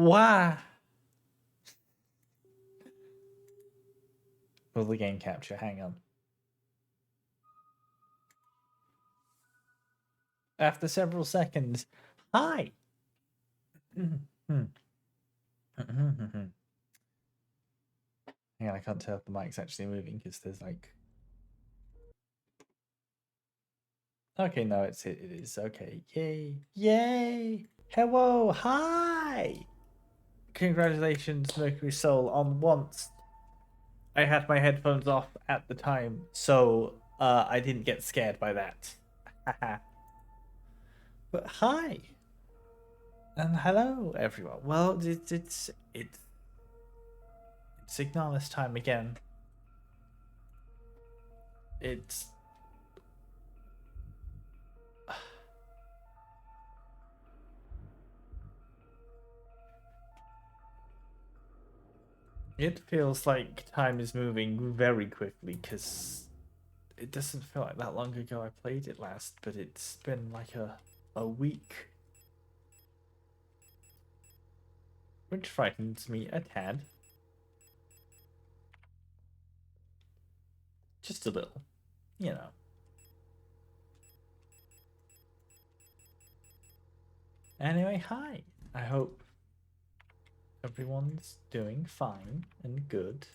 Wow. Will the game capture? Hang on. After several seconds. Hi. Hang on, I can't tell if the mic's actually moving because there's like. Okay, no, it is okay. Yay! Yay! Hello! Hi! Congratulations, Mercury Soul, on once. I had my headphones off at the time, so I didn't get scared by that. But hi! And hello, everyone. Well, it's Signalis time again. It's it feels like time is moving very quickly because it doesn't feel like that long ago I played it last, but it's been like a week, which frightens me a tad, just a little, you know. Anyway, hi. I hope everyone's doing fine and good.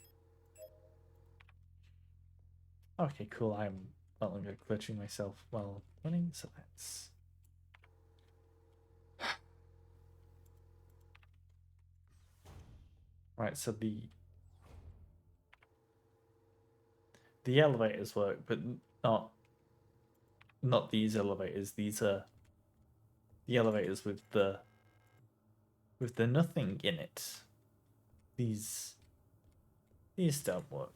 Okay, cool. I'm no longer glitching myself while running, so that's. Right, so the elevators work, but not these elevators. These are the elevators with the nothing in it. These don't work.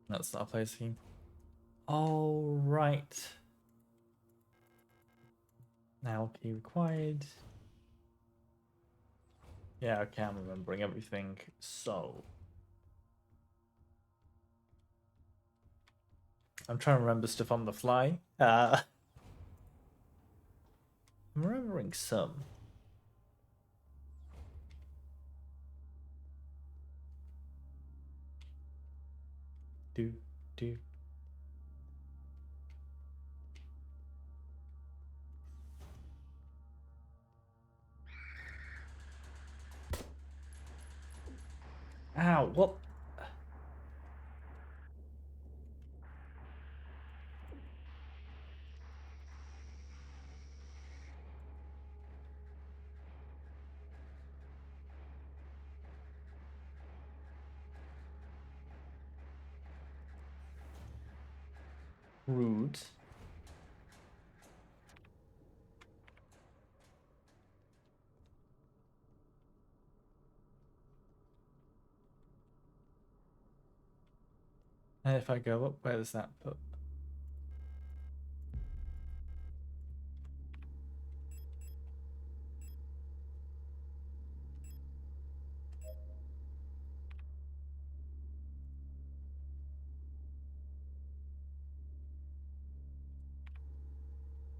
That's not a play scheme. All right. Now key required. Yeah, okay, I'm remembering everything. So I'm trying to remember stuff on the fly. I'm remembering some. Do do. Ow! What? Rude. And if I go up, where does that put?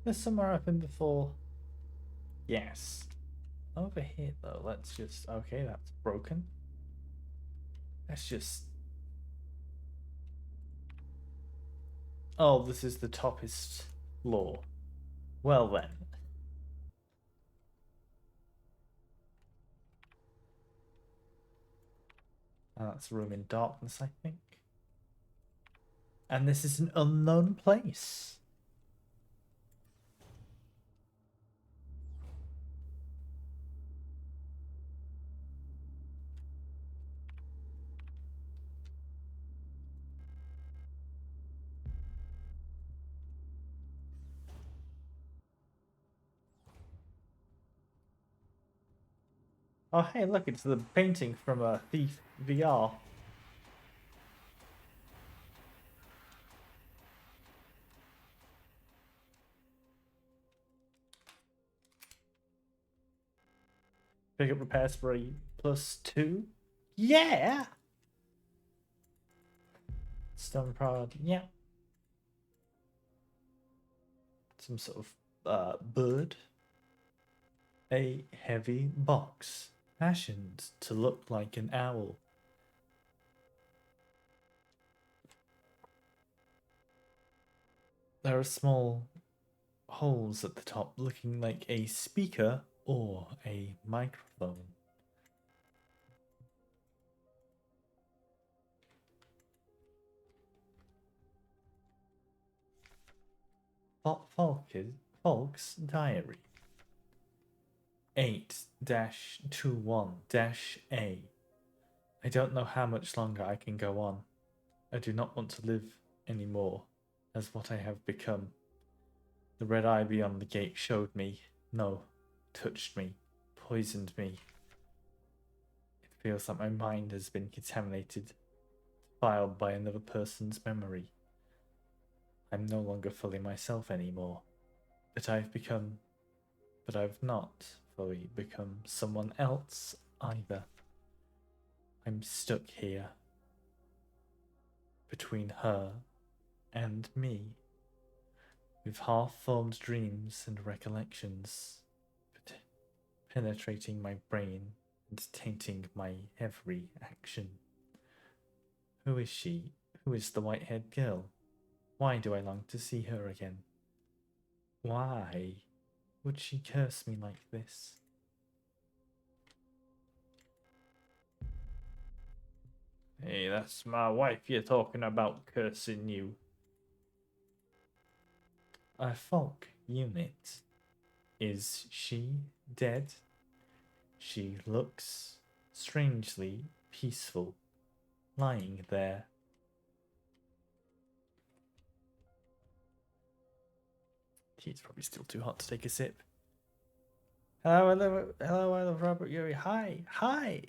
There's somewhere I've been before. Yes. Over here though, let's just. Okay, that's broken. Let's just. Oh, this is the toppest floor. Well then. That's a room in darkness, I think. And this is an unknown place. Oh, hey, look, it's the painting from Thief VR. Pick up repair spray +2. Yeah! Stone prod. Yeah. Some sort of bird. A heavy box, fashioned to look like an owl. There are small holes at the top looking like a speaker or a microphone. Falk's diary. 8-21-A. I don't know how much longer I can go on. I do not want to live anymore as what I have become. The red eye beyond the gate showed me, no, touched me, poisoned me. It feels like my mind has been contaminated, filed by another person's memory. I'm no longer fully myself anymore. But I've not fully become someone else either. I'm stuck here, between her and me, with half-formed dreams and recollections penetrating my brain and tainting my every action. Who is she? Who is the white-haired girl? Why do I long to see her again? Why would she curse me like this? Hey, that's my wife you're talking about cursing you. A folk unit. Is she dead? She looks strangely peaceful, lying there. It's probably still too hot to take a sip. Hello, I love Robert Yuri. Hi, hi,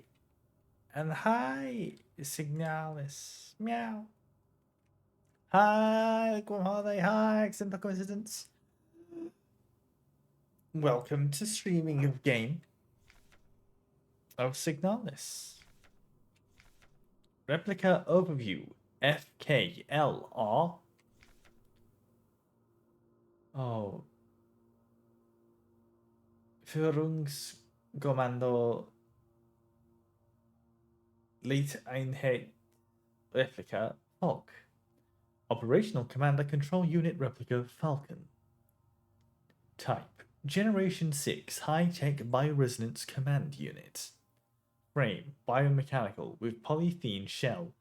and hi, Signalis. Meow. Hi, Liquid Holiday. Hi, accidental coincidence. Welcome to streaming of game of Signalis. Replica overview. FKLR. Oh. Führungskommando Leiteinheit Replica Falk. Operational Commander Control Unit Replica Falcon. Type Generation 6 High-Tech Bioresonance Command Unit. Frame Biomechanical with polythene shell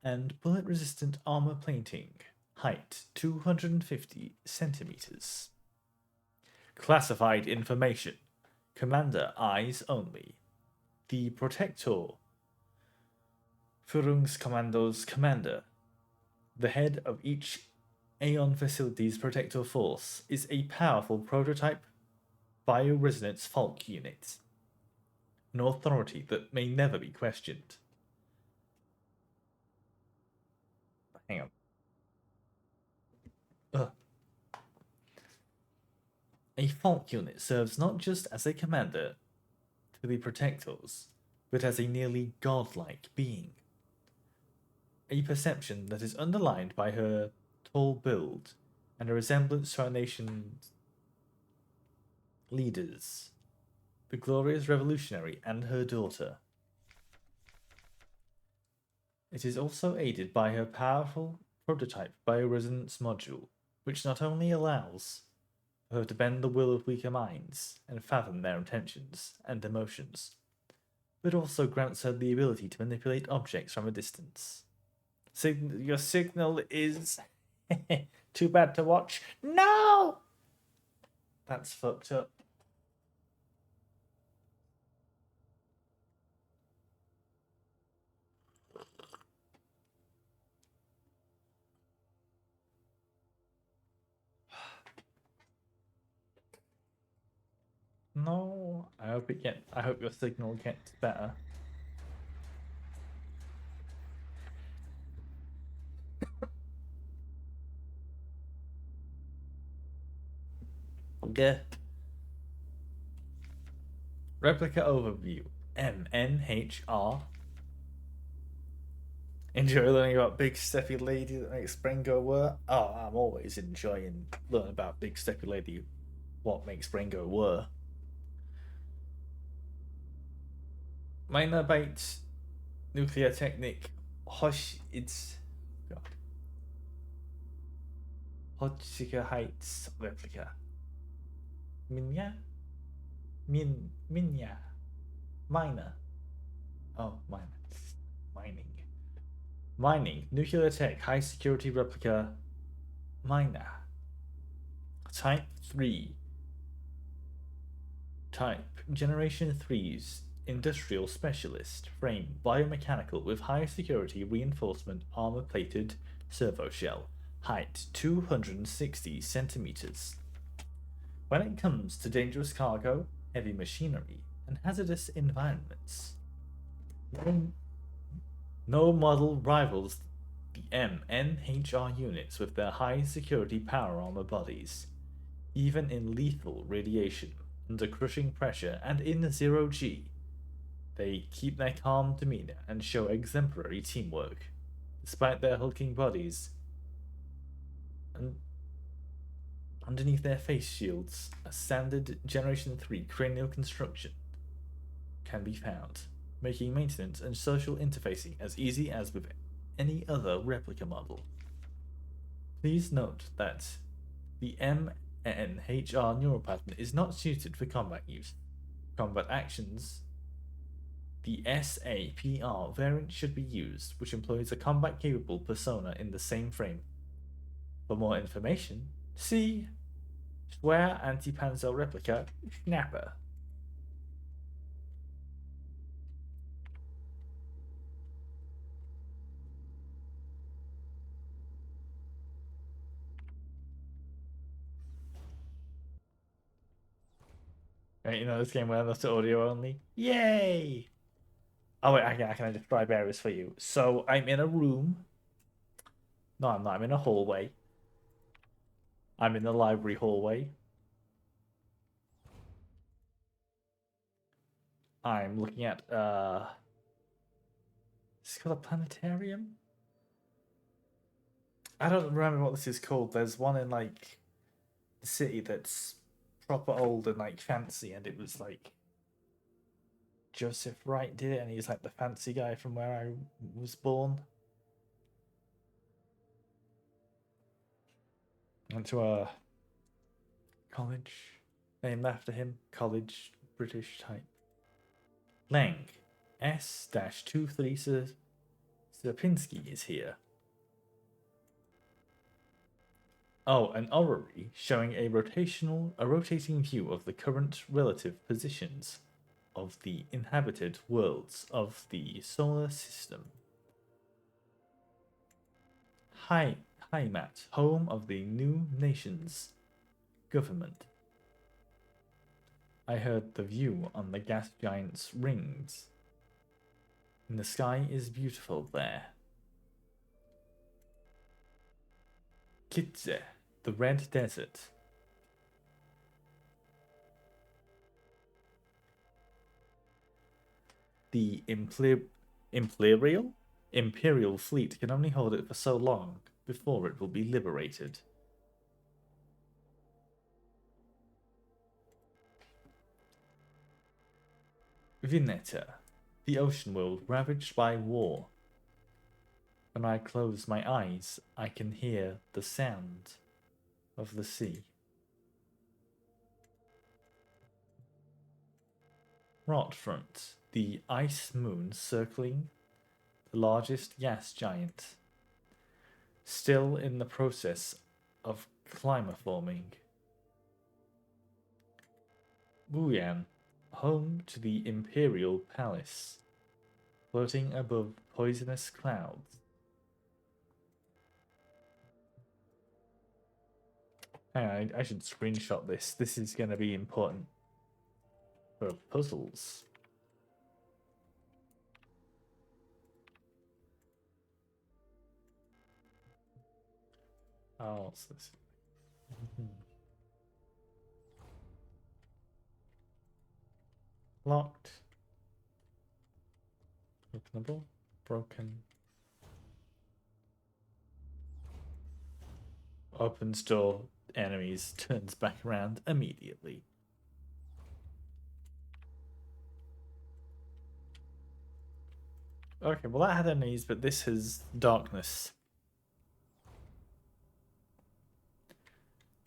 and bullet-resistant armor plating. Height 250 centimeters. Classified information. Commander eyes only. The Protector. Führungskommando's commander. The head of each Aeon Facilities Protector Force is a powerful prototype bioresonance Falk unit. An authority that may never be questioned. Hang on. A Falk unit serves not just as a commander to the Protectors, but as a nearly godlike being. A perception that is underlined by her tall build and a resemblance to our nation's leaders, the Glorious Revolutionary and her daughter. It is also aided by her powerful prototype bioresonance module, which not only allows her to bend the will of weaker minds and fathom their intentions and emotions, but also grants her the ability to manipulate objects from a distance. Your signal is too bad to watch. No! That's fucked up. No, I hope your signal gets better. Yeah. Replica overview. MNHR. Enjoy learning about big steppy lady that makes brain go whir. Oh, I'm always enjoying learning about big steppy lady. What makes brain go whir? Minor bite. Nuclear technique. Hush. It's. God. Hodgesiger Heights replica. Minya? Minya. Miner. Oh, miner. Mining. Mining. Nuclear tech. High security replica. Miner. Type 3. Type. Generation 3's industrial specialist. Frame. Biomechanical with high security reinforcement armor plated servo shell. Height 260 centimeters. When it comes to dangerous cargo, heavy machinery, and hazardous environments, no model rivals the MNHR units with their high security power armor bodies. Even in lethal radiation, under crushing pressure, and in zero-G, they keep their calm demeanor and show exemplary teamwork, despite their hulking bodies. And underneath their face shields, a standard Generation 3 cranial construction can be found, making maintenance and social interfacing as easy as with any other replica model. Please note that the MNHR neural pattern is not suited for combat use. Combat actions, the SAPR variant should be used, which employs a combat-capable persona in the same frame. For more information, see Schwer Anti-Panzer Replica Schnapper. Right, you know this game where that's audio only? Yay! Oh wait, can I describe areas for you? So I'm in a room. No, I'm not. I'm in a hallway. I'm in the library hallway. I'm looking at it's called a planetarium? I don't remember what this is called. There's one in like the city that's proper old and like fancy, and it was like Joseph Wright did it, and he's like the fancy guy from where I was born. Went to a college named after him. College, British type. Lang. S-23 Sierpinski is here. Oh, an orrery showing a rotating view of the current relative positions of the inhabited worlds of the solar system. Heimat, home of the new nation's government. I heard the view on the gas giant's rings. And the sky is beautiful there. Kitze, the red desert. The Imperial fleet can only hold it for so long before it will be liberated. Vineta, the ocean world ravaged by war. When I close my eyes, I can hear the sound of the sea. Rotfront, the ice moon circling the largest gas giant, still in the process of climaforming. Wuyan, home to the Imperial Palace, floating above poisonous clouds. Hang on, I should screenshot this. This is going to be important for puzzles. Oh, what's this? Locked. Openable. Broken. Opens door. Enemies. Turns back around immediately. Okay, well that had enemies, but this has darkness.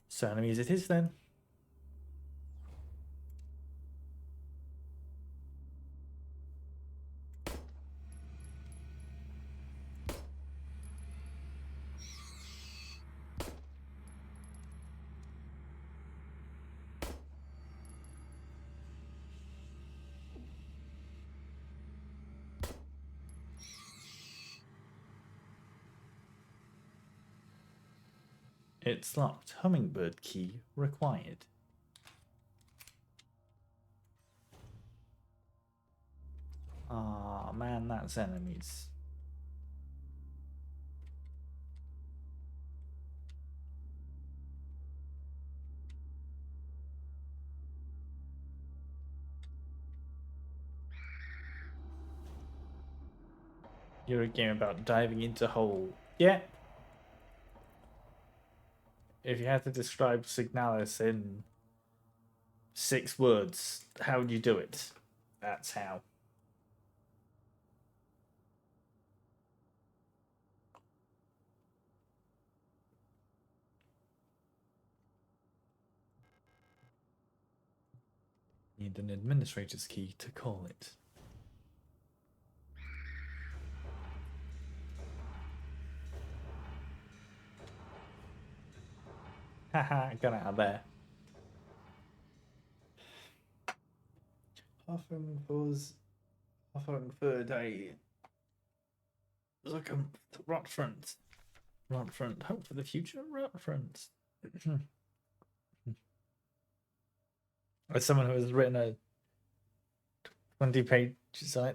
So enemies it is then. It's locked. Hummingbird key required. Ah, man, that's enemies. You're a game about diving into hole. Yeah. If you had to describe Signalis in 6 words, how would you do it? That's how. Need an administrator's key to call it. Haha, got out of there. Hoffing for day. Look, rot front. Rot front. Hope for the future. Rot front. As someone who has written a 20 pages,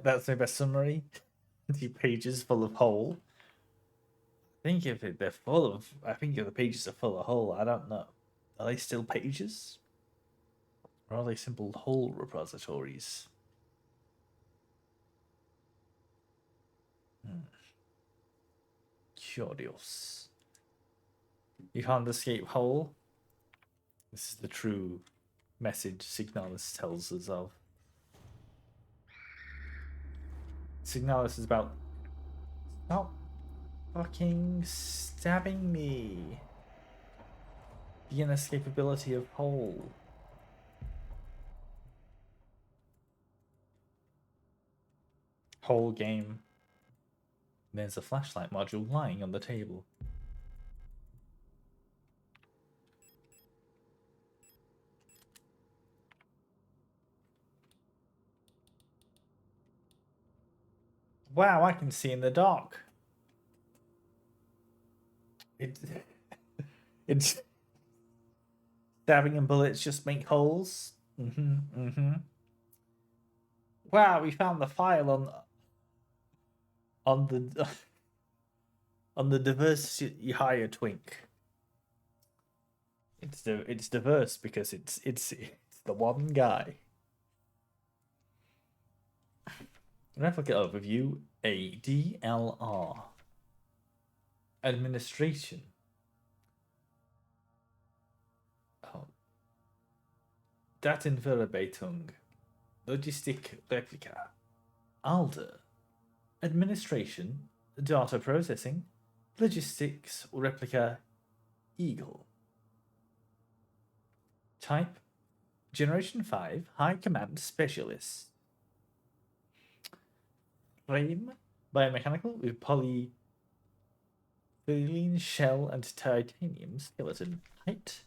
that's my best summary. 20 pages full of hole. I think if they're full of, I think if the pages are full of hole, I don't know. Are they still pages? Or are they simple hole repositories? Curious. You can't escape hole. This is the true message Signalis tells us of. Signalis is about stop fucking stabbing me. The inescapability of hole. Whole game. There's a flashlight module lying on the table. Wow, I can see in the dark. It's stabbing and bullets just make holes. Wow, we found the file on the on the diversity higher twink. It's diverse because it's the one guy. Replica overview ADLR. Administration. Oh. Datenverarbeitung. Logistic replica. ALDER. Administration. Data processing. Logistics replica. Eagle. Type. Generation 5 High Command Specialist. Frame. Biomechanical with polyethylene shell and titanium skeleton. Height.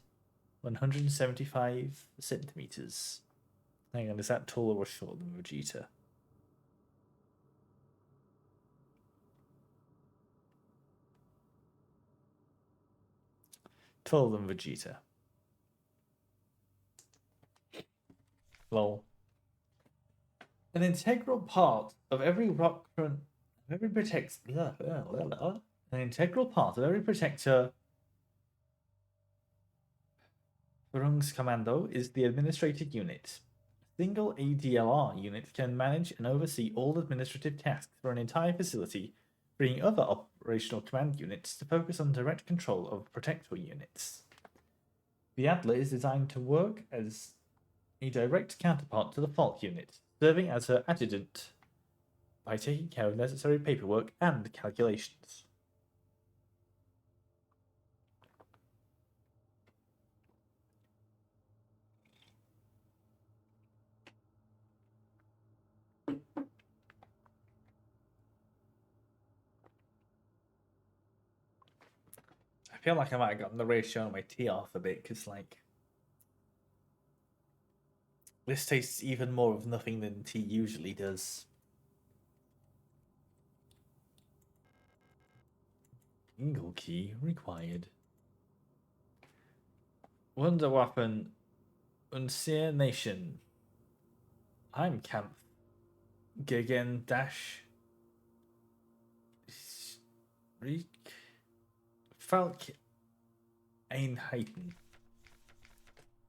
175 centimeters. Hang on, is that taller or shorter than Vegeta? Taller than Vegeta. Lol. An integral part of every rock front, every protects. An integral part of every protector. Verungskommando is the administrative unit. Single ADLR unit can manage and oversee all administrative tasks for an entire facility, freeing other operational command units to focus on direct control of protector units. The Adler is designed to work as a direct counterpart to the Falk unit, serving as her adjutant by taking care of necessary paperwork and calculations. I feel like I might have gotten the ratio on my tea off a bit, because, like, this tastes even more of nothing than tea usually does. Single key required. Wunderwaffen Unseer Nation. Heimkampf gegen das Reich Falk Einheiten.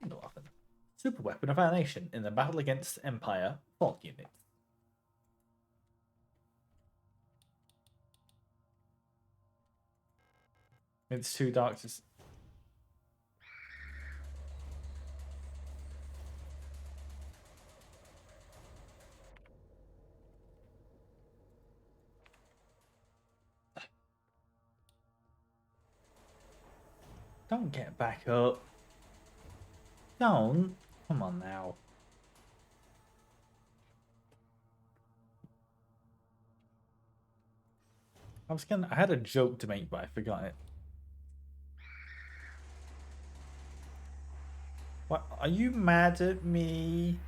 Wunderwaffen. Super weapon of our nation in the battle against Empire Falk units. It's too dark to. Don't get back up. Don't. Come on now. I had a joke to make, but I forgot it. What? Are you mad at me?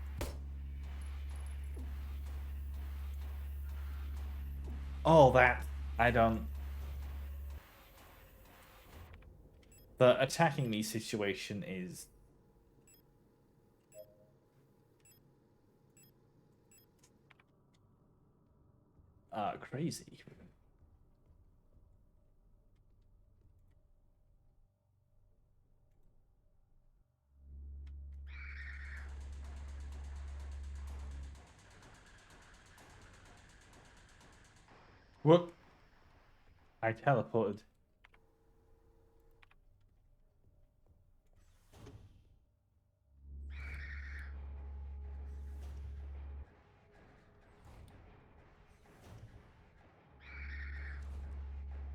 Oh, that. I don't. The attacking me situation is. Crazy. Whoop. I teleported.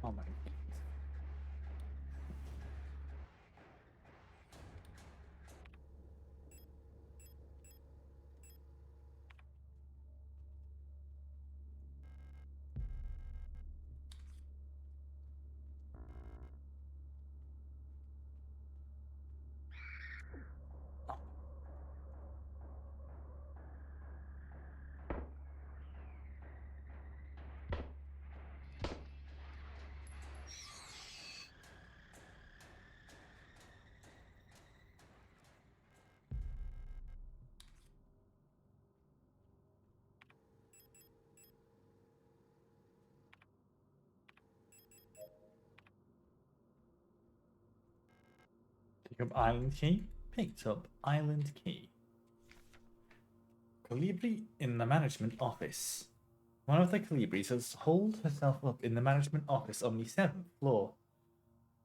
Oh my goodness. Pick up island key. Picked up island key. Colibri in the management office. One of the Colibris has holed herself up in the management office on the 7th floor.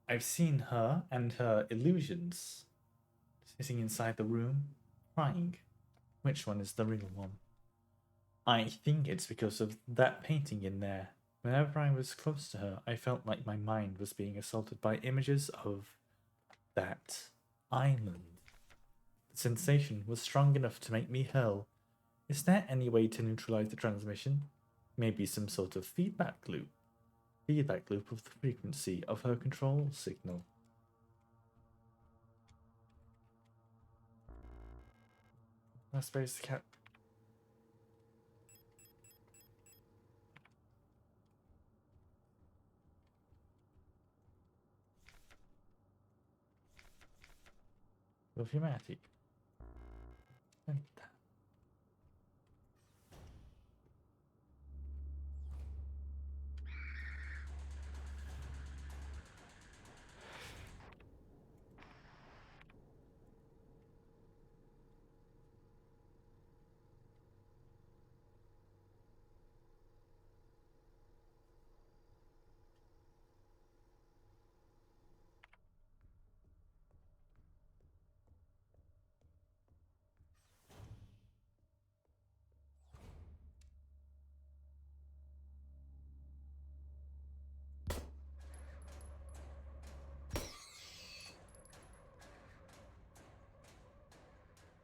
I've seen her and her illusions sitting inside the room, crying. Which one is the real one? I think it's because of that painting in there. Whenever I was close to her, I felt like my mind was being assaulted by images of that island. The sensation was strong enough to make me hurl. Is there any way to neutralize the transmission? Maybe some sort of feedback loop. Feedback loop of the frequency of her control signal. I suppose the cat. Of humanity.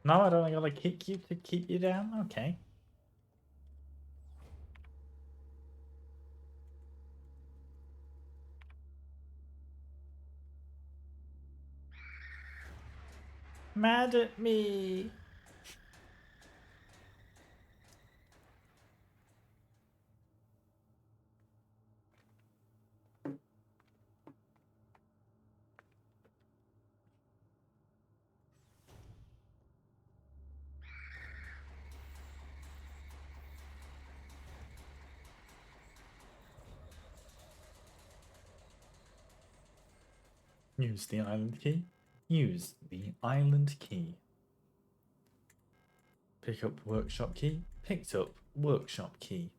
No, I don't gotta kick you to keep you down? Okay. Mad at me. Use the island key. Use the island key. Pick up workshop key. Picked up workshop key.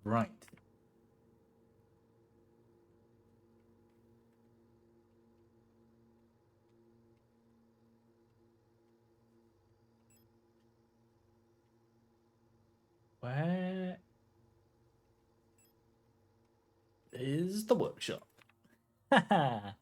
Right. Where is the workshop? Haha.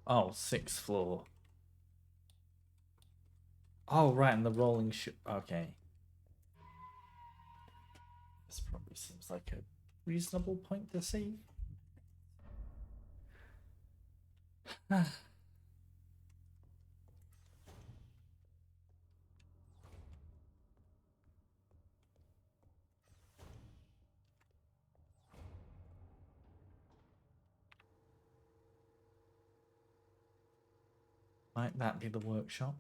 Oh, sixth floor. Oh, right, and the rolling okay. This probably seems like a reasonable point to see. Might that be the workshop?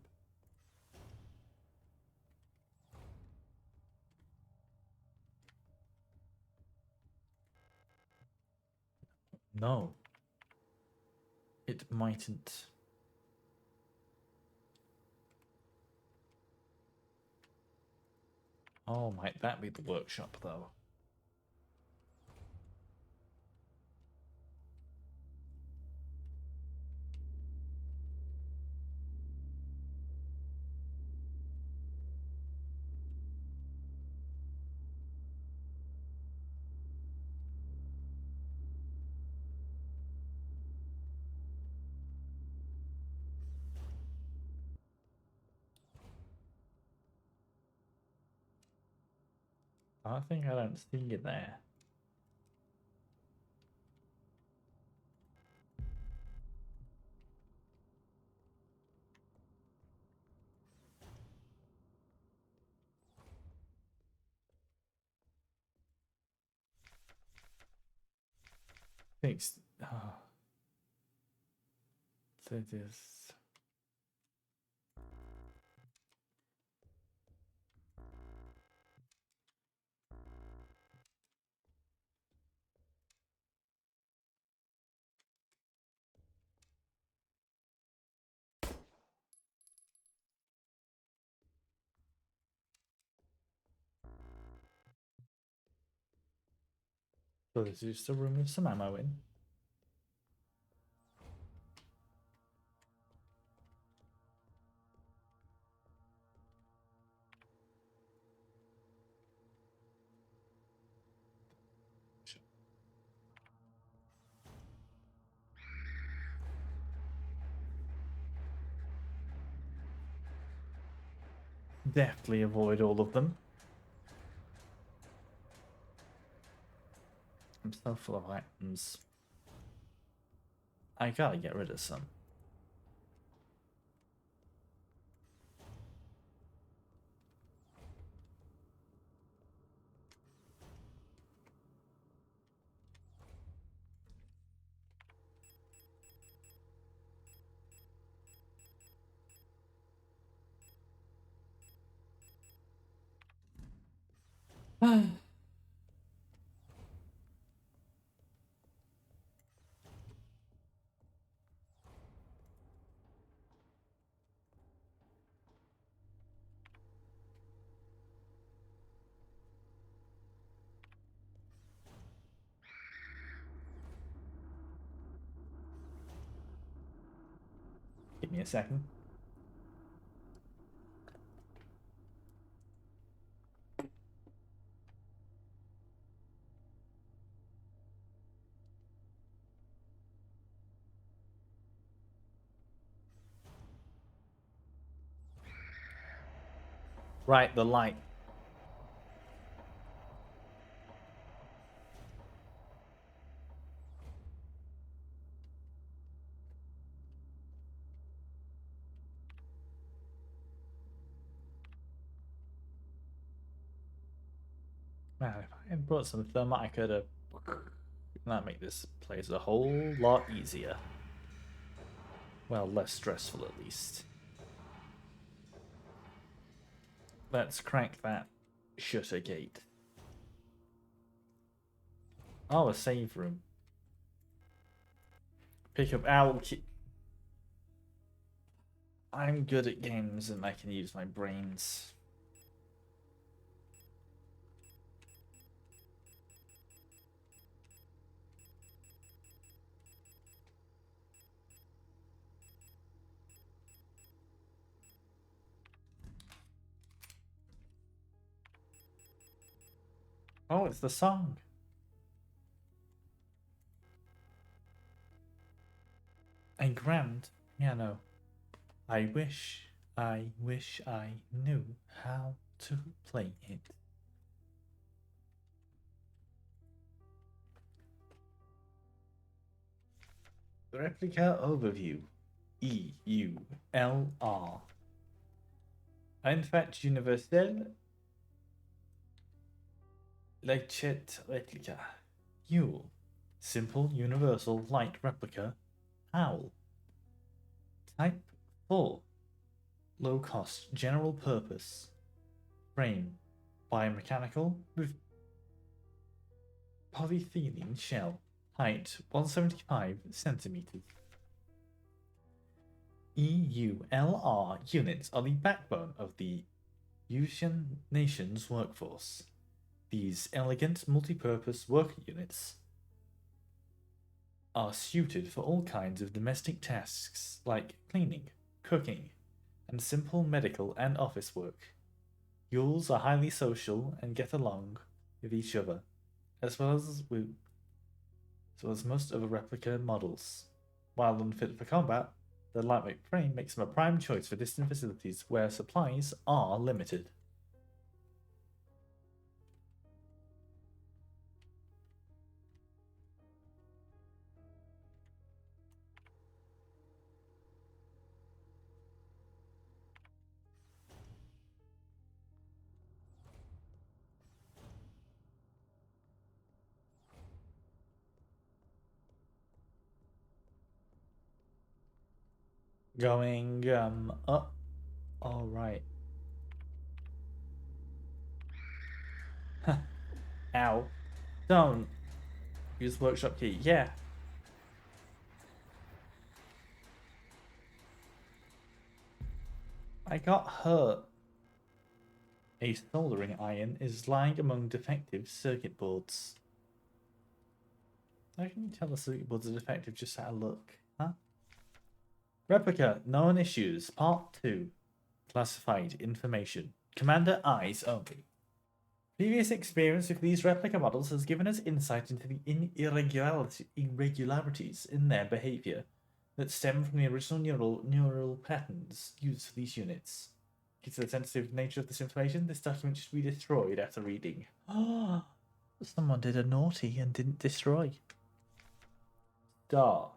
No. It mightn't. Oh, might that be the workshop, though? I think I don't see you there. Fixed. Oh. So it is. So this is just a room with some ammo in. Deftly avoid all of them. I'm so full of items. I gotta get rid of some. Give me a second. Right, the light. Man, if I had brought some thermite, I could have. That make this place a whole lot easier. Well, less stressful at least. Let's crank that shutter gate. Oh, a save room. Pick up owl. I'm good at games and I can use my brains. Oh, it's the song. A grand piano. I wish I knew how to play it. Replica overview. EULR. Un fait universel. Lechet replica. Yule. Simple universal light replica. Owl. Type 4. Low cost general purpose. Frame. Biomechanical with polyethylene shell. Height 175 centimeters. EULR units are the backbone of the Asian nation's workforce. These elegant multi-purpose worker units are suited for all kinds of domestic tasks like cleaning, cooking, and simple medical and office work. Yules are highly social and get along with each other, as well as most other replica models. While unfit for combat, the lightweight frame makes them a prime choice for distant facilities where supplies are limited. Going up. All right. Ow. Don't use workshop key. Yeah. I got hurt. A soldering iron is lying among defective circuit boards. How can you tell the circuit boards are defective just at a look? Huh? Replica, known issues, part 2. Classified information. Commander eyes only. Previous experience with these replica models has given us insight into the irregularities in their behavior that stem from the original neural patterns used for these units. Due to the sensitive nature of this information, this document should be destroyed after reading. Ah, someone did a naughty and didn't destroy. Star.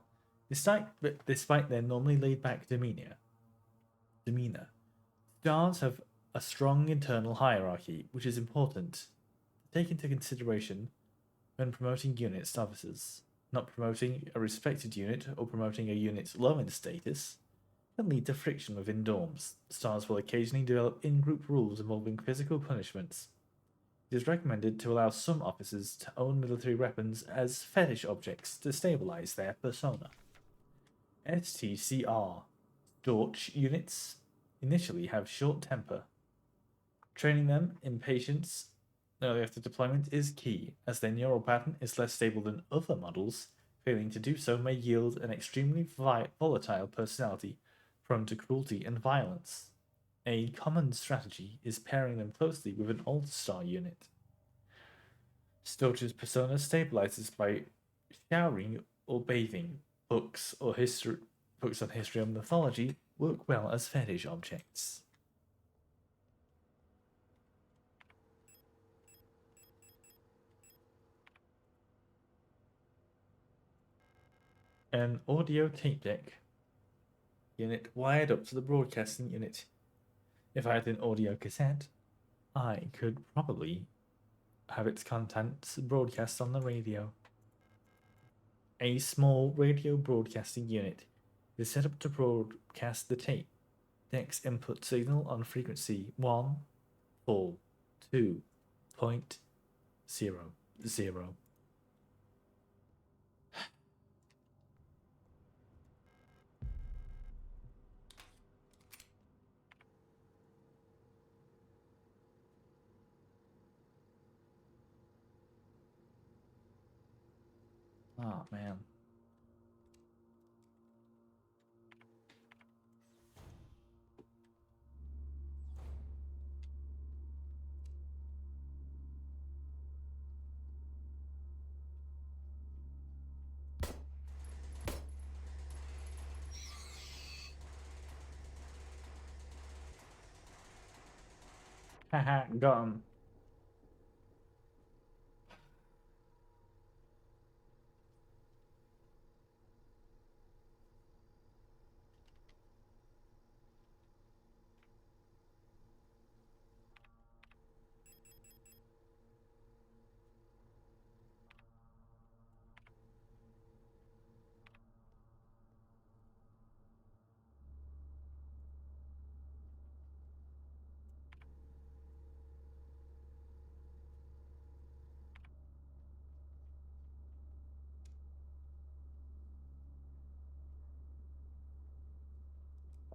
Despite their normally laid-back demeanor, stars have a strong internal hierarchy, which is important to take into consideration when promoting units to officers. Not promoting a respected unit or promoting a unit low in status can lead to friction within dorms. Stars will occasionally develop in-group rules involving physical punishments. It It is recommended to allow some officers to own military weapons as fetish objects to stabilize their persona. STCR. Dorch units initially have short temper. Training them in patience early after deployment is key, as their neural pattern is less stable than other models. Failing to do so may yield an extremely volatile personality, prone to cruelty and violence. A common strategy is pairing them closely with an all-star unit. Storch's persona stabilizes by showering or bathing. Books on history or mythology work well as fetish objects. An audio tape deck unit wired up to the broadcasting unit. If I had an audio cassette, I could probably have its contents broadcast on the radio. A small radio broadcasting unit is set up to broadcast the tape deck's input signal on frequency 1, 4, 2.00. Oh man. Haha, got him.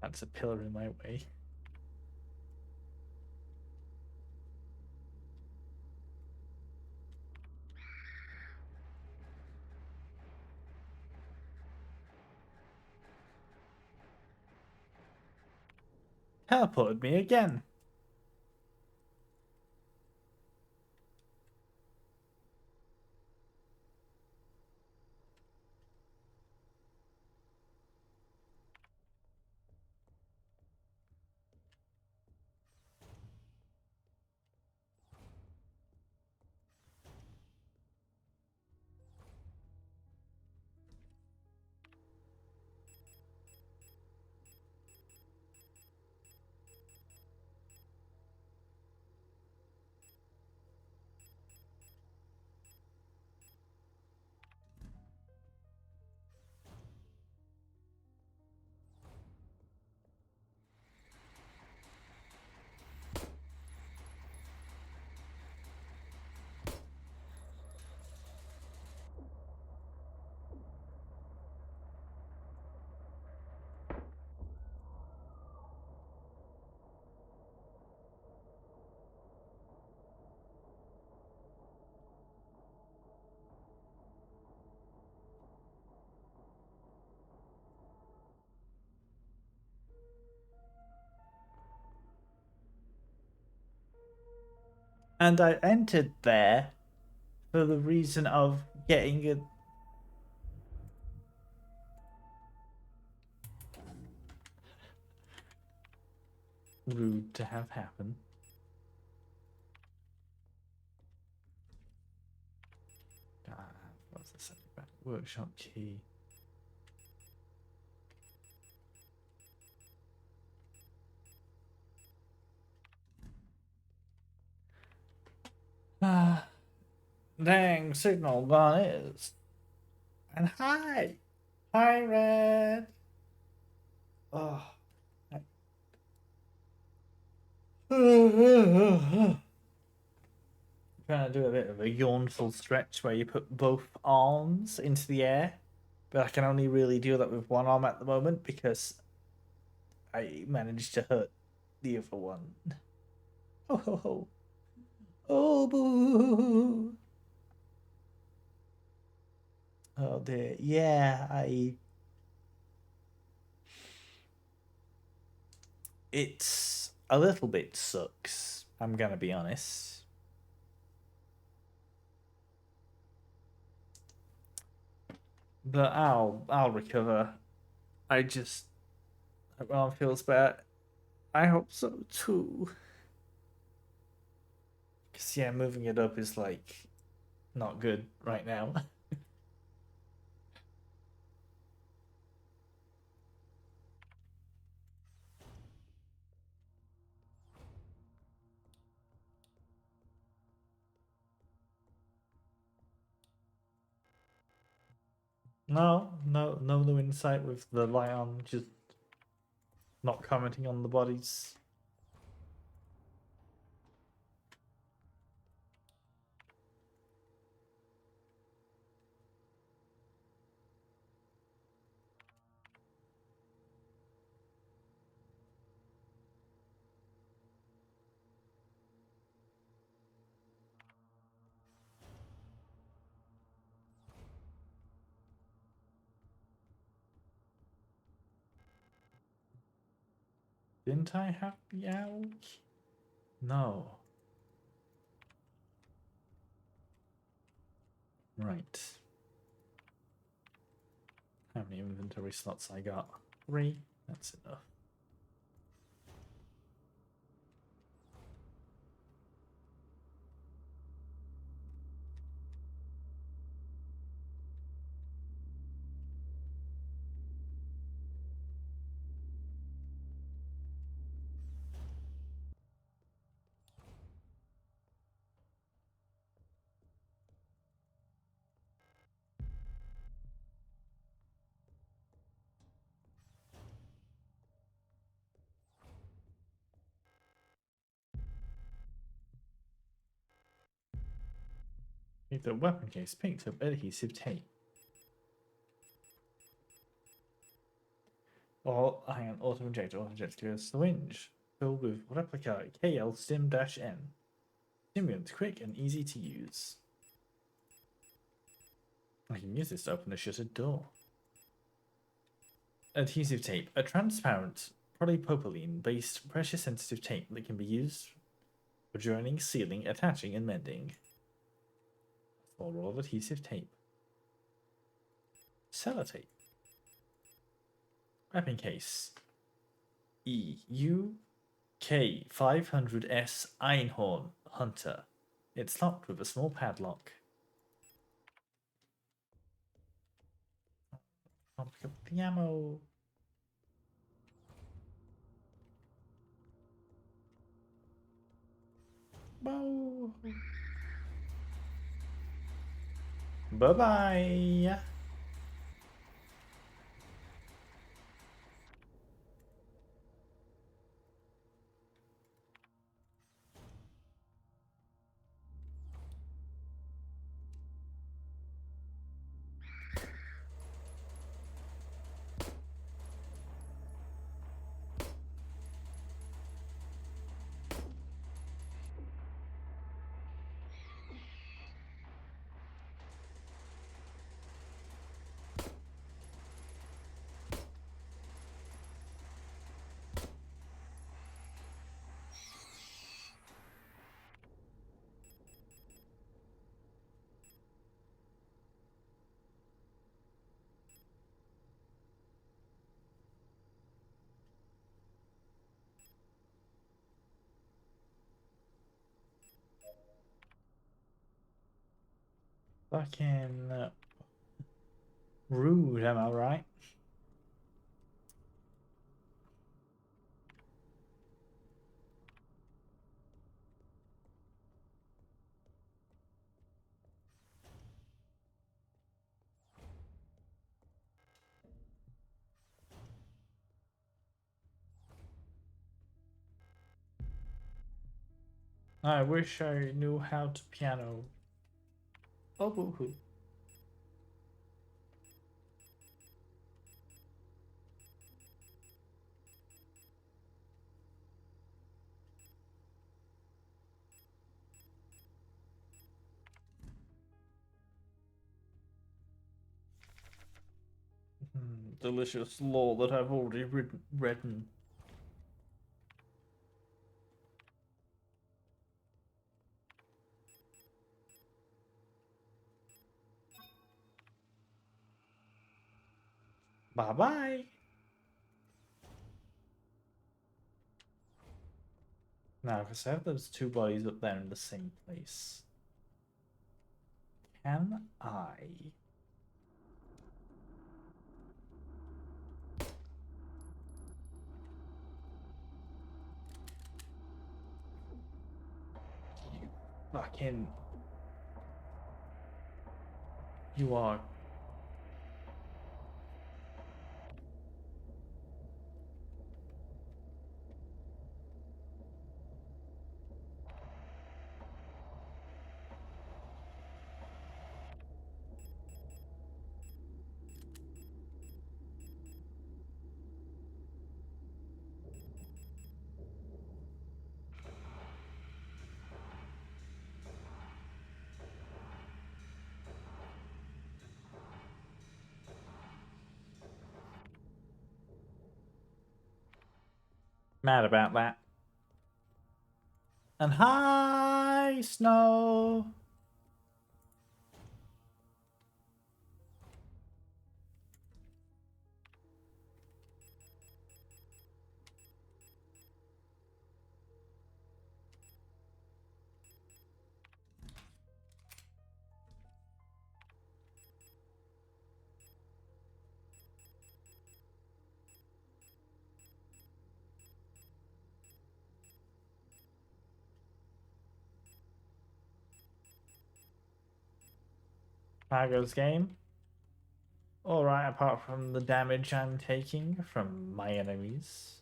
That's a pillar in my way. Teleported me again. And I entered there for the reason of getting a rude to have happen. What's the second back? Workshop key. Ah, dang, signal gone is. And hi, hi, Red. Oh. trying to do a bit of a yawnful stretch where you put both arms into the air, but I can only really do that with one arm at the moment because I managed to hurt the other one. Oh ho ho! Oh boo! Oh dear. Yeah, it's a little bit sucks. I'm gonna be honest. But I'll recover. I just hope my arm feels better. I hope so too. Cause yeah, moving it up is like not good right now. No new insight with the light on, just not commenting on the bodies. Didn't I have the owl? No. Right. How many inventory slots I got? 3. That's enough. If the weapon case picked up adhesive tape. Or hang on, auto injector to a syringe filled with replica KL Stim-N. Stimulant, quick and easy to use. I can use this to open a shuttered door. Adhesive tape, a transparent polypropylene based pressure sensitive tape that can be used for joining, sealing, attaching, and mending. Small roll of adhesive tape. Sellotape. Wrapping case. EUK 500S Einhorn Hunter. It's locked with a small padlock. I'll pick up the ammo. Whoa. Bye-bye. Fucking rude, am I right? I wish I knew how to piano. Oh, boo hoo. Delicious lore that I've already written. Bye bye. Now, because I have those two bodies up there in the same place, can I? You fucking. You are. Mad about that. And hi, Snow. How goes game? Alright, apart from the damage I'm taking from my enemies.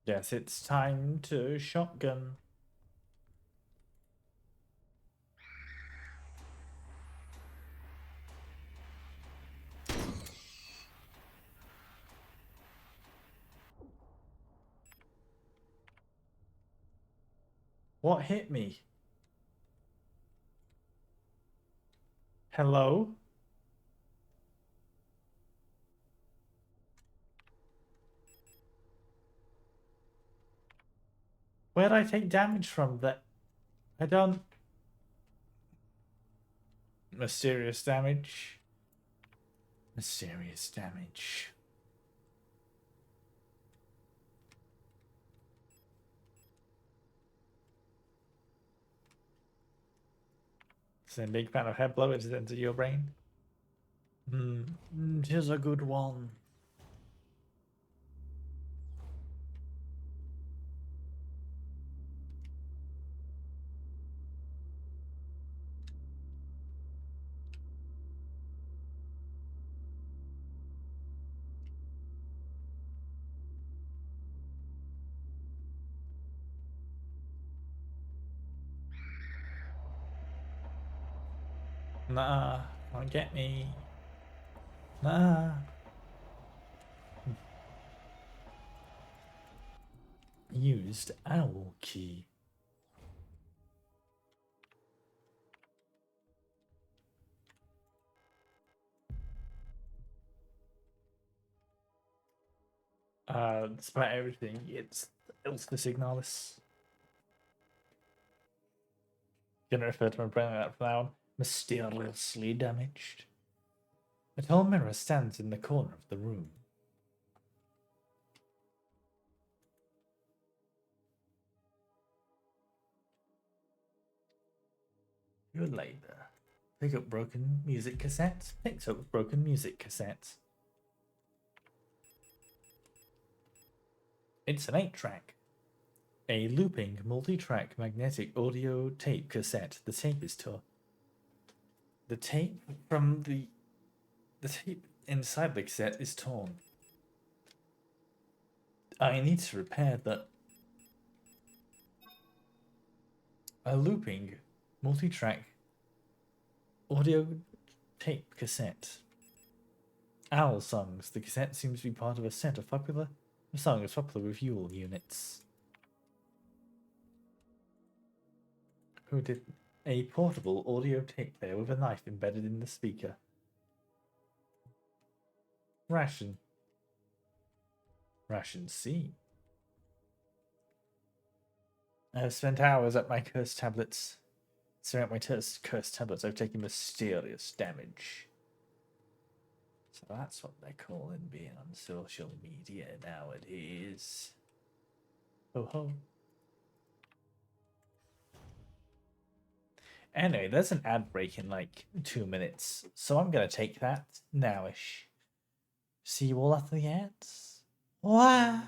Yes, it's time to shotgun. What hit me? Hello? Where'd I take damage from that? I don't... Mysterious damage. Mysterious damage. So a big fan of head blow, it's into your brain. Tis a good one. Nah, don't get me. Nah. Used owl key. Despite everything, it's the Signalis. Gonna refer to my brain like that from now on. Mysteriously damaged. A tall mirror stands in the corner of the room. Good labor. Pick up broken music cassette. Picks up broken music cassette. It's an 8-track. A looping multi-track magnetic audio tape cassette. The tape is torn. The tape from the tape inside the cassette is torn. I need to repair that. A looping multi-track audio tape cassette. Owl songs. The cassette seems to be part of a set of popular songs popular with Yule units. Who did a portable audio tape player with a knife embedded in the speaker? Ration. Ration C. I have spent hours at my cursed tablets. Staring at my cursed tablets, I've taken mysterious damage. So that's what they're calling being on social media nowadays. Ho ho. Anyway, there's an ad break in like 2 minutes, so I'm gonna take that nowish. See you all after the ads. Wow.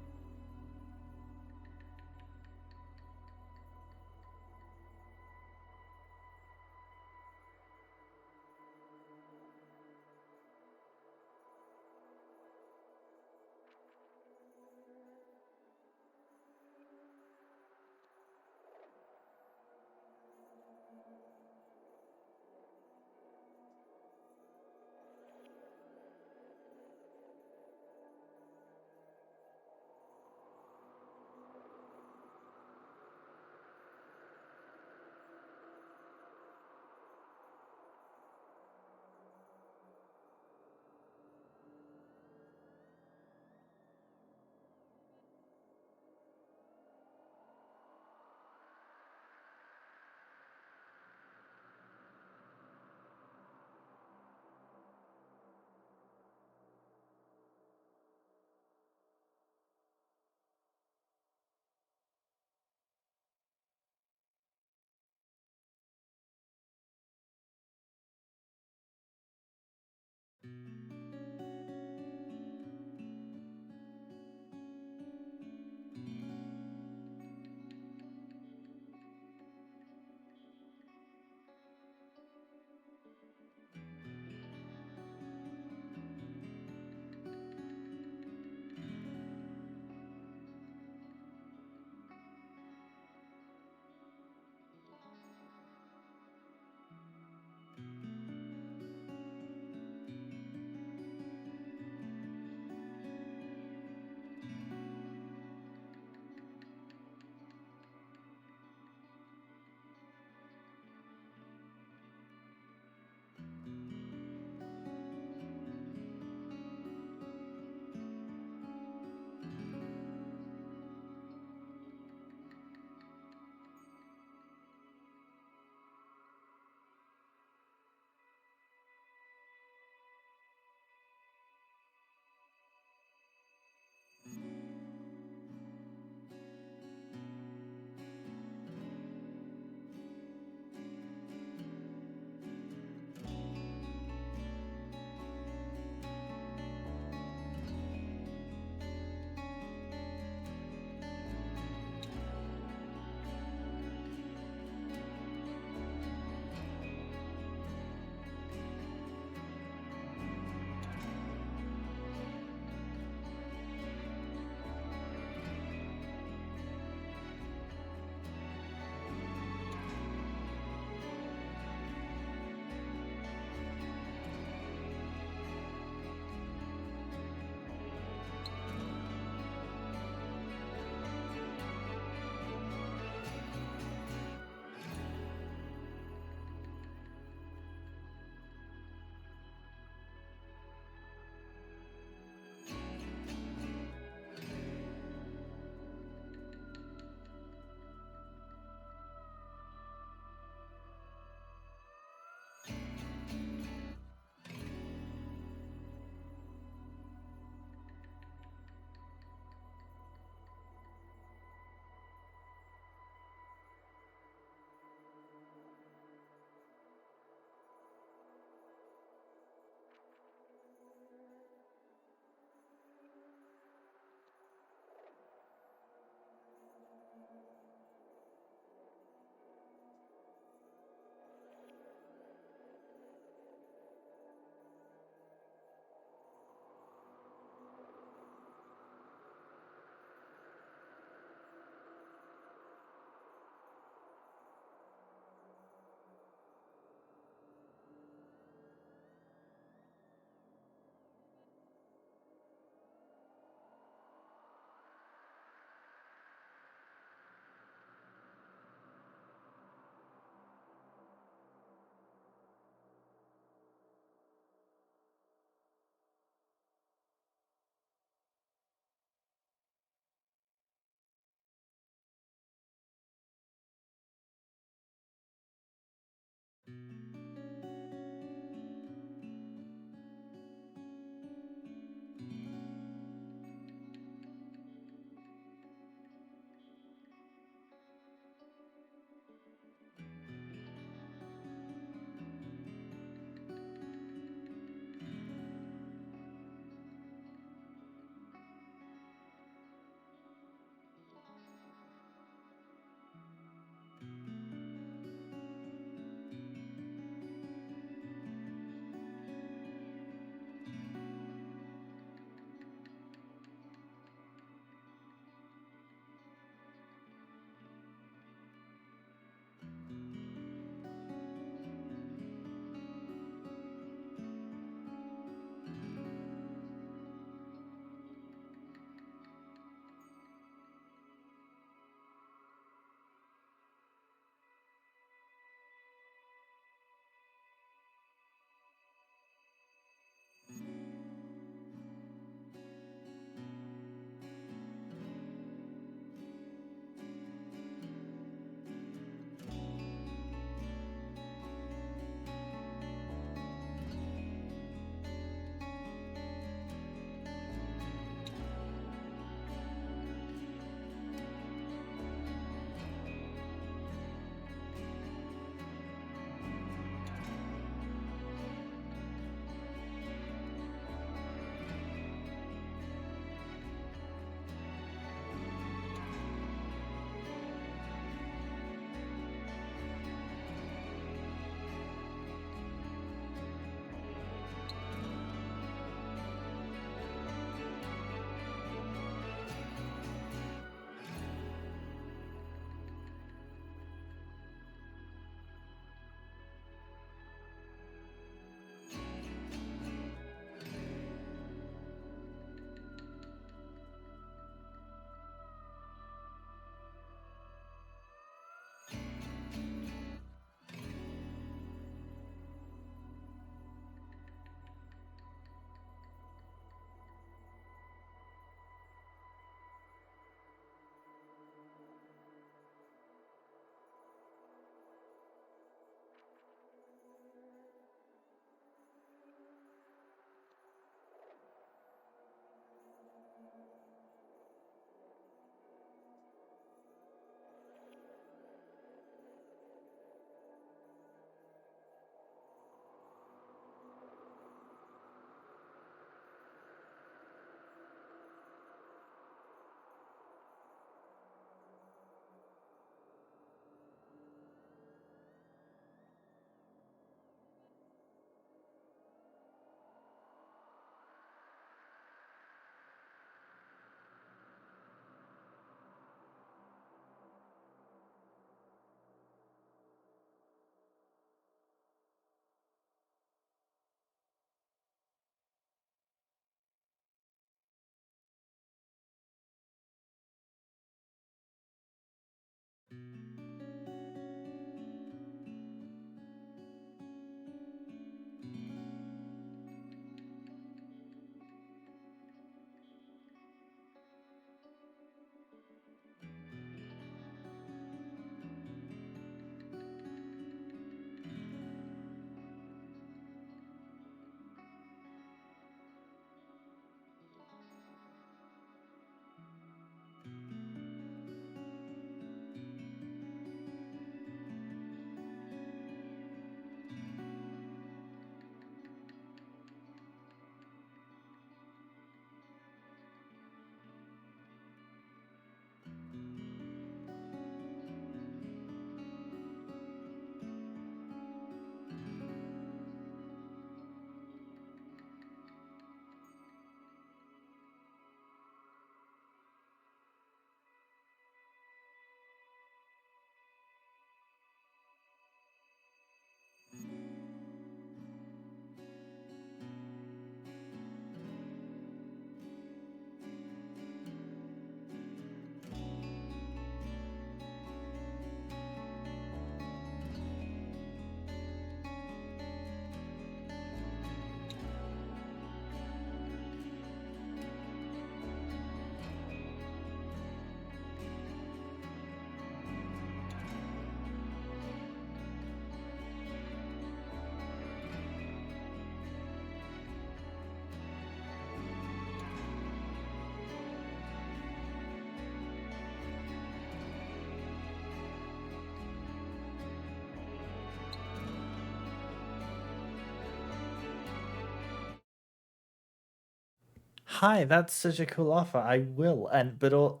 Hi, that's such a cool offer. I will, and but also,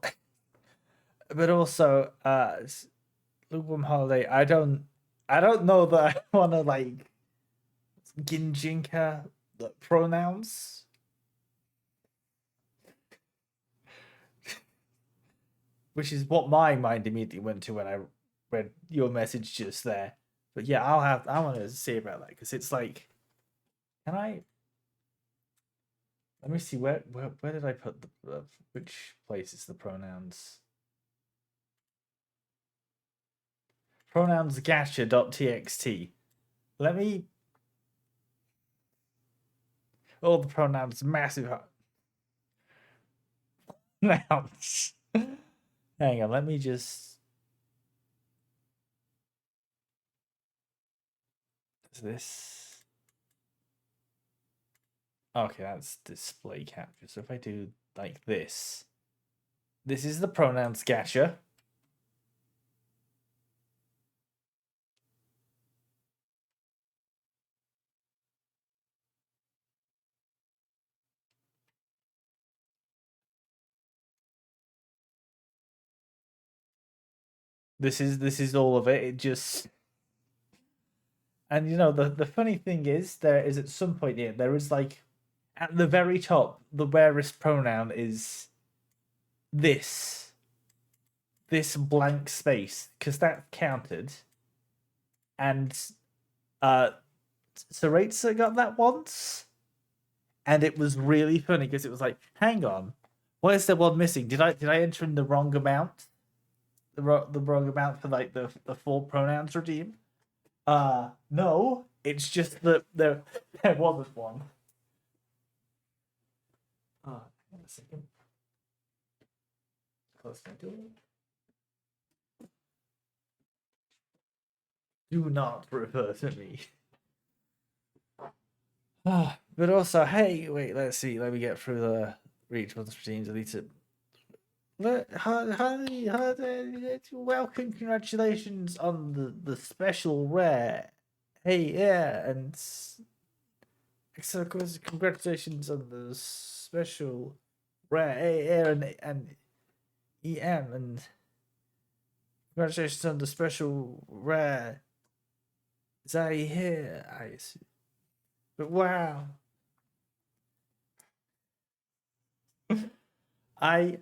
lukewarm holiday. I don't know that I want to like Ginjinka the pronouns, which is what my mind immediately went to when I read your message just there. But yeah, I want to see about that because it's like, can I? Let me see where did I put the which place is the pronouns? Pronouns gacha.txt. Let me all the pronouns massive pronouns. Hang on, let me just is this okay, that's display capture. So if I do like this is the pronouns gacha. This is all of it. It just and you know the funny thing is there is at some point here there is like at the very top the rarest pronoun is this this blank space because that counted and uh Saritsa got that once and it was really funny because it was like hang on why is there one missing did I enter in the wrong amount the wrong amount for like the full pronouns redeem no it's just that there wasn't one. Hang on a second. Close my door. Do not refer to me. But also, hey, wait, let's see. Let me get through the reach once routines. I need to. Welcome, congratulations on the special rare. Hey, yeah, and of course, congratulations on the special rare. Hey, yeah, and EM, and congratulations on the special rare. Zai here, I see. But wow. I I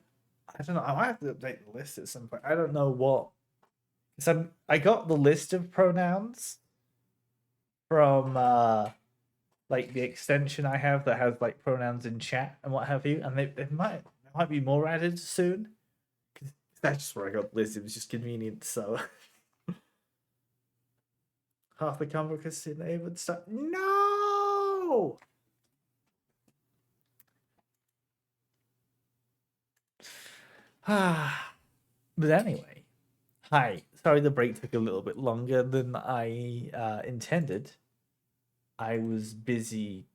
don't know. I might have to update the list at some point. I don't know what. Because I got the list of pronouns from like the extension I have that has like pronouns in chat and what have you, and they might be more added soon. That's just where I got the list. It was just convenient, so half the convocus enabled stuff. No. Ah, but anyway, hi. Sorry, the break took a little bit longer than I intended. I was busy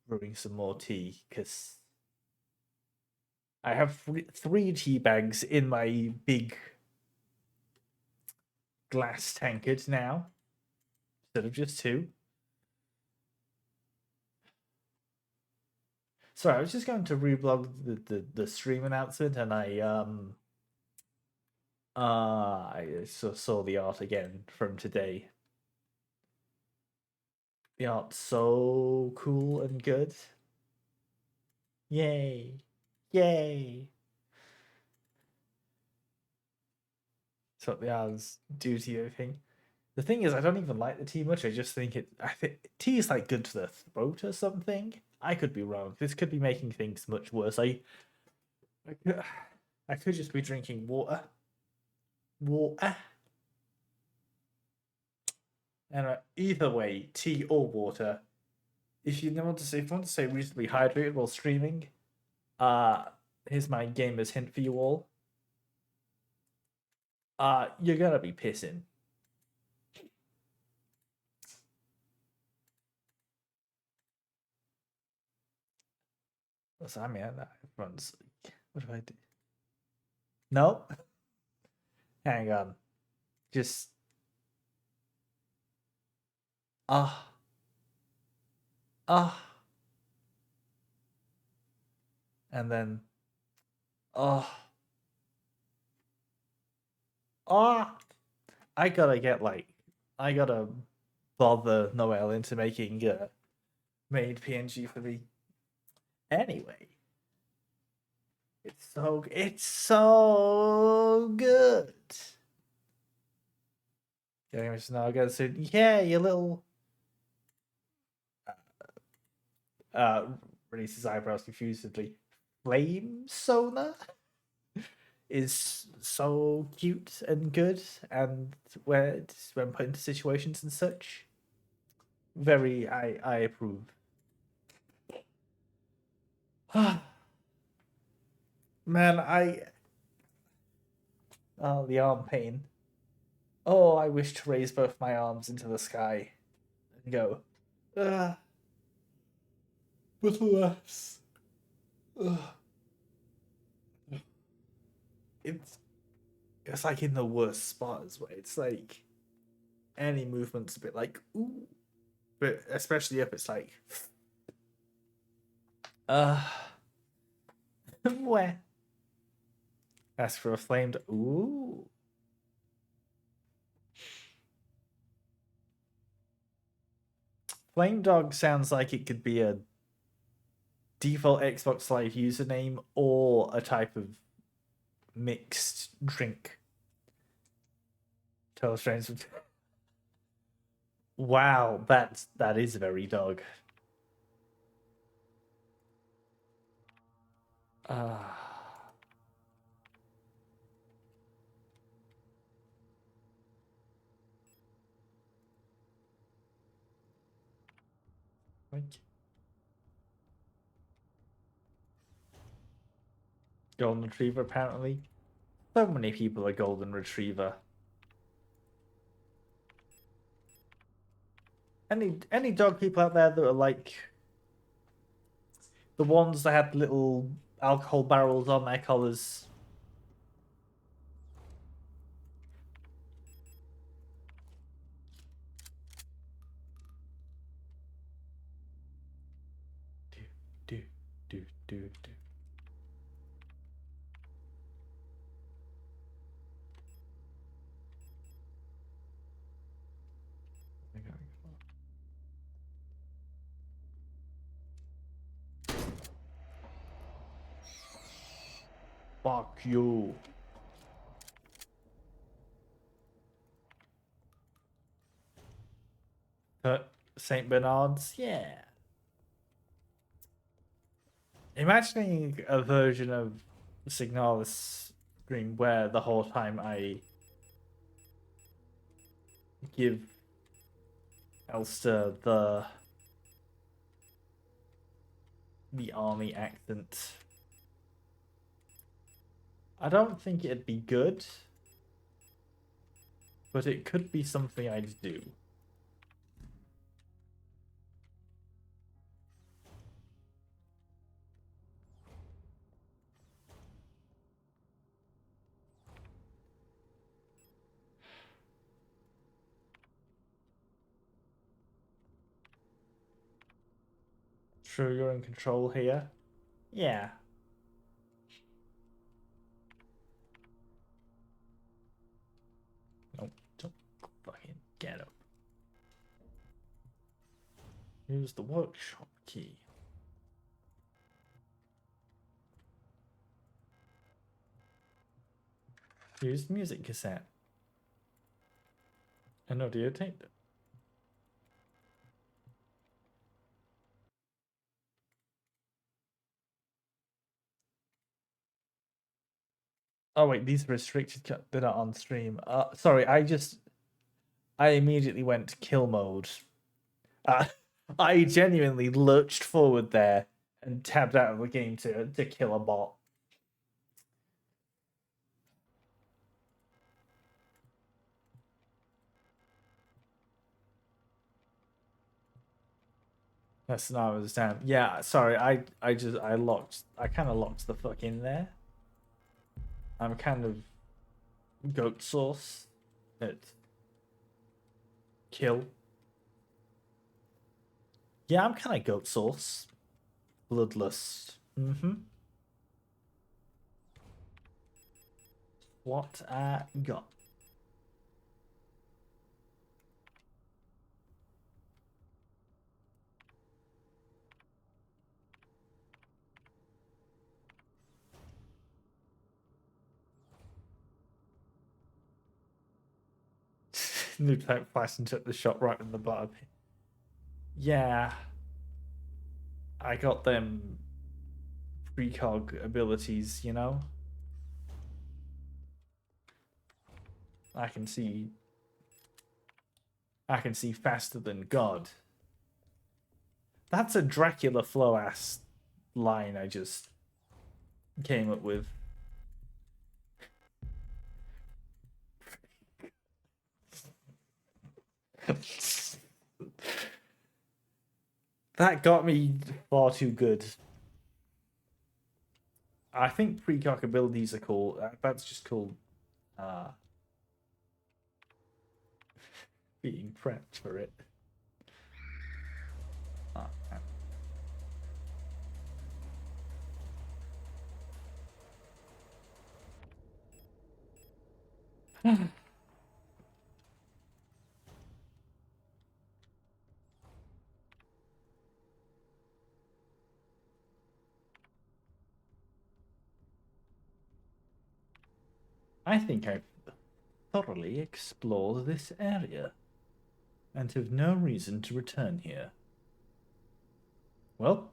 brewing some more tea because I have three tea bags in my big glass tankard now instead of just two. Sorry, I was just going to reblog the stream announcement and I saw the art again from today. The art's so cool and good. Yay. Yay. So the art's duty thing. The thing is, I don't even like the tea much. I just think I think tea is like good for the throat or something. I could be wrong. This could be making things much worse. I could just be drinking water. Water. And either way, tea or water. If you want to say, if you want to say reasonably hydrated while streaming, uh, here's my gamer's hint for you all. You're gonna be pissing. So I mean, everyone's like, what do I do? No, hang on, just ah ah And then, oh, oh, I gotta get like, I gotta bother Noel into making a made PNG for me. Anyway, it's so good. Getting Mr. Naga said, yeah, you little uh releases his eyebrows confusedly. Flame Sona is so cute and good, and when put into situations and such, very I approve. Man, oh, the arm pain. Oh, I wish to raise both my arms into the sky and go, ah, but alas, ugh. it's it's like in the worst spots where it's like any movement's a bit like ooh, but especially if it's like, uh, where? Ask for a flamed ooh. Flame Dog sounds like it could be a default Xbox Live username or a type of mixed drink. Total Strange. Wow, that is very dog. Ah, like golden retriever. Apparently, so many people are golden retriever. Any dog people out there that are like the ones that had little alcohol barrels on their collars? Do do do do do. Fuck you. Saint Bernards, yeah. Imagining a version of Signalis stream where the whole time I give Elster the army accent. I don't think it'd be good, but it could be something I'd do. True, you're in control here. Yeah. Nope, don't fucking get up. Use the workshop key. Use the music cassette. And audio tape. Oh wait, these are restricted. They're not on stream. Sorry, I immediately went to kill mode. Uh, I genuinely lurched forward there and tabbed out of the game to kill a bot. That's not was down. Yeah, sorry. I kind of locked the fuck in there. I'm kind of goat sauce at kill. Yeah, I'm kind of goat sauce. Bloodlust. Mm-hmm. what I got. New type Bison took the shot right in the bottom. Yeah, I got them precog abilities, you know? I can see faster than God. That's a Dracula flow ass line I just came up with. That got me far too good. I think precog abilities are cool. That's just called being prepped for it. Oh, I think I've thoroughly explored this area and have no reason to return here. Well,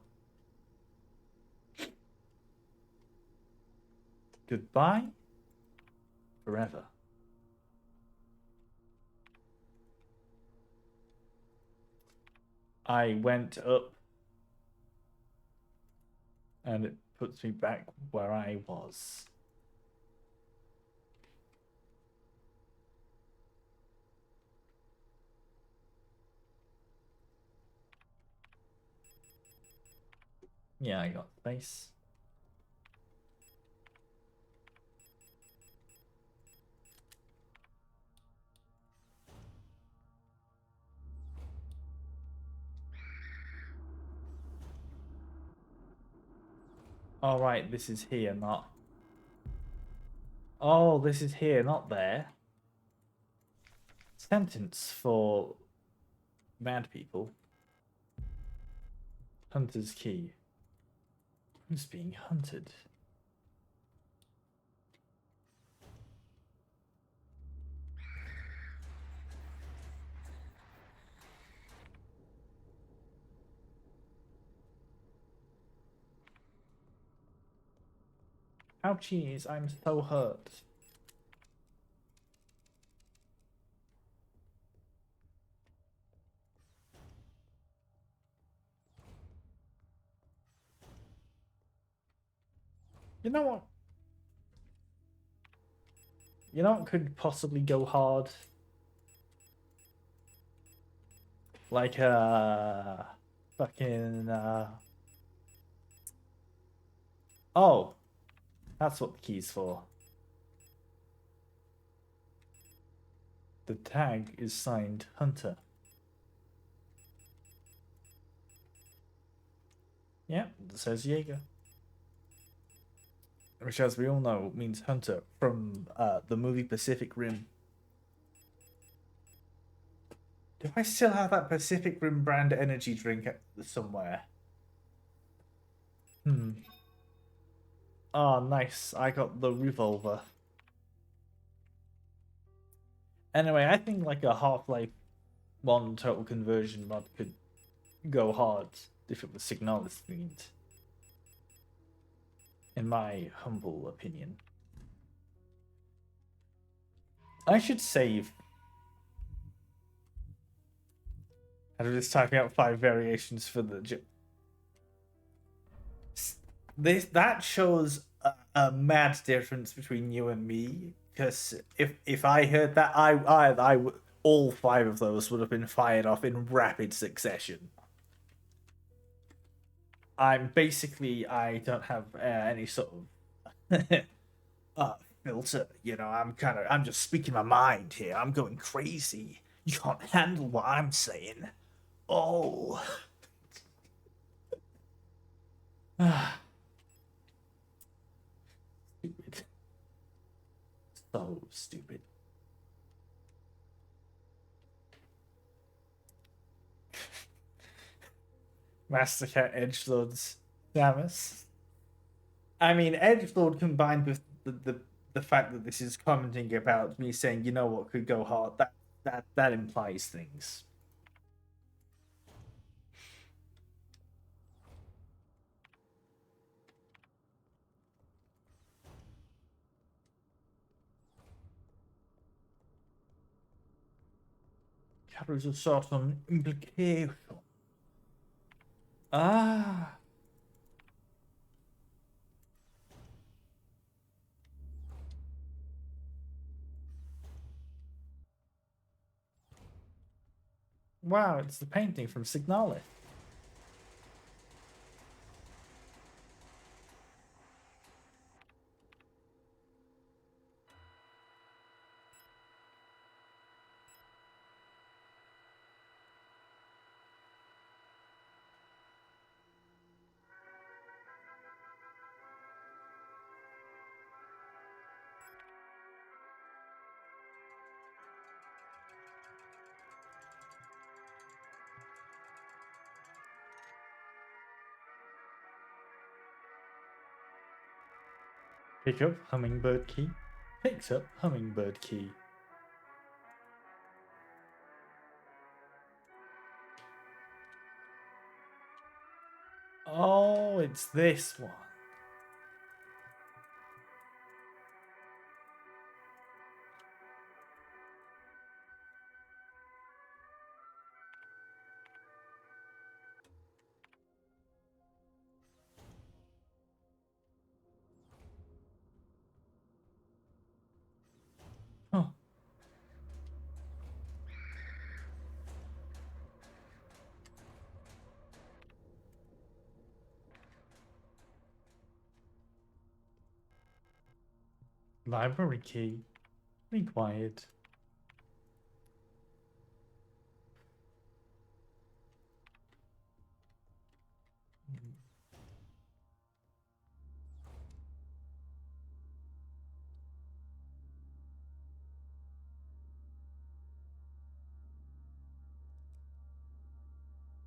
goodbye forever. I went up and it puts me back where I was. Yeah, I got space. All right, this is here, not. Oh, this is here, not there. Sentence for mad people. Hunter's key. Who's being hunted? Ouchies, I'm so hurt. You know what? You know what could possibly go hard? Like, fucking, Oh, that's what the key's for. The tag is signed Hunter. Yeah, it says Jaeger. Which, as we all know, means Hunter from the movie Pacific Rim. Do I still have that Pacific Rim brand energy drink somewhere? Oh, nice. I got the revolver. Anyway, I think like a Half-Life 1 total conversion mod could go hard if it was Signalis themed. In my humble opinion. I should save. I'm just typing out 5 variations for the. That shows a mad difference between you and me. Because if I heard that, all 5 of those would have been fired off in rapid succession. I don't have any sort of filter. You know, I'm just speaking my mind here. I'm going crazy. You can't handle what I'm saying. Oh. Stupid. Massacre edgelords. Samus. I mean, edgelord combined with the fact that this is commenting about me saying, you know what could go hard. That implies things. Carries a certain implication. Ah. Wow, it's the painting from Signalis. Pick up hummingbird key. Picks up hummingbird key. Oh, it's this one. Huh. Library key required.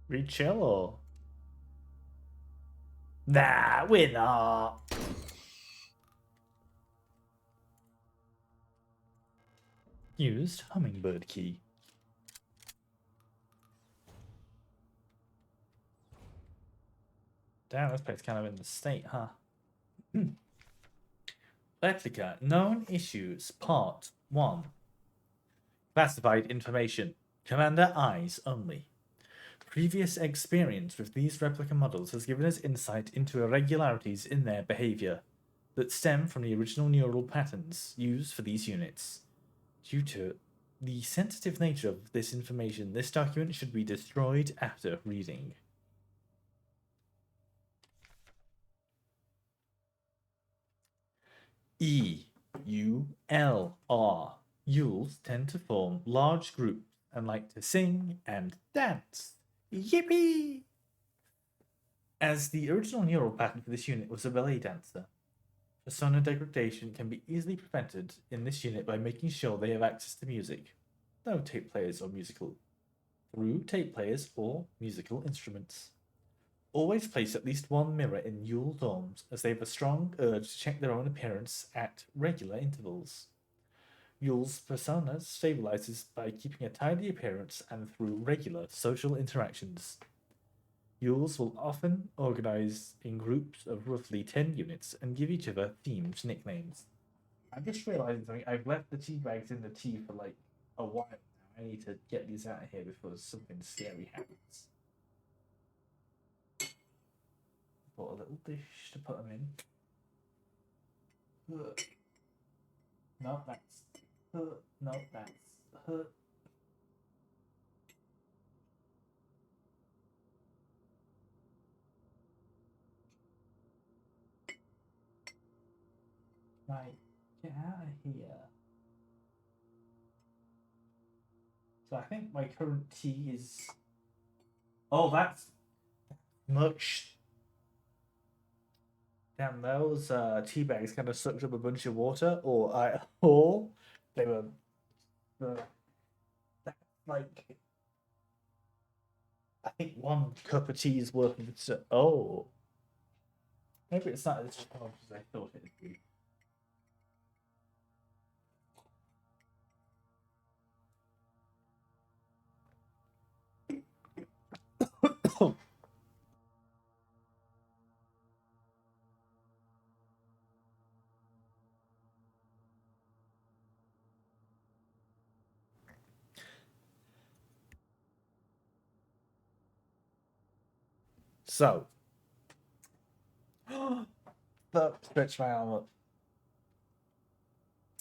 We chill or? Nah, we're not. Used hummingbird key. Damn, this place kind of in the state, huh? Replica. Known issues. Part 1. Classified information. Commander eyes only. Previous experience with these replica models has given us insight into irregularities in their behavior that stem from the original neural patterns used for these units. Due to the sensitive nature of this information, this document should be destroyed after reading. E-U-L-R. Yules tend to form large groups and like to sing and dance. Yippee! As the original neural pattern for this unit was a ballet dancer, persona degradation can be easily prevented in this unit by making sure they have access to music, no tape players or musical, through tape players or musical instruments. Always place at least one mirror in Yule dorms, as they have a strong urge to check their own appearance at regular intervals. Yule's persona stabilizes by keeping a tidy appearance and through regular social interactions. Yules will often organize in groups of roughly 10 units and give each other themed nicknames. I'm just realizing something. I've left the tea bags in the tea for like a while now. I need to get these out of here before something scary happens. Bought a little dish to put them in. No, that's. No, that's. Right, get out of here. So I think my current tea is. Oh, that's much. Damn, those tea bags kind of sucked up a bunch of water, or they were like I think 1 cup of tea is worth it. Oh, maybe it's not as strong as I thought it would be. So, stretch my arm up.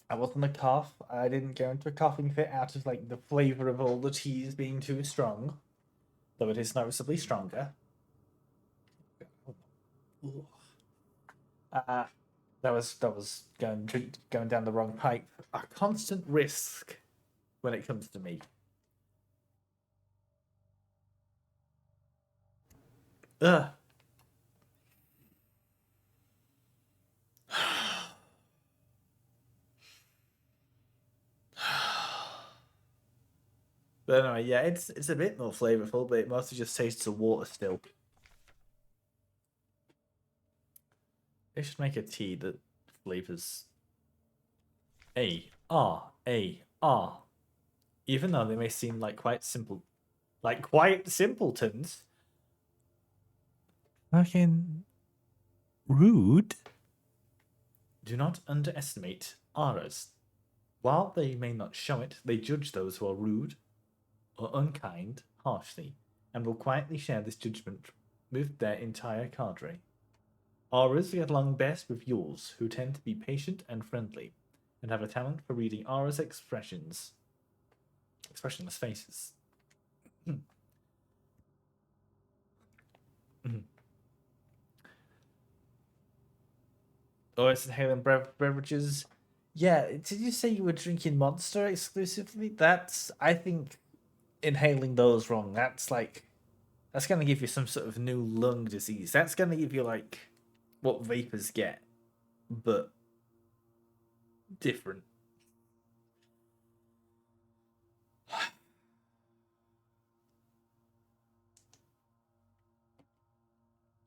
I wasn't a cough. I didn't go into a coughing fit out of like the flavor of all the teas being too strong, though it is noticeably stronger. Uh, that was going down the wrong pipe. A constant risk when it comes to me. Ugh. But anyway, yeah, it's a bit more flavorful, but it mostly just tastes of water still. They should make a tea that flavors A. Even though they may seem like quite simpletons. Fucking rude. Do not underestimate auras. While they may not show it, they judge those who are rude or unkind harshly, and will quietly share this judgment with their entire cadre. Auras get along best with yours, who tend to be patient and friendly, and have a talent for reading Aura's expressionless faces. Oh, it's inhaling beverages. Yeah, did you say you were drinking Monster exclusively? I think, inhaling those wrong. That's gonna give you some sort of new lung disease. That's gonna give you like what vapors get, but different.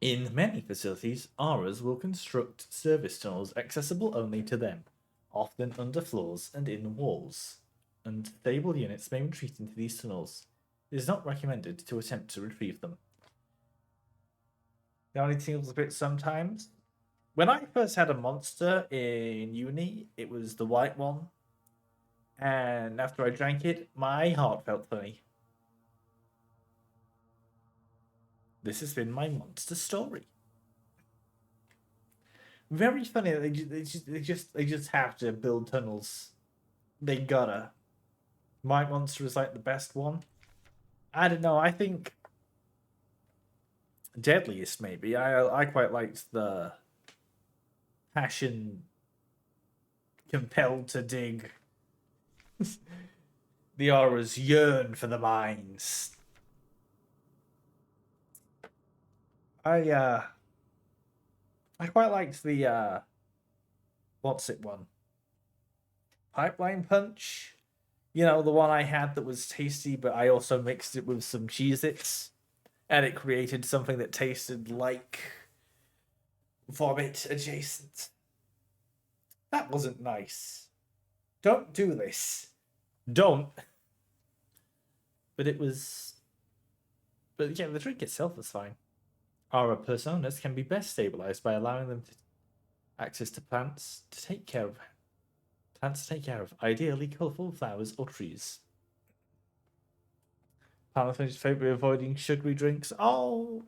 In many facilities, ARAs will construct service tunnels accessible only to them, often under floors and in walls. Unstable units may retreat into these tunnels. It is not recommended to attempt to retrieve them. It only tingles a bit sometimes. When I first had a Monster in uni, it was the white one. And after I drank it, my heart felt funny. This has been my Monster story. Very funny. They just have to build tunnels. They gotta. White Monster is like the best one. I don't know. I think Deadliest maybe. I quite liked the passion compelled to dig. The auras yearn for the mines. I quite liked the what's it one? Pipeline Punch. You know, the one I had that was tasty, but I also mixed it with some Cheez-Its, and it created something that tasted like vomit adjacent. That wasn't nice. Don't do this. Don't. But it was. But yeah, the drink itself was fine. Aura personas can be best stabilized by allowing them access to plants to take care of. Ideally colourful flowers or trees. Palanthon's favourite avoiding sugary drinks. Oh!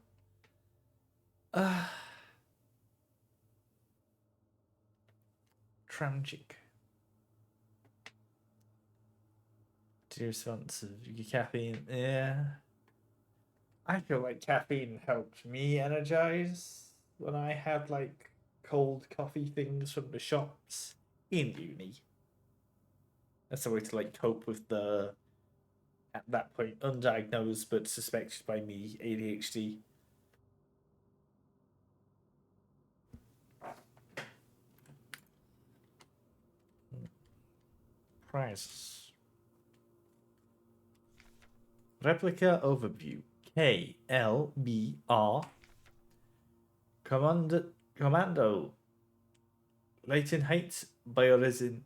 Tragic. Dear response of caffeine. Yeah. I feel like caffeine helped me energize when I had like cold coffee things from the shops in uni. That's a way to like cope with the, at that point, undiagnosed but suspected by me ADHD. Prizes. Replica overview. KLBR. Commando. Latent height bioresonance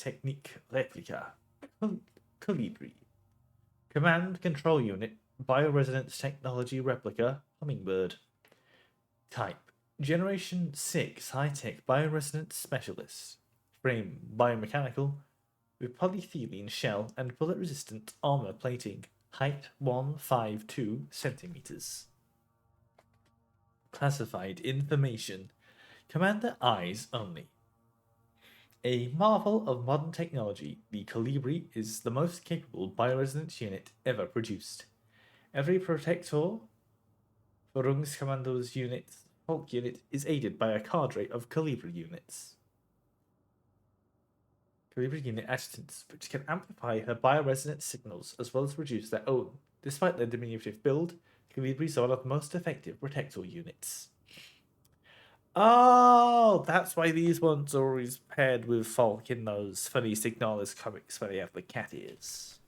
technique replica. Colibri. Command control unit. Bioresonance technology replica. Hummingbird. Type. Generation 6 high-tech bioresonance specialist. Frame biomechanical with polyethylene shell and bullet-resistant armor plating. Height 152 centimeters. Classified information. Commander eyes only. A marvel of modern technology, the Colibri is the most capable bioresonance unit ever produced. Every protector Forungskommando's Hulk unit is aided by a cadre of Colibri units. Colibri unit adjutants, which can amplify her bioresonance signals as well as reduce their own. Despite their diminutive build, Colibris are one of the most effective protector units. Oh, that's why these ones are always paired with Falk in those funny Signalis comics where they have the cat ears.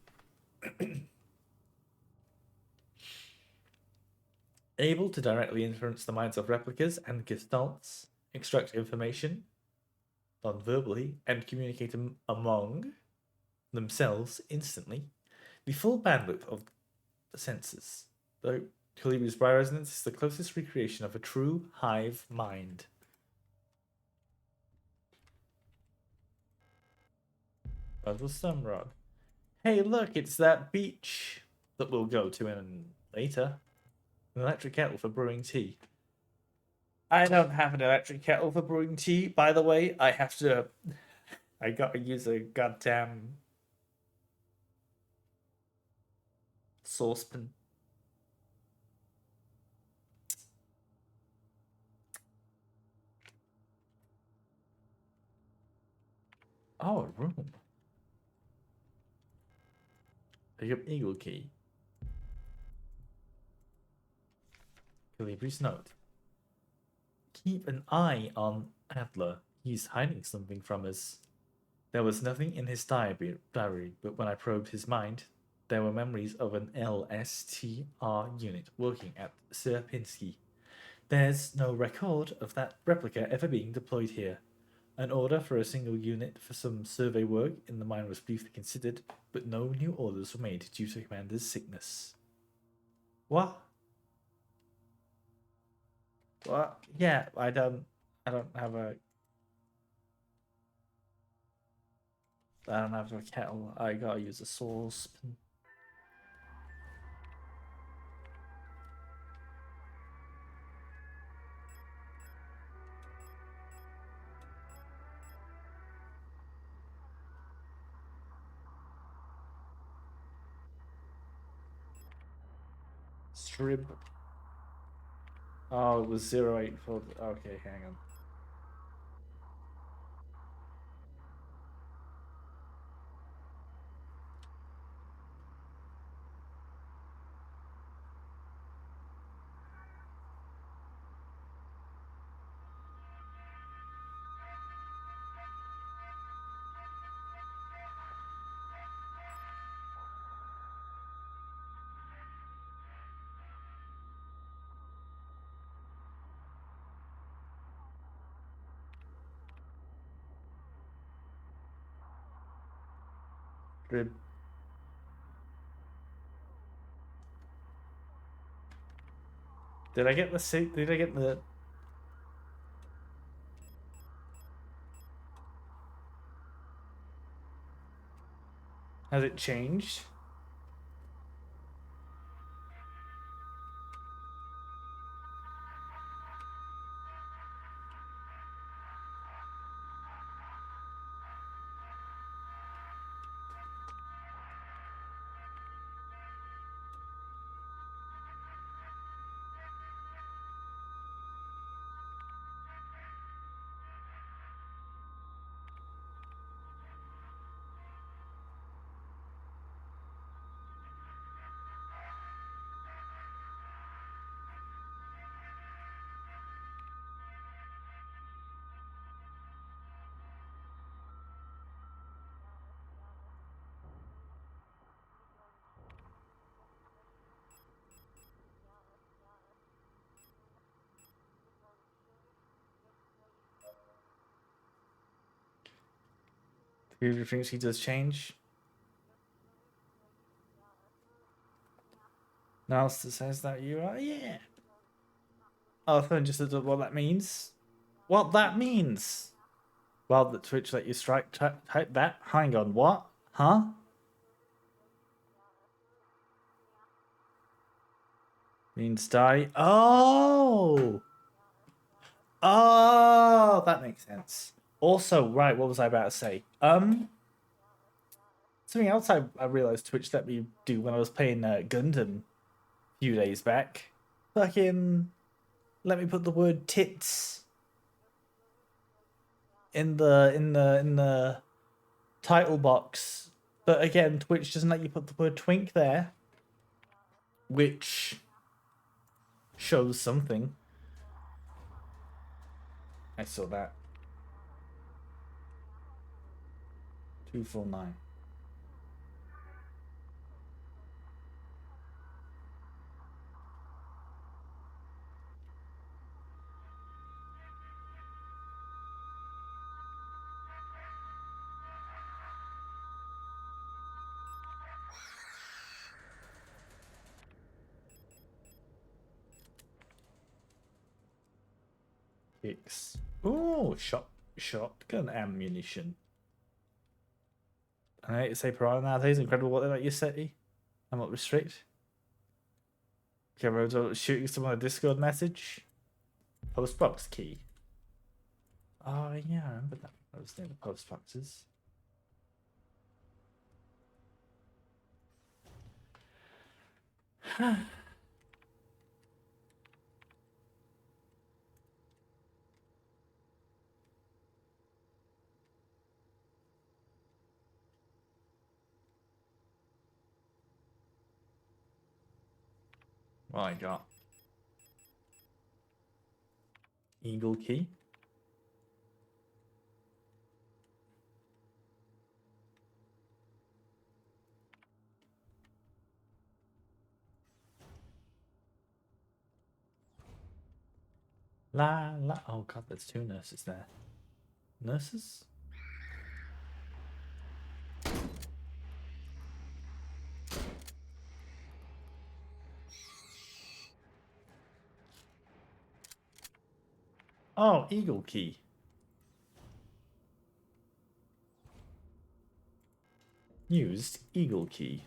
Able to directly influence the minds of replicas and gestalts, extract information non-verbally, and communicate among themselves instantly. The full bandwidth of the senses. The Calibri's bioresonance is the closest recreation of a true hive mind. Puzzle Sumrod. Hey, look, it's that beach that we'll go to in later. An electric kettle for brewing tea. I don't have an electric kettle for brewing tea, by the way. I gotta use a goddamn saucepan. Oh, a room. Pick up Eagle Key. Calibri's note. Keep an eye on Adler. He's hiding something from us. There was nothing in his diary, but when I probed his mind, there were memories of an LSTR unit working at Sierpinski. There's no record of that replica ever being deployed here. An order for a single unit for some survey work in the mine was briefly considered, but no new orders were made due to Commander's sickness. What? What? Yeah, I don't have a kettle. I gotta use a saucepan. Strib. Oh, it was 084. Okay, hang on. Strib. Did I get the Did I get the? Has it changed? Your frequency does change. Now it says that you are, yeah. Oh, then just looked up what that means. What that means? Well, the Twitch let you strike type that. Hang on, what? Huh? Means die. Oh! Oh, that makes sense. Also, right, what was I about to say? Something else I realized Twitch let me do when I was playing Gundam a few days back. Fucking let me put the word tits in the title box. But again, Twitch doesn't let you put the word twink there, which shows something. I saw that. 249. X. Ooh, shotgun ammunition. I hate to say piranha nowadays. Incredible what they let you say. I'm not restrict. Okay, shooting someone a Discord message. Postbox key. Oh yeah, I remember that. I was near the postboxes. What I got? Eagle key. La la. Oh god, there's two nurses there. Nurses? Oh, eagle key. Used eagle key.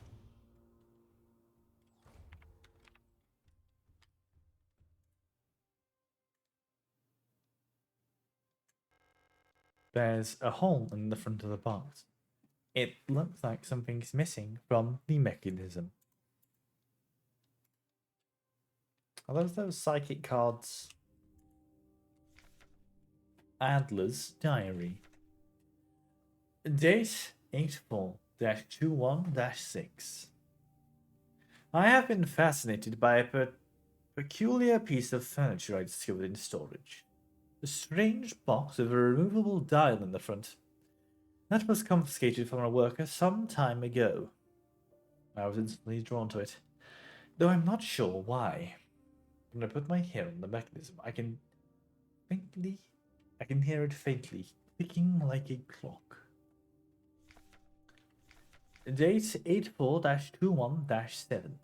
There's a hole in the front of the box. It looks like something's missing from the mechanism. Are those psychic cards? Adler's Diary. Date 84-21-6. I have been fascinated by a peculiar piece of furniture I discovered in storage. A strange box with a removable dial in the front. That was confiscated from a worker some time ago. I was instantly drawn to it, though I'm not sure why. When I put my hand on the mechanism, I can hear it faintly, ticking like a clock. Date 84-21-7.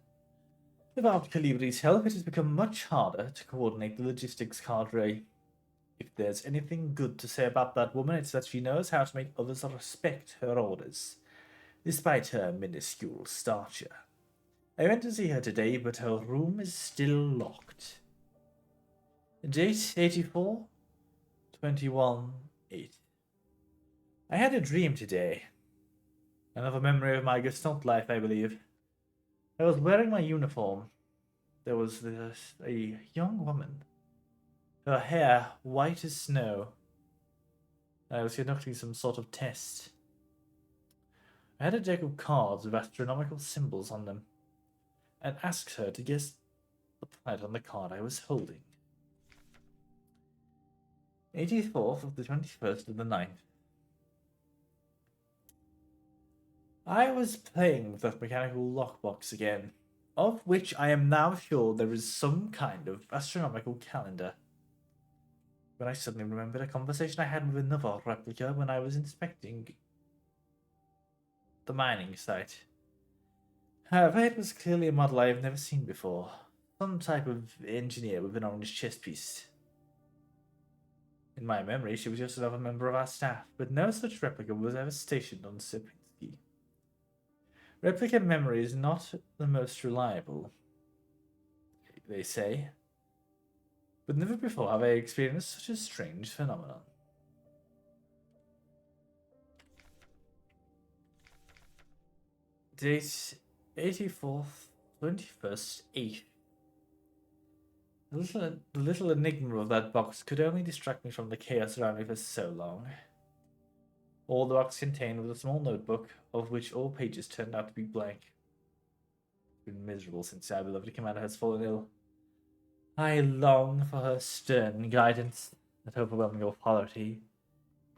Without Calibri's help, it has become much harder to coordinate the logistics cadre. If there's anything good to say about that woman, it's that she knows how to make others respect her orders, despite her minuscule stature. I went to see her today, but her room is still locked. Date 84-21-8. I had a dream today. Another memory of my Gestalt life, I believe. I was wearing my uniform. There was a young woman. Her hair white as snow. I was conducting some sort of test. I had a deck of cards with astronomical symbols on them, and asked her to guess the planet on the card I was holding. 84th of the 21st of the 9th. I was playing with that mechanical lockbox again, of which I am now sure there is some kind of astronomical calendar, when I suddenly remembered a conversation I had with another replica when I was inspecting the mining site. However, it was clearly a model I have never seen before. Some type of engineer with an orange chest piece. In my memory, she was just another member of our staff, but no such replica was ever stationed on Sierpinski. Replica memory is not the most reliable, they say, but never before have I experienced such a strange phenomenon. Date 84th, 21st, 8th. The little enigma of that box could only distract me from the chaos around me for so long. All the box contained was a small notebook, of which all pages turned out to be blank. It's been miserable since our beloved commander has fallen ill. I long for her stern guidance, that overwhelming authority,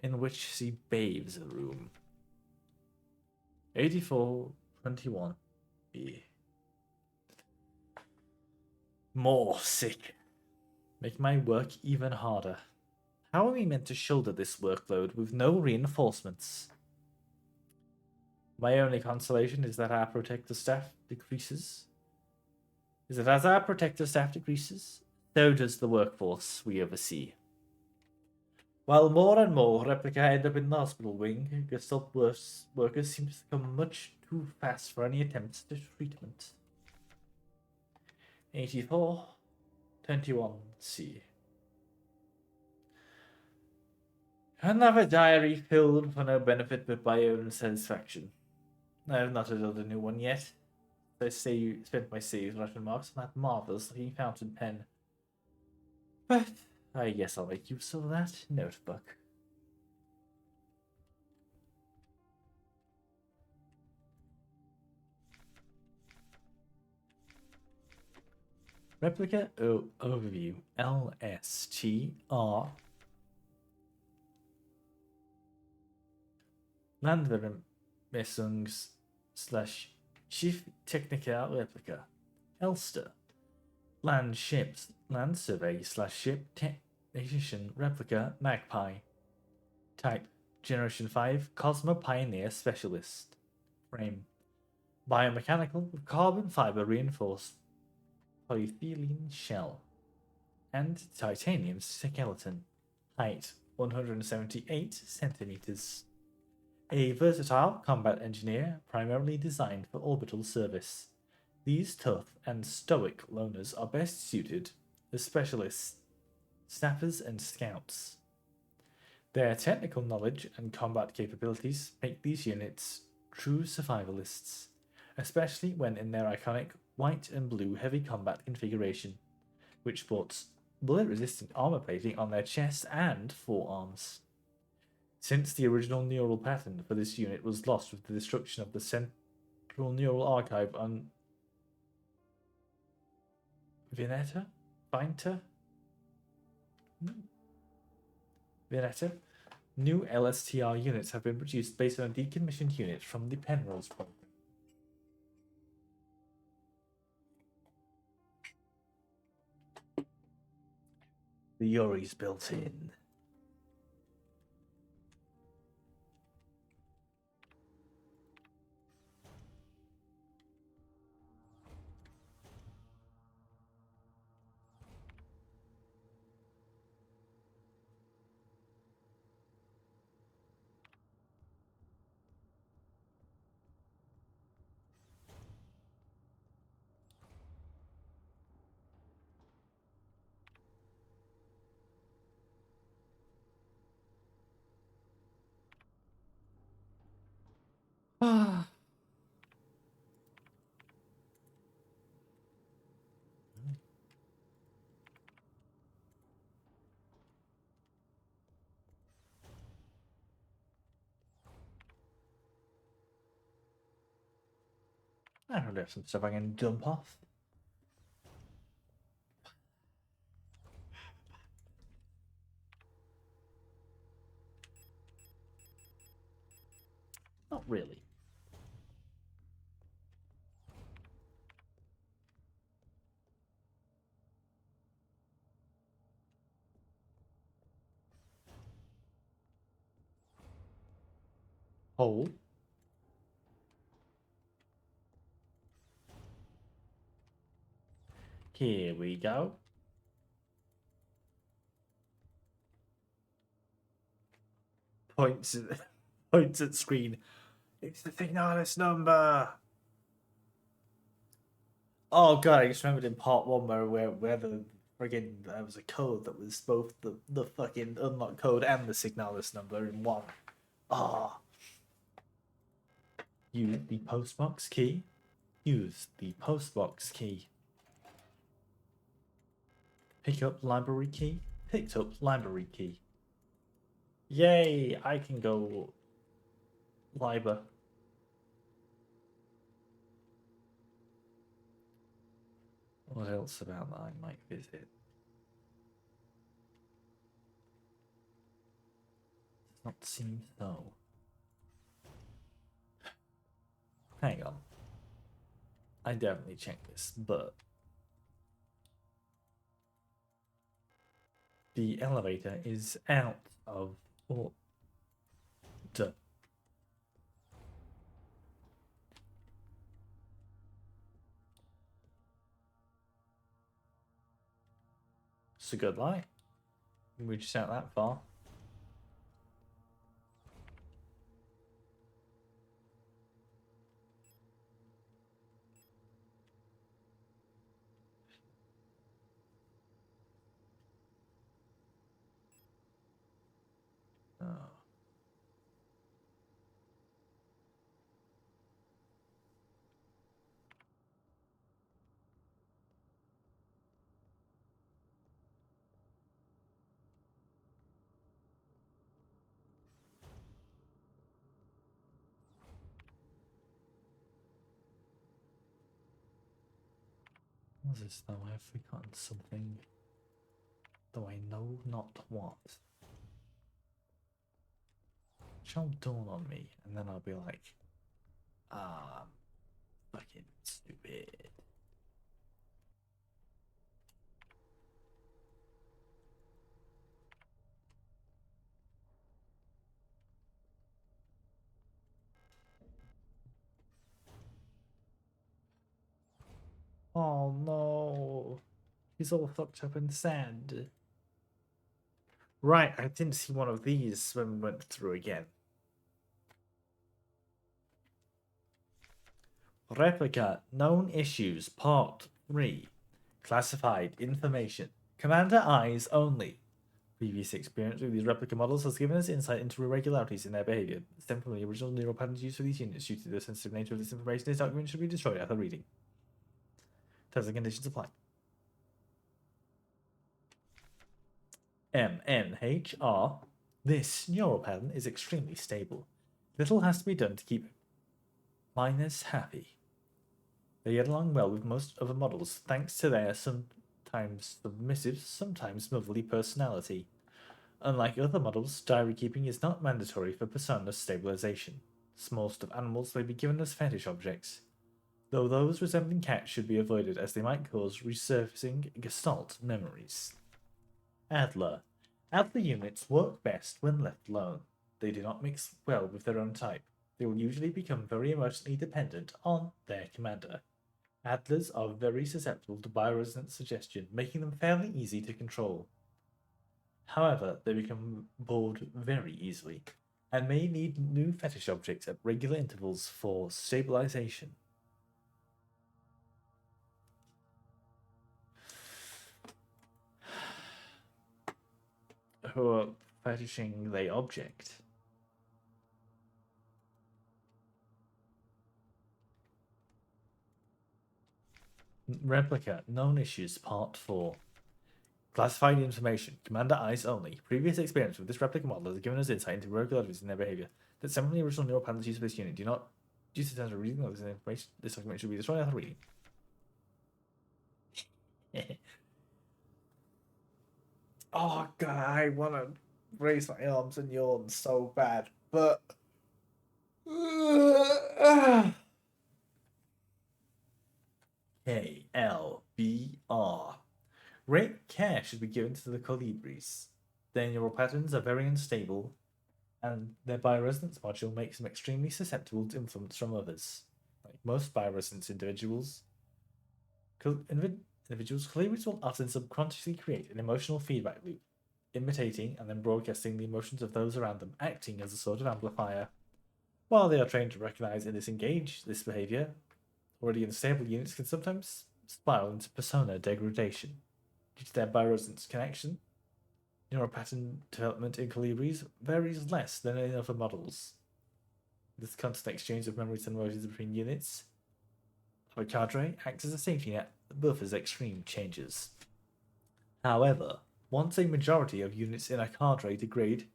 in which she bathes the room. 8421B. More sick. Make my work even harder. How are we meant to shoulder this workload with no reinforcements? My only consolation is that our protector staff decreases. Is that as our protector staff decreases, so does the workforce we oversee. While more and more replica end up in the hospital wing, Gestalt workers seem to become much too fast for any attempts at treatment. 8421C. Another diary filled for no benefit but my own satisfaction. I have not added a new one yet. I spent my saved Russian marks on that marvelous looking fountain pen. But I guess I'll make use of that notebook. Replica overview LSTR Landvermessungs / Chief Technical Replica Elster Land Ships Land Survey / Ship Technician Replica Magpie Type Generation 5 Cosmo Pioneer Specialist Frame Biomechanical with carbon fiber reinforced polyethylene shell and titanium skeleton. Height 178 centimeters. A versatile combat engineer primarily designed for orbital service. These tough and stoic loners are best suited as specialists, snappers, and scouts. Their technical knowledge and combat capabilities make these units true survivalists, especially when in their iconic white and blue heavy combat configuration, which sports bullet-resistant armor plating on their chests and forearms. Since the original neural pattern for this unit was lost with the destruction of the Central Neural Archive on Vineta, new LSTR units have been produced based on a decommissioned unit from the Penrose program. The Yori's built in. Ah. I don't have some stuff I can dump off. Not really. Hole. Here we go. Points at, points at screen. It's the Signalis number. Oh god, I just remembered in part one where the friggin' there was a code that was both the fucking unlock code and the Signalis number in one. Ah. Use the postbox key. Use the postbox key. Pick up library key. Picked up library key. Yay! I can go liber. What else about that I might visit? Does not seem so. Hang on. I definitely checked this, but the elevator is out of order. It's a good lie. We just out that far. Oh. What is this though? I have forgotten something, though I know not what. Shall dawn on me, and then I'll be like, ah, fucking stupid. Oh no, he's all fucked up and sad. Right, I didn't see one of these when we went through again. Replica, known issues, part 3. Classified information. Commander eyes only. Previous experience with these replica models has given us insight into irregularities in their behavior. Stem from the original neural patterns used for these units. Due to the sensitive nature of this information, this document should be destroyed after reading. Terms and conditions apply. MNHR. This neural pattern is extremely stable. Little has to be done to keep miners happy. They get along well with most other models thanks to their sometimes submissive, sometimes motherly personality. Unlike other models, diary keeping is not mandatory for persona stabilization. Small stuffed animals may be given as fetish objects, though those resembling cats should be avoided as they might cause resurfacing gestalt memories. Adler. Adler units work best when left alone. They do not mix well with their own type. They will usually become very emotionally dependent on their commander. Adlers are very susceptible to bioresonance suggestion, making them fairly easy to control. However, they become bored very easily, and may need new fetish objects at regular intervals for stabilization. Who are fetishing the object? Replica, known issues, part 4. Classified information. Commander eyes only. Previous experience with this replica model has given us insight into irregularities in their behavior. That some of the original neural patterns used for this unit do not use the terms of reading of this information. This document should be destroyed after reading. Oh god, I want to raise my arms and yawn so bad, but KLBR. Great care should be given to the colibris. Their neural patterns are very unstable, and their bioresonance module makes them extremely susceptible to influence from others. Like most bioresonance individuals, Individuals' colibris will often subconsciously create an emotional feedback loop, imitating and then broadcasting the emotions of those around them, acting as a sort of amplifier. While they are trained to recognize and disengage this behavior, already unstable units can sometimes spiral into persona degradation. Due to their bioresonance connection, neural pattern development in colibris varies less than in other models. This constant exchange of memories and emotions between units of a cadre acts as a safety net that buffers extreme changes. However, once a majority of units in a cadre degrade,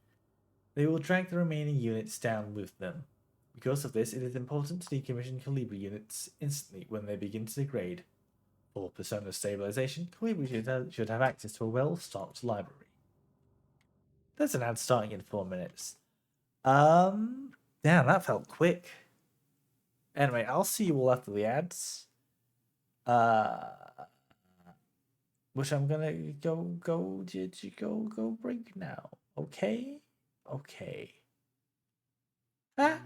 they will drag the remaining units down with them. Because of this, it is important to decommission Calibri units instantly when they begin to degrade. For persona stabilization, Calibri should have access to a well-stocked library. There's an ad starting in 4 minutes. Damn, that felt quick. Anyway, I'll see you all after the ads. Which I'm gonna go break now. Okay? Okay. Ah.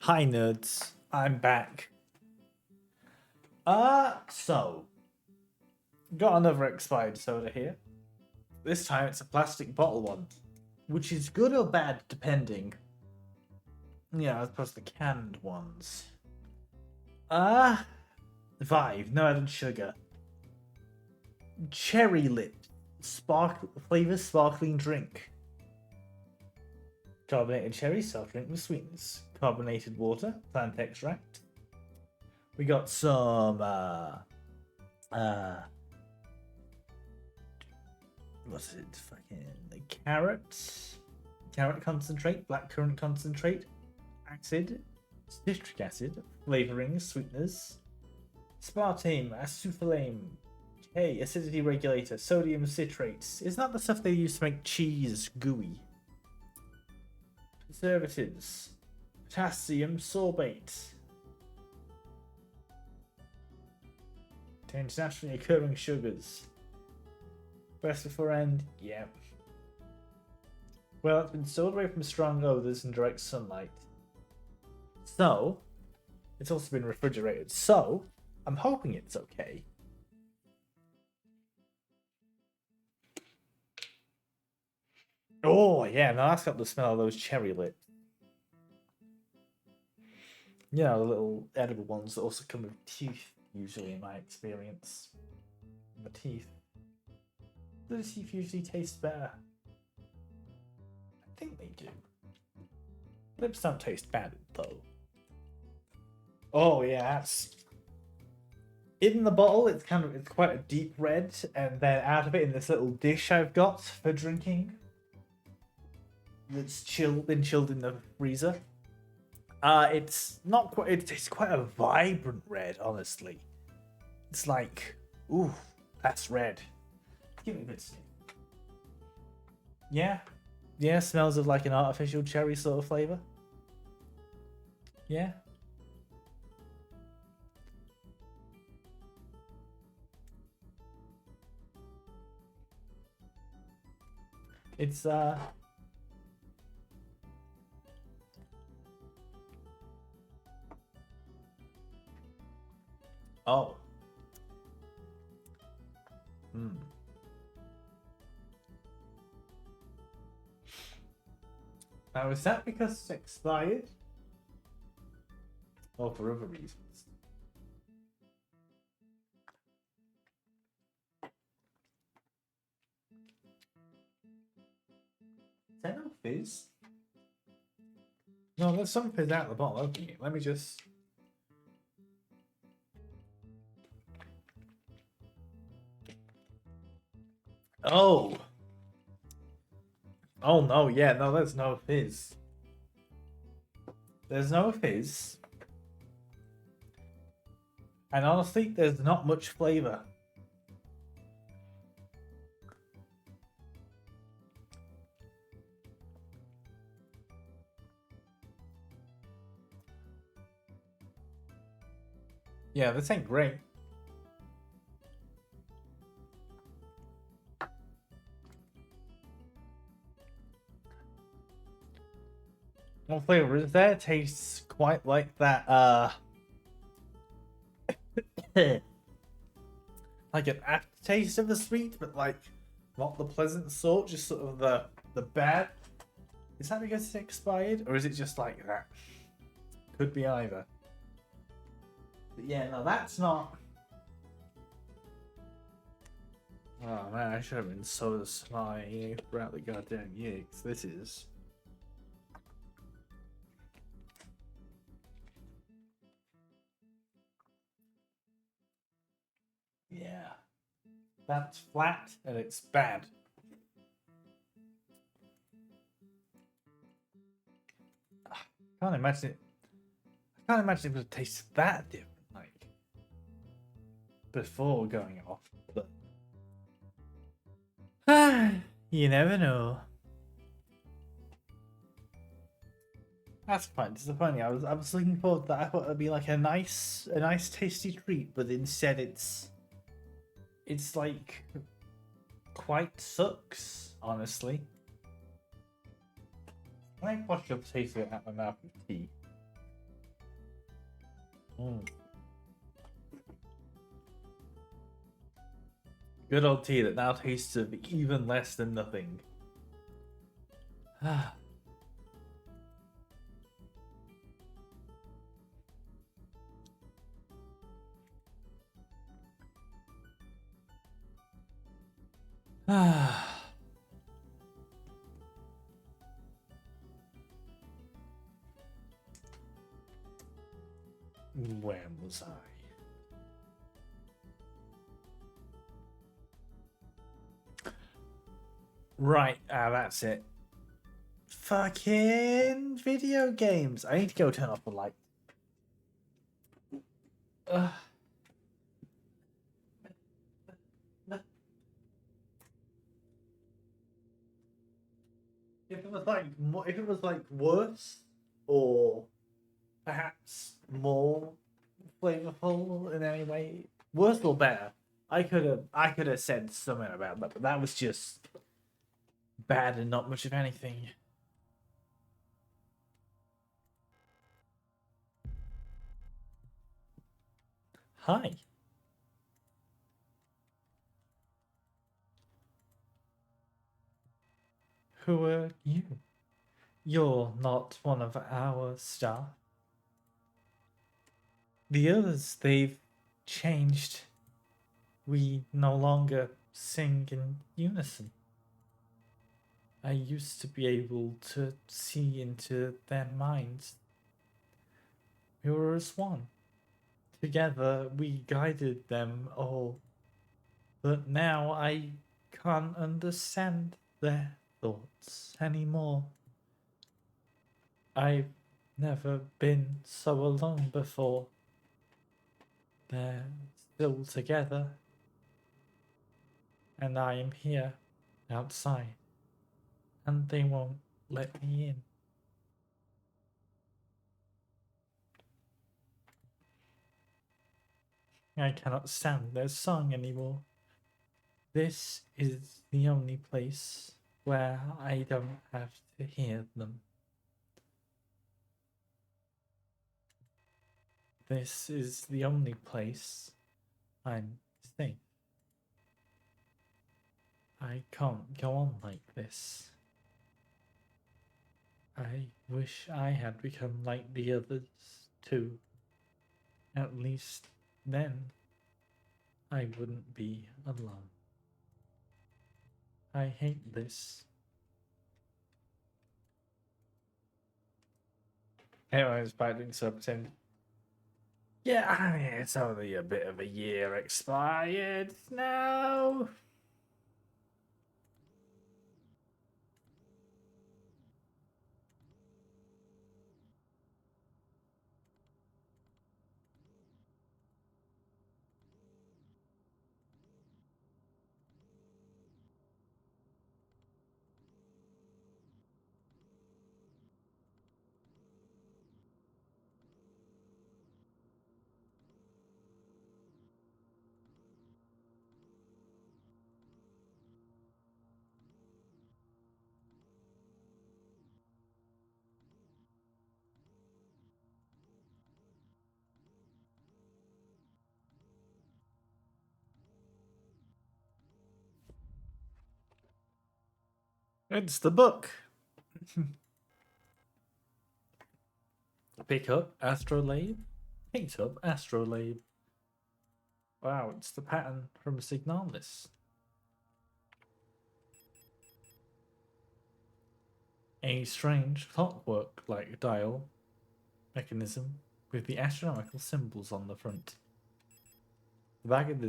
Hi nerds, I'm back. So got another expired soda here. This time it's a plastic bottle one, which is good or bad depending. Yeah, as opposed to the canned ones. Vive, no added sugar. Cherry lip, flavor sparkling drink. Carbonated cherry soft drink with sweetness. Carbonated water, plant extract. We got some what's it? Fucking carrots. Carrot concentrate, blackcurrant concentrate, acid, citric acid, flavorings, sweeteners, aspartame, asufalame, K, acidity regulator, sodium citrates. Isn't that the stuff they use to make cheese gooey? Preservatives, potassium sorbate. Contains naturally occurring sugars. Best before end, yeah. Well, it's been stored away from strong odors and direct sunlight. So, it's also been refrigerated. So, I'm hoping it's okay. Oh, yeah, now that's got the smell of those cherry lips. You know, the little edible ones that also come with teeth, usually, in my experience. The teeth. The teeth usually taste better. I think they do. Lips don't taste bad, though. Oh, yeah, that's... In the bottle, it's quite a deep red, and then out of it in this little dish I've got for drinking. That's been chilled in the freezer. It's not quite. It's quite a vibrant red, honestly. It's like, ooh, that's red. Give me a good sniff. Yeah, smells of like an artificial cherry sort of flavor. Yeah. It's oh. Now is that because it's expired? Or for other reasons? Is that no fizz? No, there's some fizz out of the bottle. Okay, let me just... Oh! Oh no, yeah, no, there's no fizz. There's no fizz. And honestly, there's not much flavor. Yeah, this ain't great. What flavor is there? It tastes quite like that, like an aftertaste of the sweet, but like not the pleasant sort, just sort of the bad. Is that because it's expired, or is it just like that? Could be either. But yeah, no, that's not. Oh man, I should have been so smart throughout the goddamn year. 'Cause this is. Yeah, that's flat and it's bad. I can't imagine it. I can't imagine it would taste that different, like before going off. But you never know. That's quite disappointing. I was looking forward to that. I thought it'd be like a nice tasty treat, but instead it's like quite sucks, honestly. I wash your potato out my mouth with tea. Mm. Good old tea that now tastes of even less than nothing. Where was I? Right, that's it. Fucking video games. I need to go turn off the light. Ugh. If it was like worse or perhaps more flavorful in any way, worse or better, I could have said something about that, but that was just bad and not much of anything. Hi. Who are you? You're not one of our staff. The others, they've changed. We no longer sing in unison. I used to be able to see into their minds. We were as one. Together, we guided them all. But now I can't understand their thoughts anymore. I've never been so alone before. They're still together. And I am here, outside. And they won't let me in. I cannot stand their song anymore. This is the only place where I don't have to hear them. This is the only place I'm safe. I can't go on like this. I wish I had become like the others too. At least then I wouldn't be alone. I hate this. Anyways, by doing so, pretend. Yeah, I mean, it's only a bit of a year expired now. It's the book. Pick up Astrolabe. Picked up Astrolabe. Wow, it's the pattern from Signalis. A strange clockwork-like dial mechanism with the astronomical symbols on the front. The back of the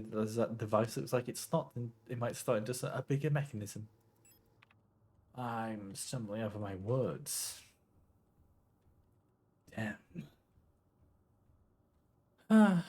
device looks like it's not, and it might start into a bigger mechanism. I'm stumbling over my words. Damn. Ah.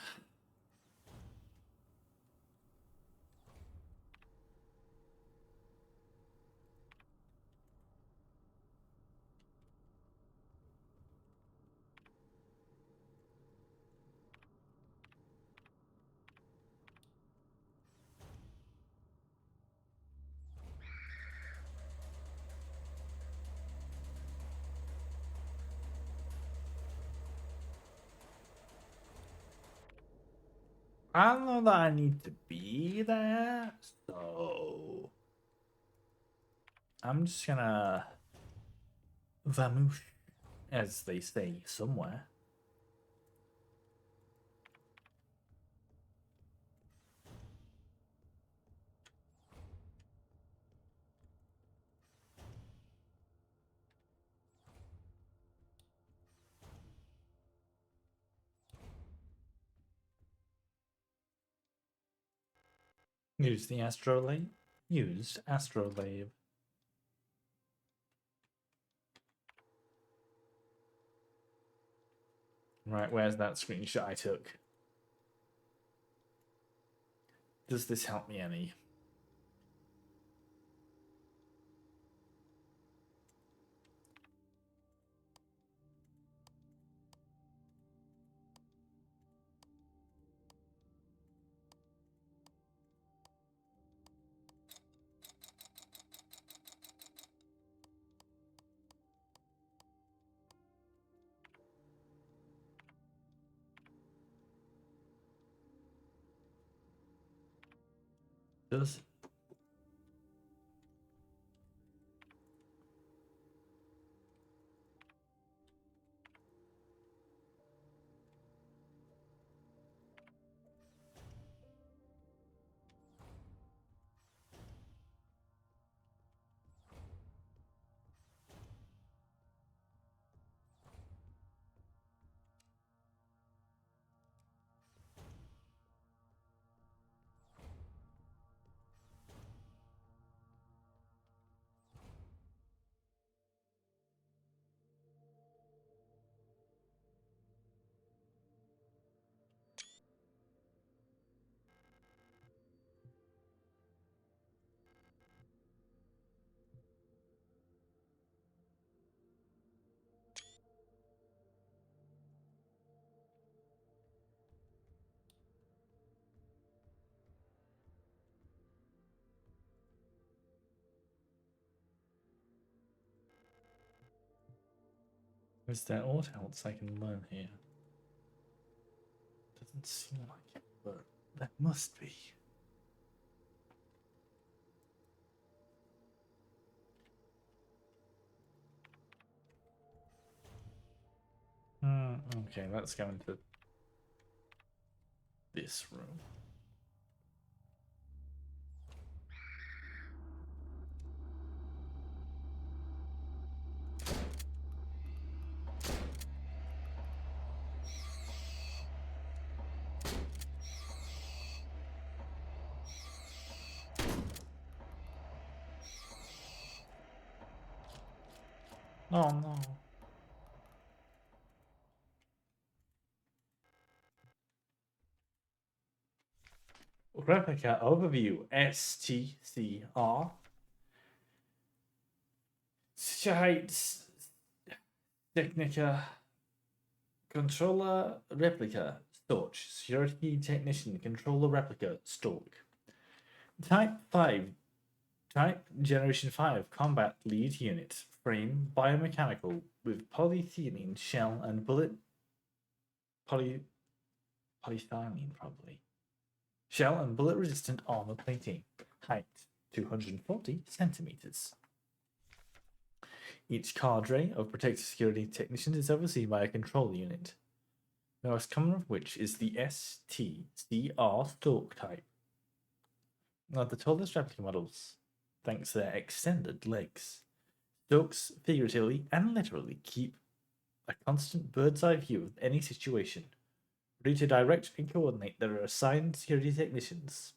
I don't know that I need to be there, so I'm just gonna vamoosh, as they say somewhere. Use the astrolabe. Used astrolabe. Right, where's that screenshot I took? Does this help me any? Does there aught else I can learn here? Doesn't seem like it, but there must be. Okay, let's go into this room. Oh no. Replica overview STCR. Sicherheits Technica Controller Replica Storch. Security Technician Controller Replica Stork. Type 5. Type Generation 5 Combat Lead Unit. Frame Biomechanical with polyethylene shell and bullet polyethylene probably. Shell and bullet resistant armor plating. Height 240 centimeters. Each cadre of protected security technicians is overseen by a control unit, the most common of which is the STCR Stork type. Now, the tallest replica models, thanks to their extended legs. Storks figuratively and literally keep a constant bird's eye view of any situation, ready to direct and coordinate their assigned security technicians.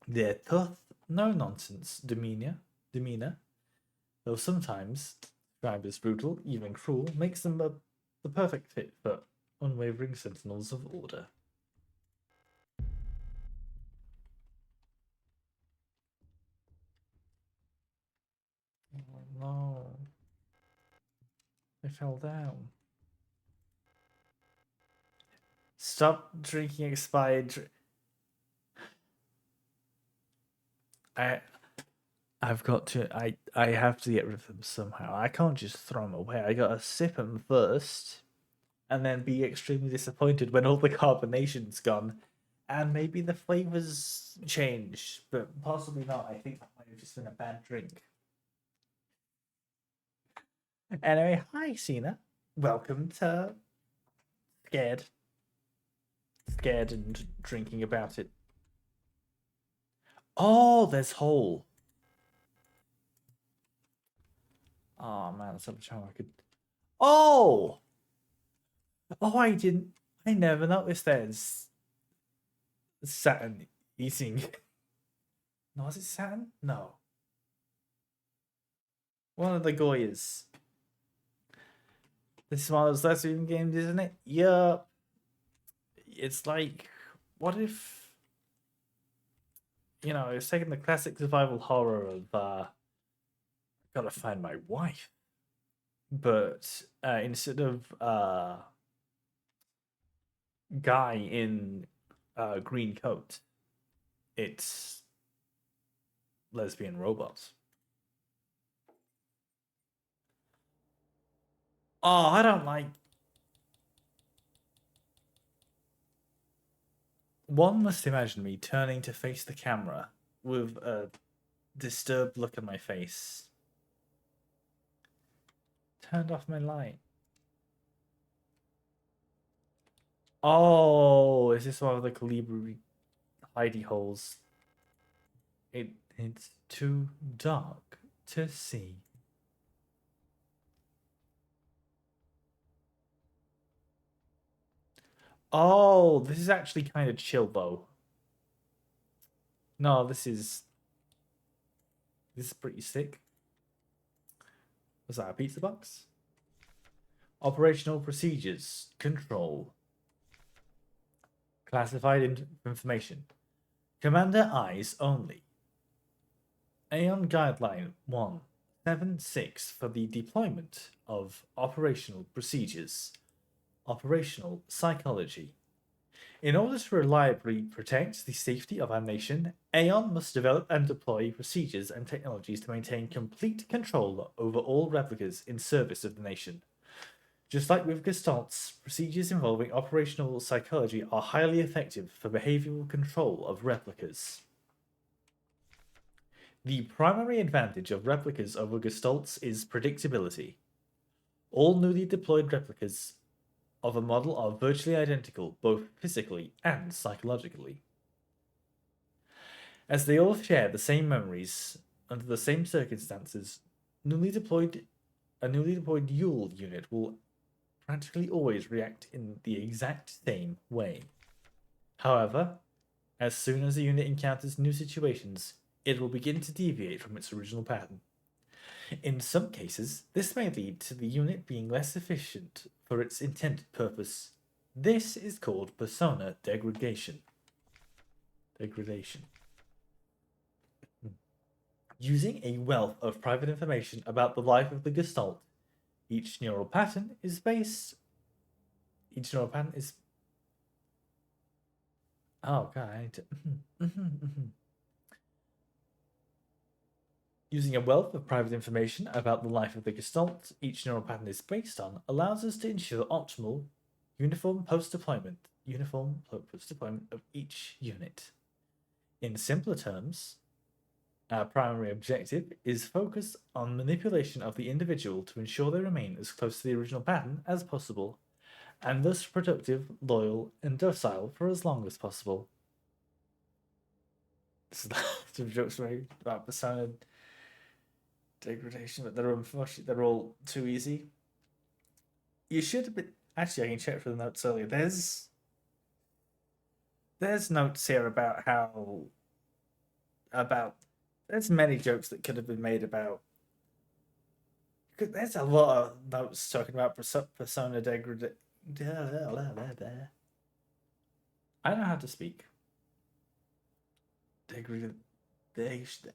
Their tough, no nonsense demeanor, though sometimes described as brutal, even cruel, makes them the perfect fit for unwavering sentinels of order. Oh no. I fell down. Stop drinking expired. I've got to. I have to get rid of them somehow. I can't just throw them away. I gotta sip them first, and then be extremely disappointed when all the carbonation's gone, And maybe the flavors changed, but possibly not. I think that might have just been a bad drink. Anyway, hi, Cena. Welcome to Scared. Scared and drinking about it. Oh, there's Hole. Oh, man, that's so much how I could. Oh! Oh, I didn't. I never noticed there's Saturn eating. No, is it Saturn? No. One of the Goyas. This is one of those lesbian games, isn't it? Yup. It's like, what if, it's taking the classic survival horror of, gotta find my wife. But instead of guy in green coat, it's lesbian robots. Oh, I don't like. One must imagine me turning to face the camera with a disturbed look on my face. Turned off my light. Oh, is this one of the Calibri hidey holes? It's too dark to see. Oh, this is actually kind of chill though. No, this is pretty sick. Was that a pizza box? Operational procedures. Control. Classified information. Commander eyes only. Aeon Guideline 176 for the deployment of operational procedures. Operational psychology. In order to reliably protect the safety of our nation, Aeon must develop and deploy procedures and technologies to maintain complete control over all replicas in service of the nation. Just like with Gestalts, procedures involving operational psychology are highly effective for behavioral control of replicas. The primary advantage of replicas over Gestalts is predictability. All newly deployed replicas of a model are virtually identical, both physically and psychologically. As they all share the same memories under the same circumstances, a newly deployed Yule unit will practically always react in the exact same way. However, as soon as the unit encounters new situations, it will begin to deviate from its original pattern. In some cases, this may lead to the unit being less efficient for its intended purpose. This is called persona degradation. Using a wealth of private information about the life of the Gestalt, each neural pattern is. Oh, God. Using a wealth of private information about the life of the Gestalt each neural pattern is based on allows us to ensure optimal, uniform post-deployment of each unit. In simpler terms, our primary objective is focused on manipulation of the individual to ensure they remain as close to the original pattern as possible, and thus productive, loyal, and docile for as long as possible. This is some jokes made about persona degradation, but they're unfortunately they're all too easy. You should have been actually. I can check for the notes earlier. There's notes here about there's many jokes that could have been made about. There's a lot of notes talking about persona degradation. I know how to speak. Degradation.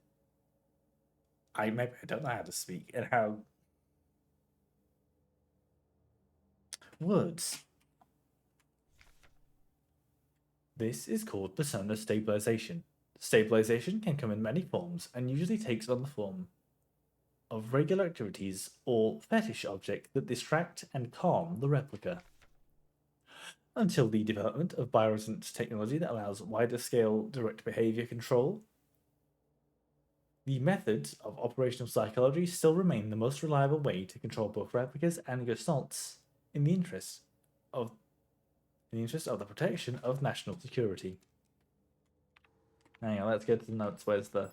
Maybe I don't know how to speak and how words. This is called persona stabilization. Stabilization can come in many forms and usually takes on the form of regular activities or fetish objects that distract and calm the replica. until the development of bioresonance technology that allows wider scale direct behavior control, the methods of operational psychology still remain the most reliable way to control both replicas and gestalts in the of interest of the protection of national security. Hang on, let's go to the notes. Where's the...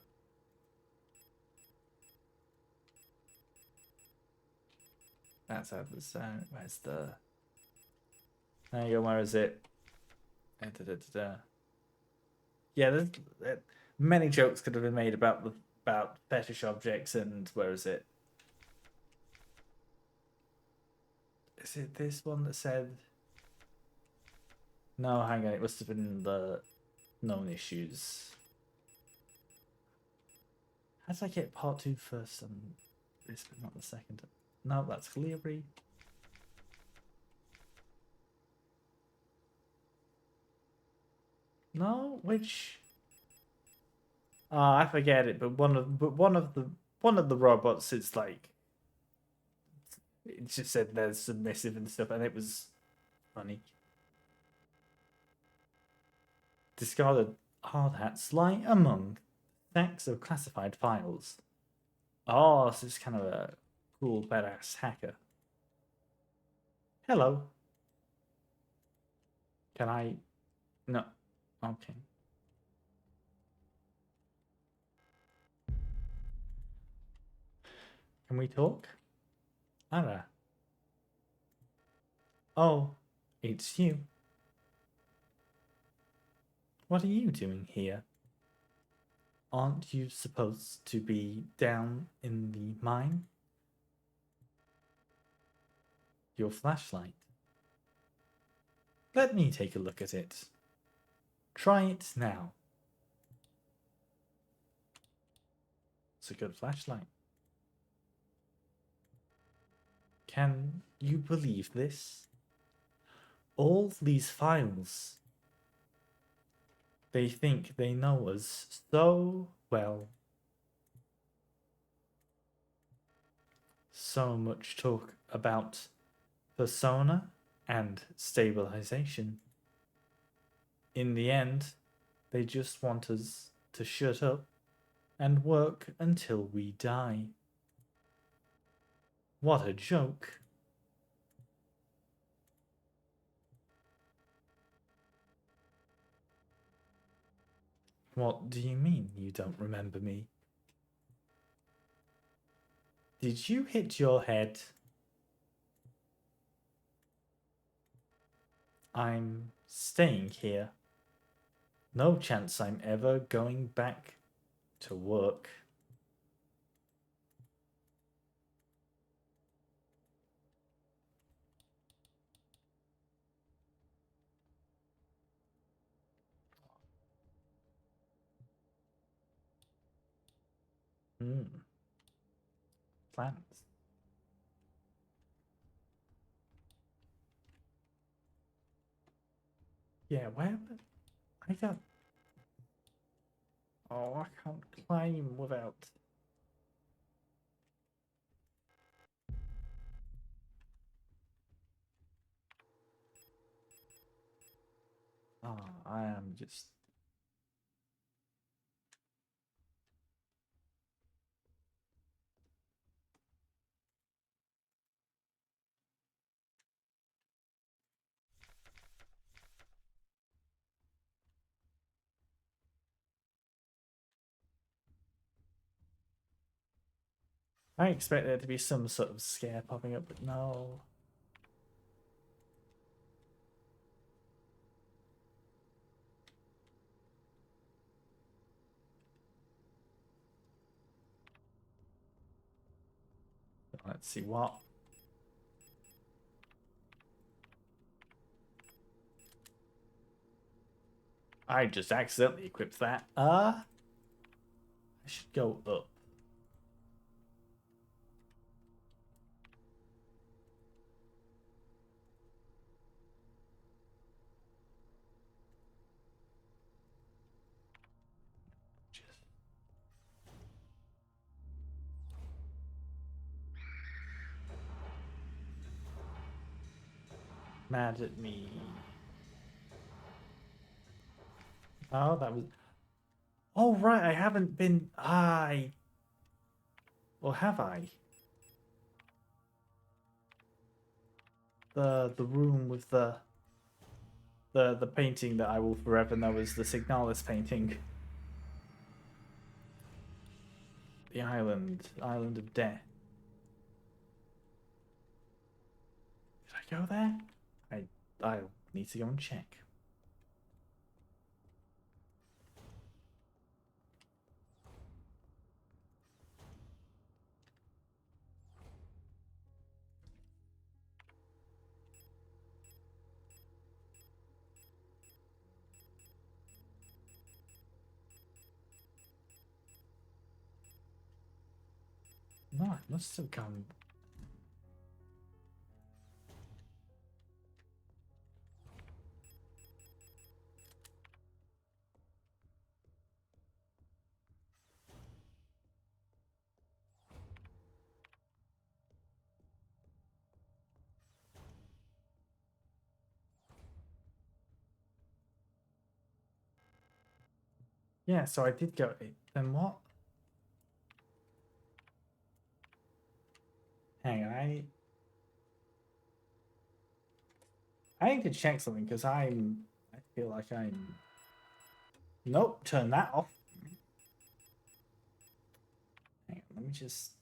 That's out of the sound. Where's the... There you go, where is it? Yeah, there's many jokes could have been made about fetish objects, and where is it? Is it this one that said... No, hang on, it must have been the known issues. How did I get part 2 first and this but not the second? No, that's Cleary. No, which... Oh, I forget it, but one of the robots is like... It just said they're submissive and stuff, and it was funny. Discarded hard hats lie among stacks of classified files. Oh, so it's kind of a cool, badass hacker. Hello. Can I... No. Okay. Can we talk? Anna. Oh, it's you. What are you doing here? Aren't you supposed to be down in the mine? Your flashlight. Let me take a look at it. Try it now. It's a good flashlight. Can you believe this? All these files. They think they know us so well. So much talk about persona and stabilization. In the end, they just want us to shut up and work until we die. What a joke. What do you mean you don't remember me? Did you hit your head? I'm staying here. No chance I'm ever going back to work. Plans. Yeah, where? I got... Oh, I can't climb without... Oh, I am just... I expect there to be some sort of scare popping up, but no. Let's see what. I just accidentally equipped that. I should go up. Just... Mad at me. Oh, that was. Oh, right. I haven't been. Or have I? The room with the painting that I will forever know as the Signalis painting. The island of death. Did I go there? I need to go and check. No, I must have gone. Yeah, so I did go. Then what? Hang on, I need to check something because I feel like I'm. Nope, turn that off. Hang on, let me just.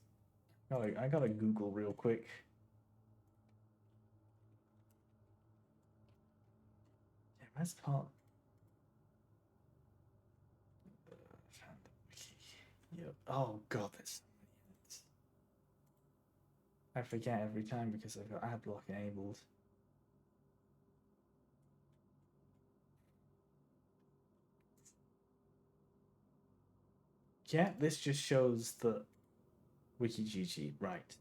I gotta Google real quick. Yeah, where's part? Yep. Oh god, there's so many units. I forget every time because I've got ad block enabled. Yeah, this just shows the WikiGG, right.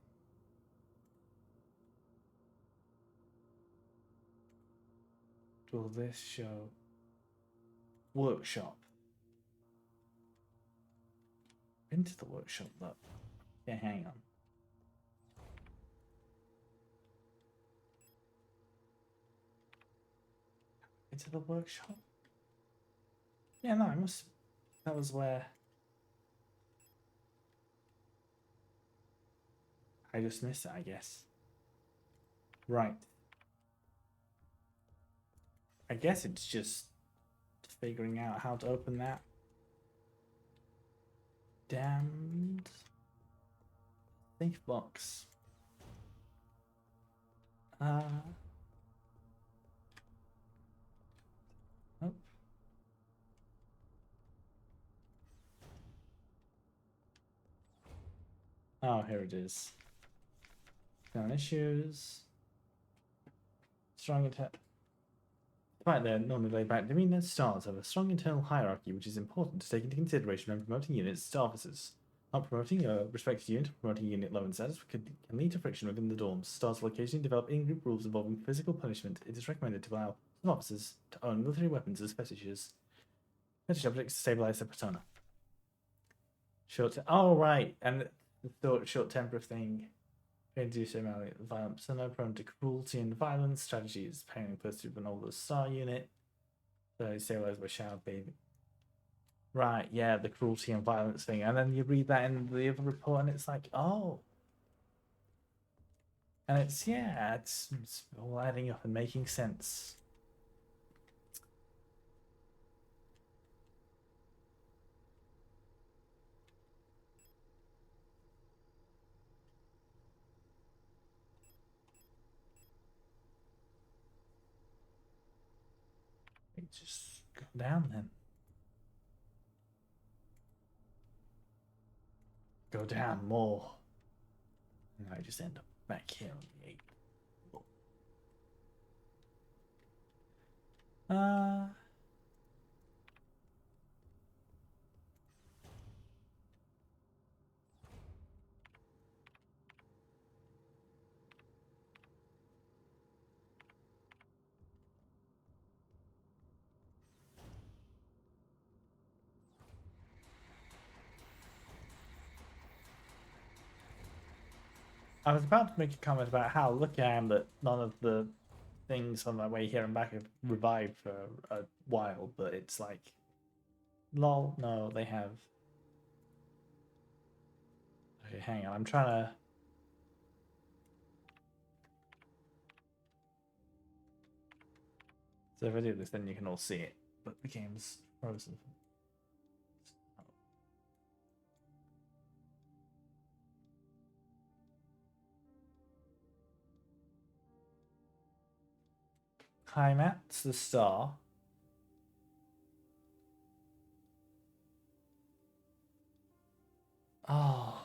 Will this show workshop? Into the workshop though. Yeah, hang on. Into the workshop? Yeah, no, I must. That was where I just missed it, I guess. Right. I guess it's just figuring out how to open that damned think box. Oh. Oh, here it is. Down issues. Strong attack. Despite their normally laid back demeanor, stars have a strong internal hierarchy which is important to take into consideration when promoting units to officers. Not promoting a respected unit, promoting a unit low in status can lead to friction within the dorms. Stars will occasionally develop in-group rules involving physical punishment. It is recommended to allow some officers to own military weapons as fetishes. Fetish objects to stabilize their persona. Short. Oh, right. And the short temper thing. Introduce violent persona prone to cruelty and violence. Strategies pairing close to an older star unit. So stabilized by shower baby. Right, yeah, the cruelty and violence thing. And then you read that in the other report and it's like, oh. And it's all adding up and making sense. It just go down then. Go down more. And I just end up back here on the 8th floor. I was about to make a comment about how lucky I am that none of the things on my way here and back have revived for a while, but it's like Lol. No, they have. Okay, hang on. I'm trying to. So if I do this, then you can all see it. But the game's frozen. Hi, Matt's the star. Oh.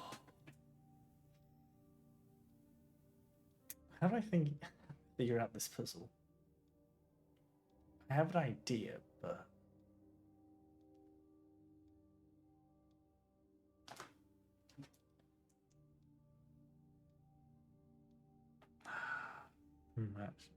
How do I figure out this puzzle? I have an idea, but that's...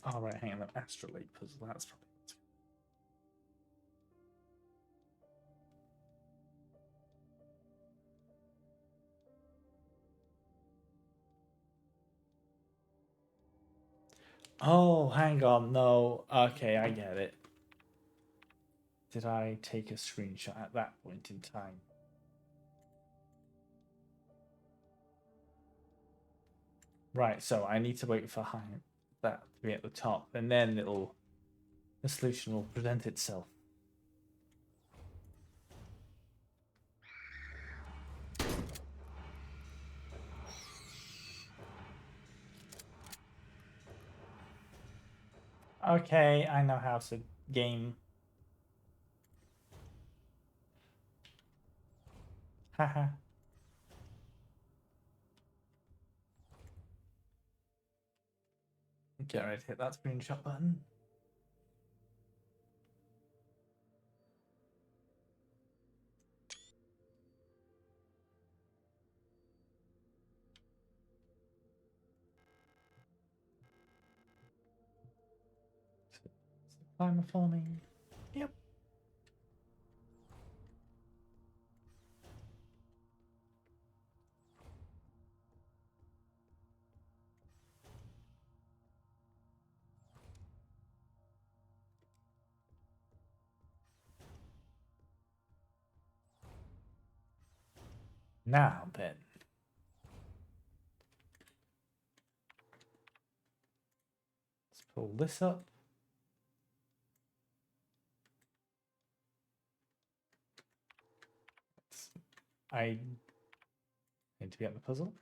Oh, right, hang on. The astrolabe puzzle. That's probably... Oh, hang on. No. Okay, I get it. Did I take a screenshot at that point in time? Right, so I need to wait for that to be at the top, and then the solution will present itself. Okay, I know how to game. Haha. Get ready to hit that screenshot button. Climber forming. Yep. Now then. Let's pull this up. I need to be at the puzzle.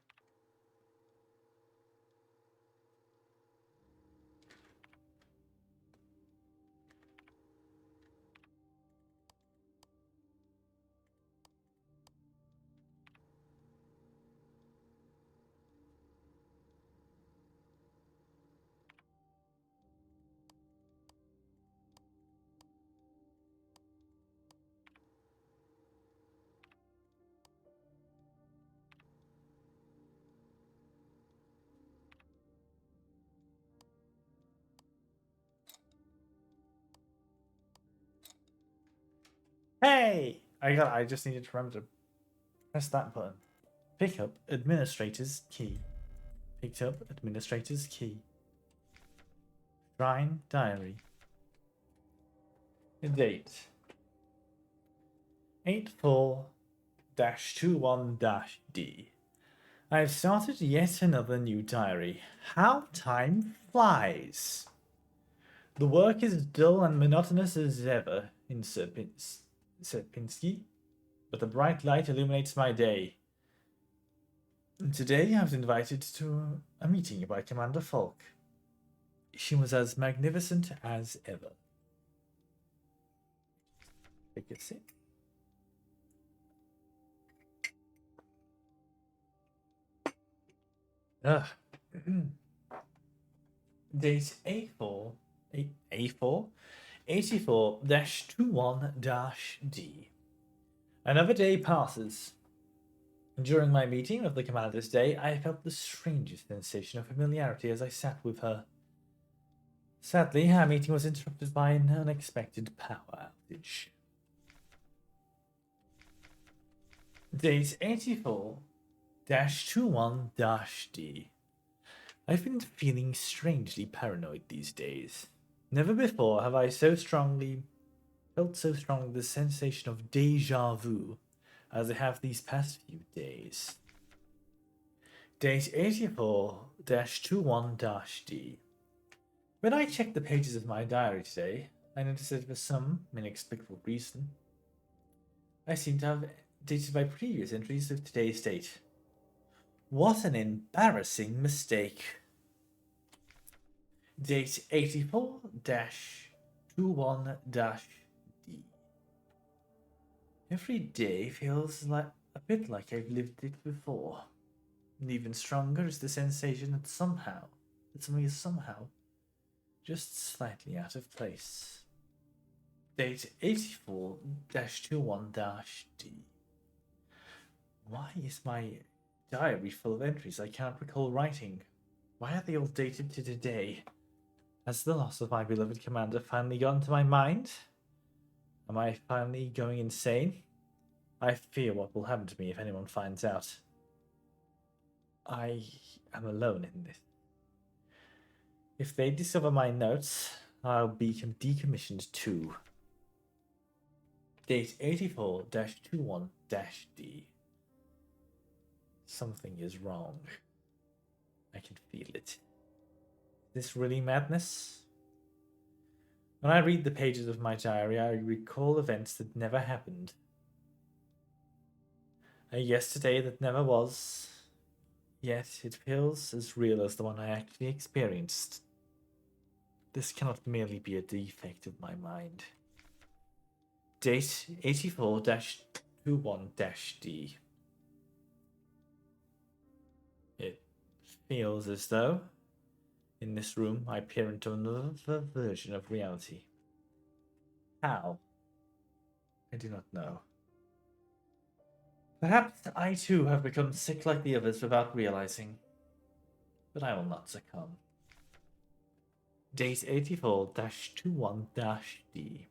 Hey! I just needed to remember to press that button. Pick up administrator's key. Picked up administrator's key. Shrine diary. Date 84-21-D. I have started yet another new diary. How time flies! The work is dull and monotonous as ever in Serpinski, but the bright light illuminates my day. Today I was invited to a meeting by Commander Falk. She was as magnificent as ever. Take a sip. Ugh. Date A4, A4, 84-21-D. Another day passes. During my meeting with the commander this day, I felt the strangest sensation of familiarity as I sat with her. Sadly, our meeting was interrupted by an unexpected power outage. Date 84-21-D. I've been feeling strangely paranoid these days. Never before have I felt so strongly the sensation of deja vu as I have these past few days. Date 84-21-D. When I checked the pages of my diary today, I noticed that for some inexplicable reason, I seem to have dated my previous entries with today's date. What an embarrassing mistake. Date 84-21-D. Every day feels like a bit like I've lived it before. And even stronger is the sensation that something is somehow just slightly out of place. Date 84-21-D. Why is my diary full of entries I cannot recall writing? Why are they all dated to today? Has the loss of my beloved commander finally gotten to my mind? Am I finally going insane? I fear what will happen to me if anyone finds out. I am alone in this. If they discover my notes, I'll be decommissioned too. Date 84-21-D. Something is wrong. I can feel it. Is this really madness? When I read the pages of my diary, I recall events that never happened. A yesterday that never was. Yet it feels as real as the one I actually experienced. This cannot merely be a defect of my mind. Date 84-21-D. It feels as though, in this room, I peer into another version of reality. How? I do not know. Perhaps I too have become sick like the others without realizing. But I will not succumb. Date 84-21-D.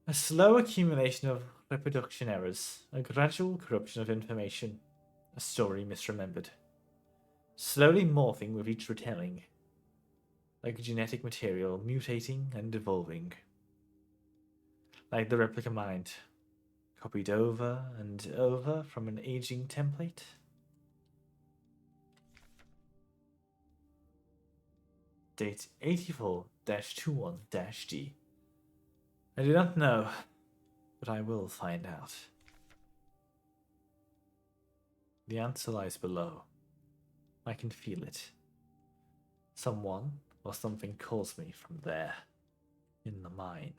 A slow accumulation of reproduction errors, a gradual corruption of information, a story misremembered. Slowly morphing with each retelling, like genetic material mutating and evolving. Like the replica mind, copied over and over from an aging template. Date 84-21-D. I do not know, but I will find out. The answer lies below. I can feel it. Someone or something calls me from there, in the mine.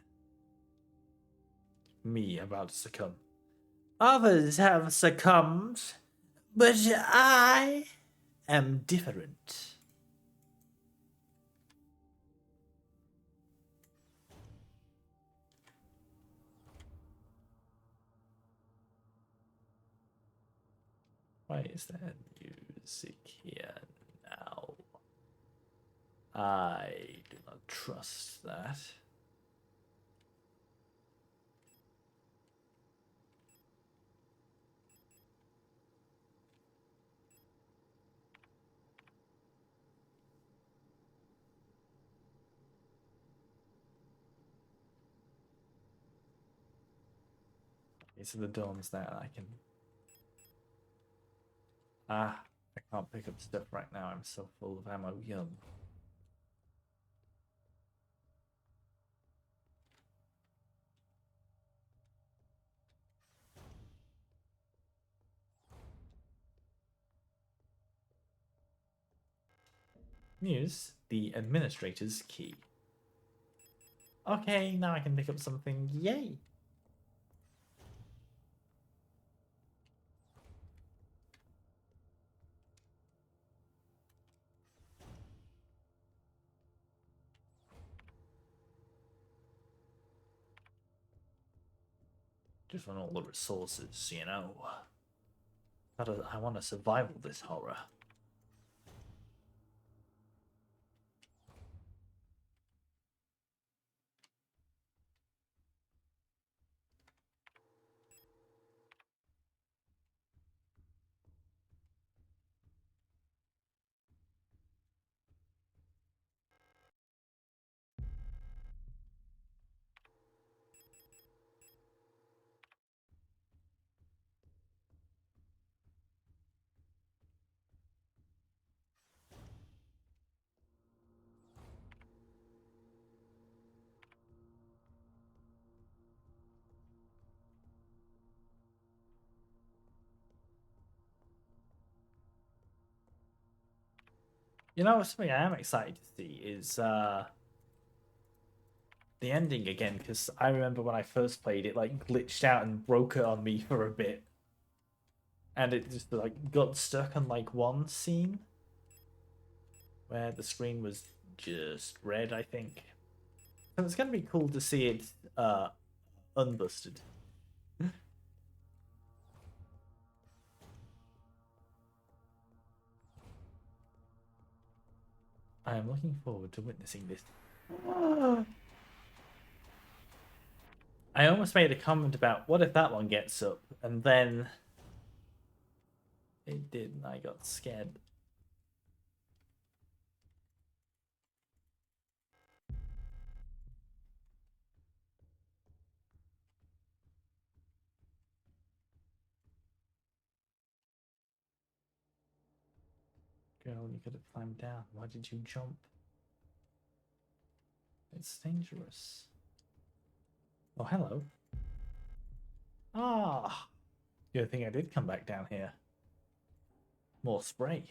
Me about to succumb. Others have succumbed, but I am different. Why is there music here now? I do not trust that. Okay, so the dome's there. I can. I can't pick up stuff right now. I'm so full of ammo. Yum. Use the administrator's key. Okay, now I can pick up something. Yay! Just want all the resources, you know. I want to survival this horror. You know, something I am excited to see is the ending again, because I remember when I first played it, like glitched out and broke it on me for a bit, and it just like got stuck on like one scene where the screen was just red, I think. So it's gonna be cool to see it unbusted. I am looking forward to witnessing this. I almost made a comment about what if that one gets up, and then it did, and I got scared. Girl, you could have climbed down. Why did you jump? It's dangerous. Oh, hello. Ah, good thing I did come back down here. More spray.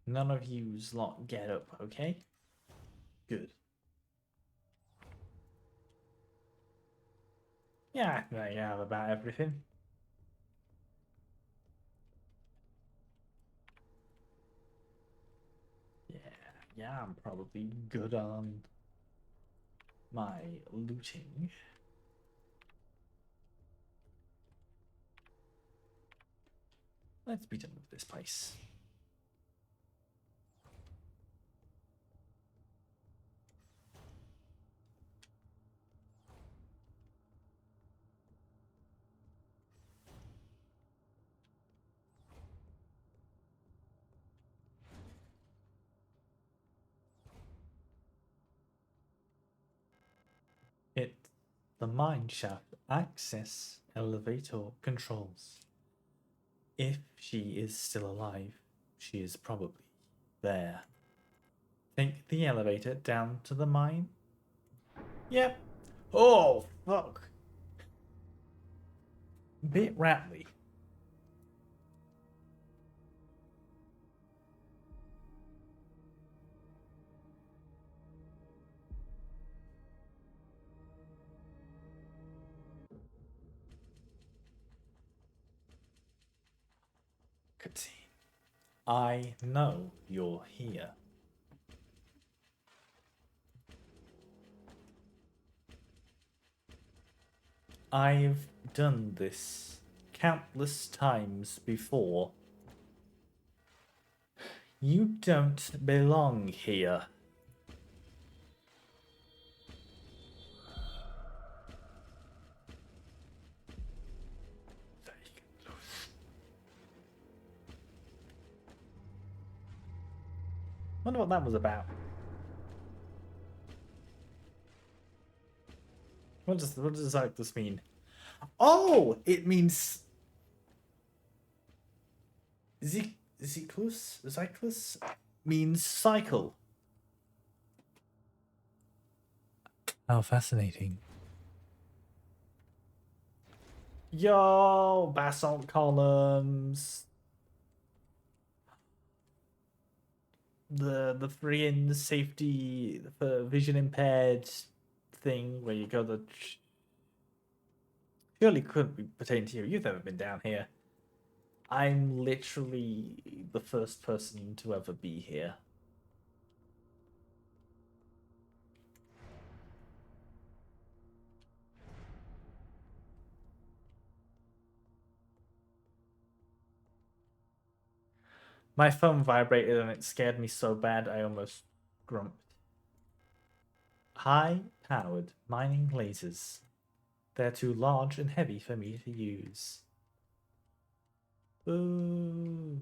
None of yous lot get up, okay? Good. Yeah, there you have about everything. Yeah, I'm probably good on my looting. Let's be done with this place. It, the mine shaft access elevator controls. If she is still alive, she is probably there. Take the elevator down to the mine. Yep. Oh, fuck. Bit rattly. Cutscene. I know you're here. I've done this countless times before. You don't belong here. Wonder what that was about. What does this mean? Oh, it means Zyklus means cycle. How fascinating. Yo, basalt columns. The freaking safety for vision impaired thing where you go the surely couldn't be pertaining to you. You've never been down here. I'm literally the first person to ever be here. My phone vibrated and it scared me so bad I almost grumped. High-powered mining lasers. They're too large and heavy for me to use. Ooh.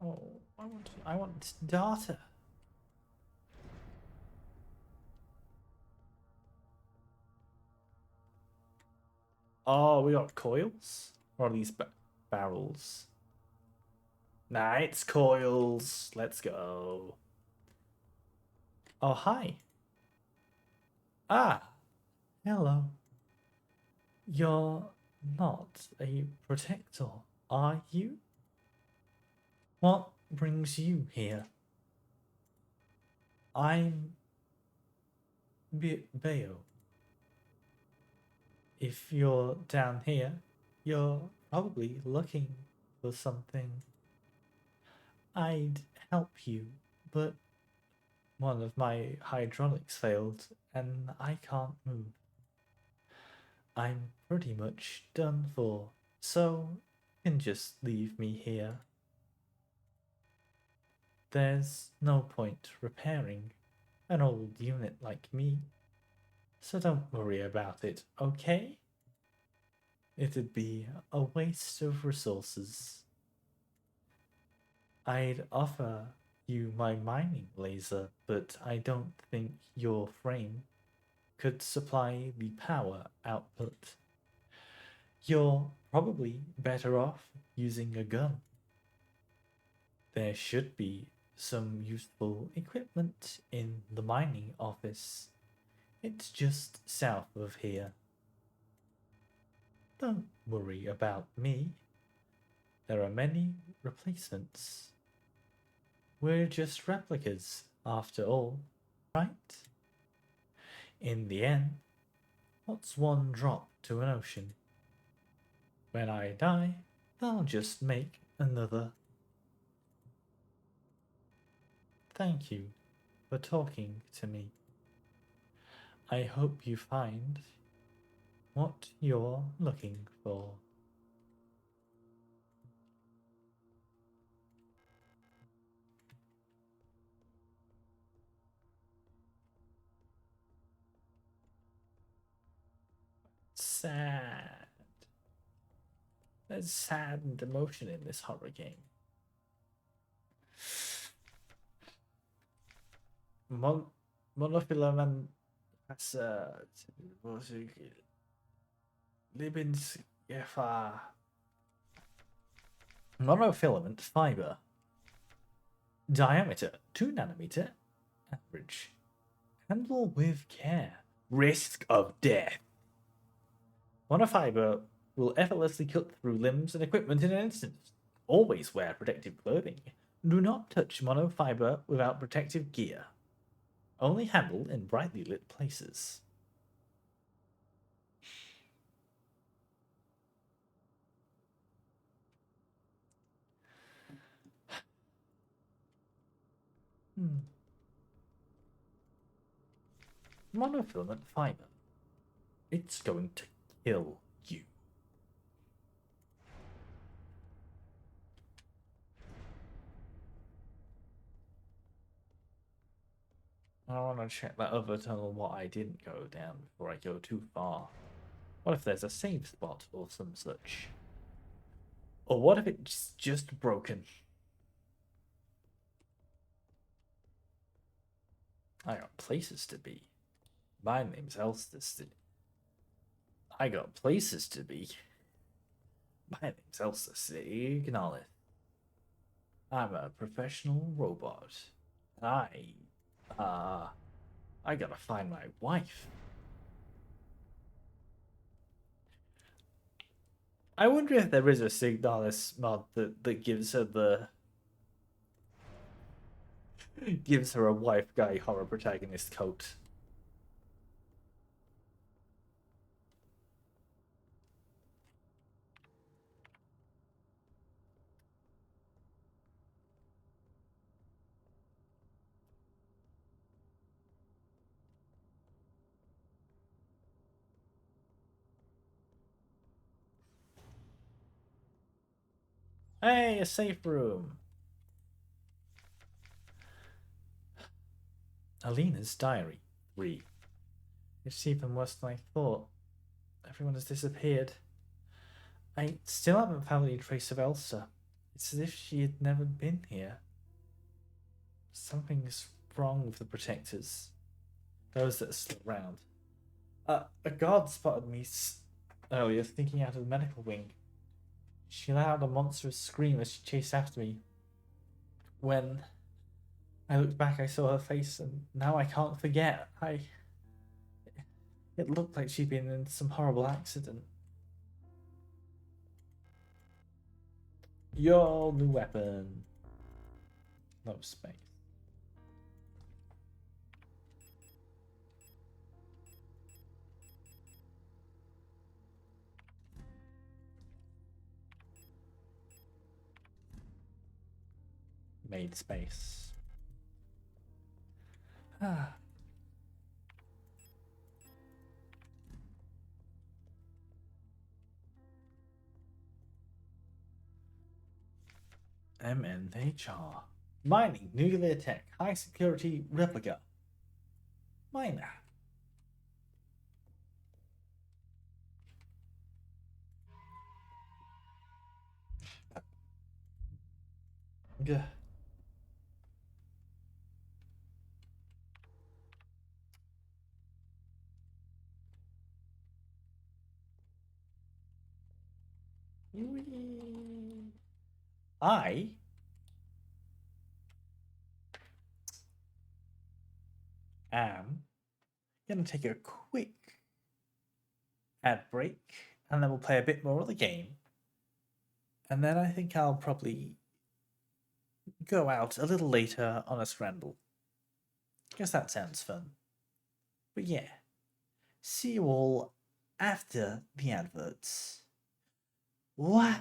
Oh, I want data. Oh, we got coils? Or are these barrels? Nah, it's coils. Let's go. Oh, hi. Ah, hello. You're not a protector, are you? What brings you here? I'm Bayo. If you're down here, you're probably looking for something. I'd help you, but one of my hydraulics failed and I can't move. I'm pretty much done for, so you can just leave me here. There's no point repairing an old unit like me, so don't worry about it, okay? It'd be a waste of resources. I'd offer you my mining laser, but I don't think your frame could supply the power output. You're probably better off using a gun. There should be some useful equipment in the mining office. It's just south of here. Don't worry about me. There are many replacements. We're just replicas, after all, right? In the end, what's one drop to an ocean? When I die, they'll just make another. Thank you for talking to me. I hope you find what you're looking for. Sad. There's sad and emotion in this horror game. Monofilament Lebensgefahr. Monofilament fiber. Diameter 2 nanometer. Average. Handle with care. Risk of death. Monofiber will effortlessly cut through limbs and equipment in an instant. Always wear protective clothing. Do not touch monofiber without protective gear. Only handle in brightly lit places. Monofilament fiber. It's going to kill you. I want to check that other tunnel what I didn't go down before I go too far. What if there's a save spot or some such? Or what if it's just broken? I got places to be. My name's Elston. I got places to be. My name's Elsa Signalis. I'm a professional robot. I gotta find my wife. I wonder if there is a Signalis mod that gives her a wife guy horror protagonist coat. Hey, a safe room. Alina's diary. Read. It's even worse than I thought. Everyone has disappeared. I still haven't found any trace of Elsa. It's as if she had never been here. Something's wrong with the protectors. Those that are still around. A guard spotted me earlier thinking out of the medical wing. She let out a monstrous scream as she chased after me. When I looked back, I saw her face, and now I can't forget. It looked like she'd been in some horrible accident. Your new weapon. No space. Made space. Ah. MNHR. Mining, nuclear tech, high security replica. Miner. Gah. I am gonna take a quick ad break and then we'll play a bit more of the game. And then I think I'll probably go out a little later on a scramble. Guess that sounds fun. But yeah, see you all after the adverts. What?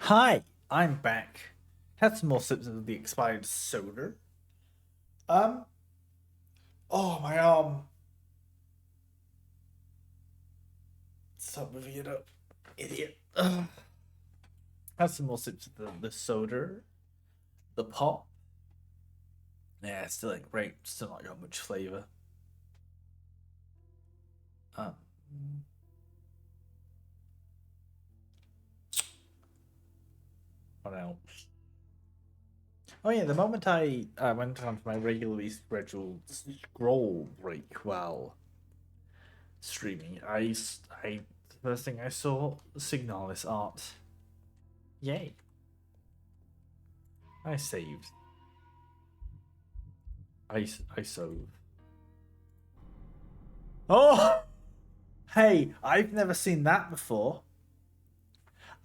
Hi, I'm back. Had some more sips of the expired soda. Um, oh, my arm. Stop moving it up. Idiot. Ugh. Had some more sips of the soda. The pop. Yeah, still ain't great. Still not got much flavour. Um, what else? Oh yeah, the moment I went on for my regularly scheduled scroll break while streaming, I the first thing I saw Signalis art. Yay! I saved. I sove. Oh, hey! I've never seen that before.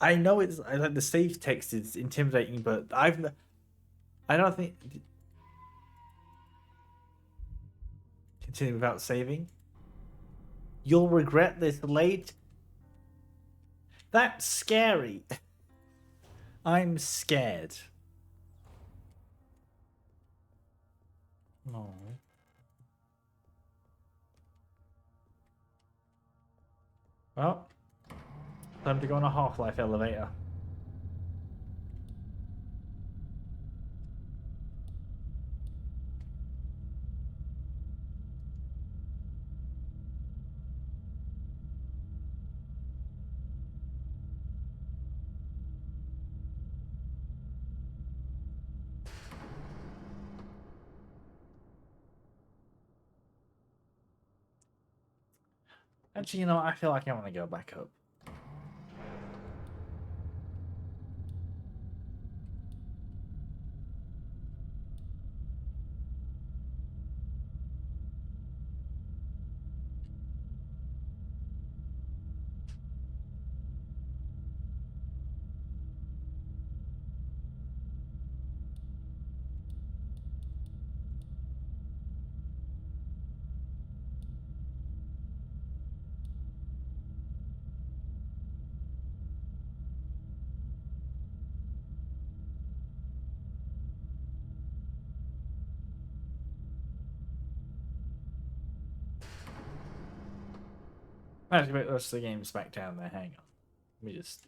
I know it's I like the save text is intimidating, but I don't think continue without saving. You'll regret this late. That's scary. I'm scared. Oh. Well, time to go on a Half-Life elevator. Actually, I feel like I want to go back up. Actually, wait, the rest of the game's back down there. Hang on. Let me just.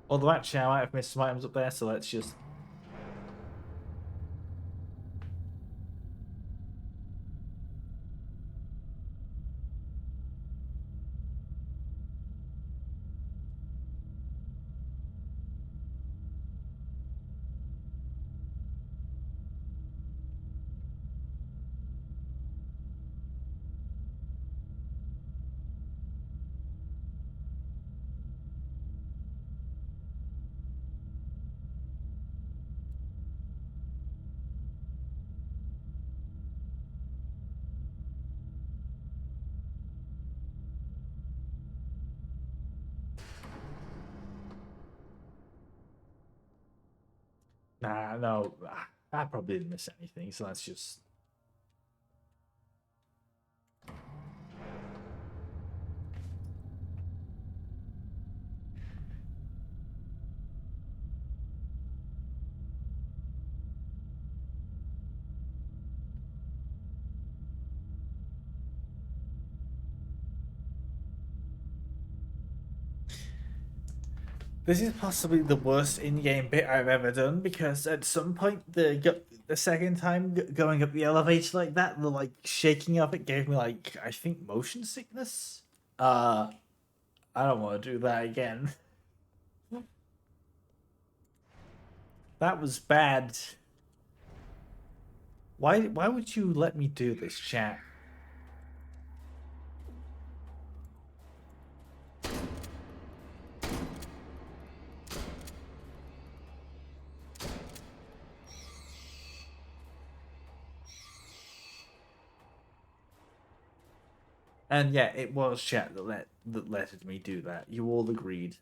Although actually, I might have missed some items up there, so let's just. Nah, no. I probably didn't miss anything, so let's just. This is possibly the worst in-game bit I've ever done because at some point the second time going up the elevator like that, the like shaking of it gave me like I think motion sickness. I don't want to do that again. That was bad. Why would you let me do this, chat? And yeah, it was chat that letted me do that. You all agreed.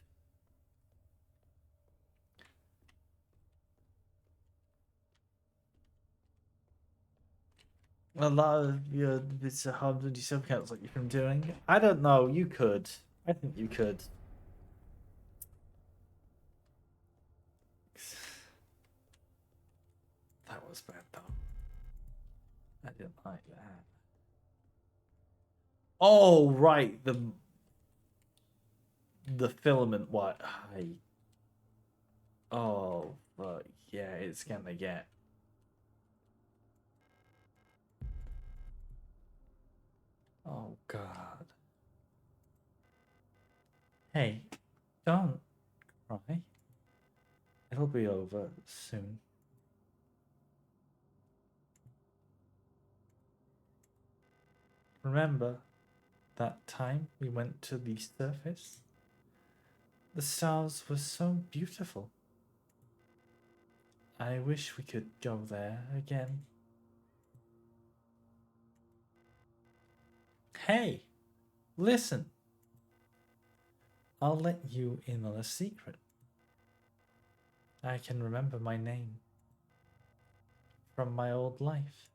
A lot of your bits of harm and subcounts like you from doing. I don't know. You could. I think you could. That was bad though. I didn't like that. Oh right, the filament what oh fuck yeah, it's gonna get. Oh god. Hey, don't cry. It'll be over soon. Remember that time we went to the surface? The stars were so beautiful. I wish we could go there again. Hey, listen. I'll let you in on a secret. I can remember my name from my old life.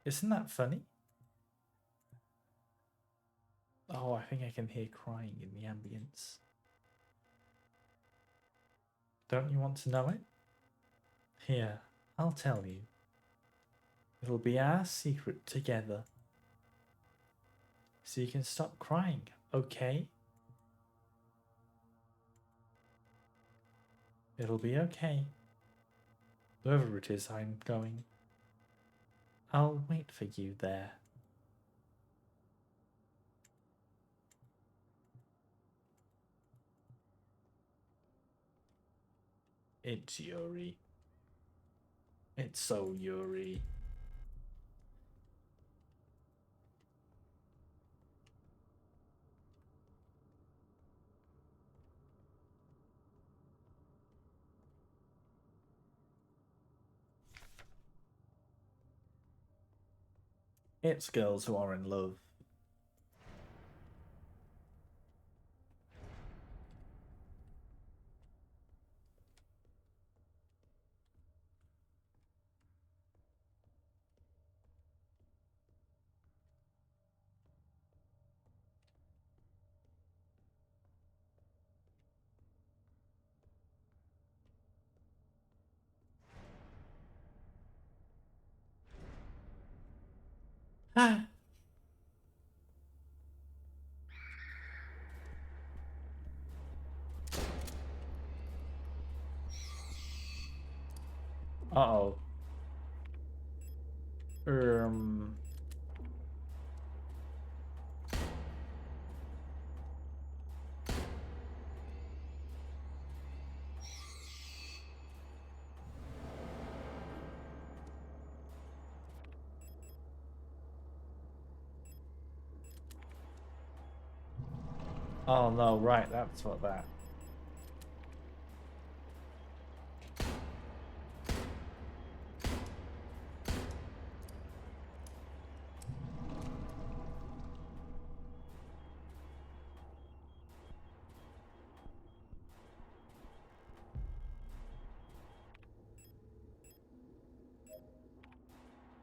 Isn't that funny? Oh, I think I can hear crying in the ambience. Don't you want to know it? Here, I'll tell you. It'll be our secret together. So you can stop crying, okay? It'll be okay. Wherever it is I'm going. I'll wait for you there. It's Yuri. It's so Yuri. It's girls who are in love. Ah. Uh-oh. Um... Oh no, right, that's what that.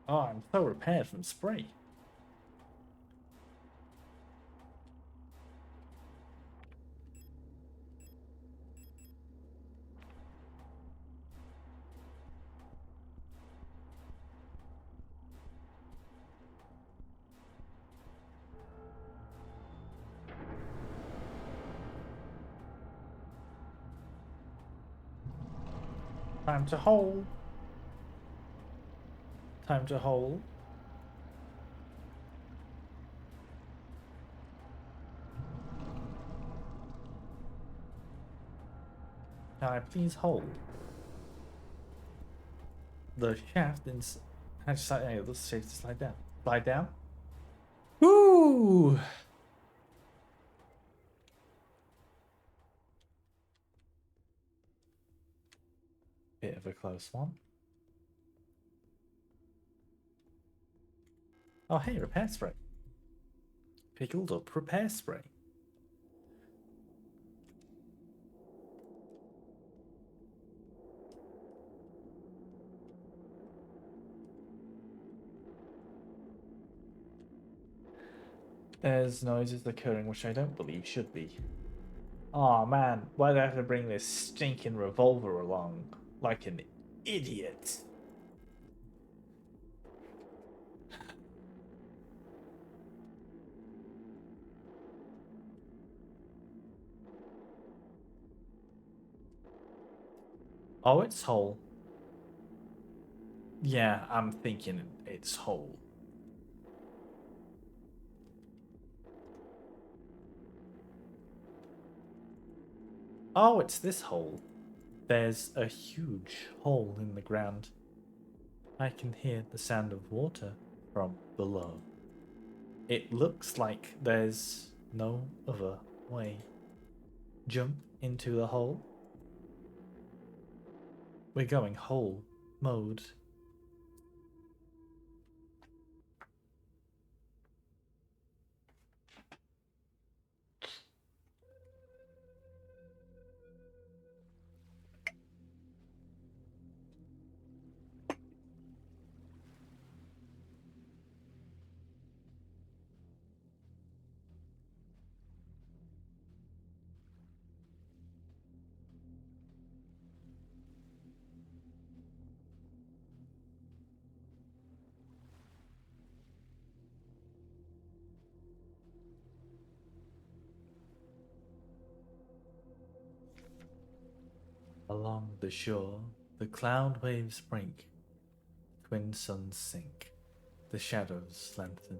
Oh, I'm so repaired from spray. Time to hold. Time to hold. Can I please hold? The shaft ins. I just slide. Yeah, let's safe to slide down. Slide down. Woo! Bit of a close one. Oh, hey, repair spray. Pickled up repair spray. There's noises occurring which I don't believe should be. Aw, man, why do I have to bring this stinking revolver along? Like an idiot. Oh, it's whole. Yeah, I'm thinking it's whole. Oh, it's this hole. There's a huge hole in the ground. I can hear the sound of water from below. It looks like there's no other way. Jump into the hole. We're going hole mode. Along the shore, the cloud waves break. Twin suns sink. The shadows lengthen.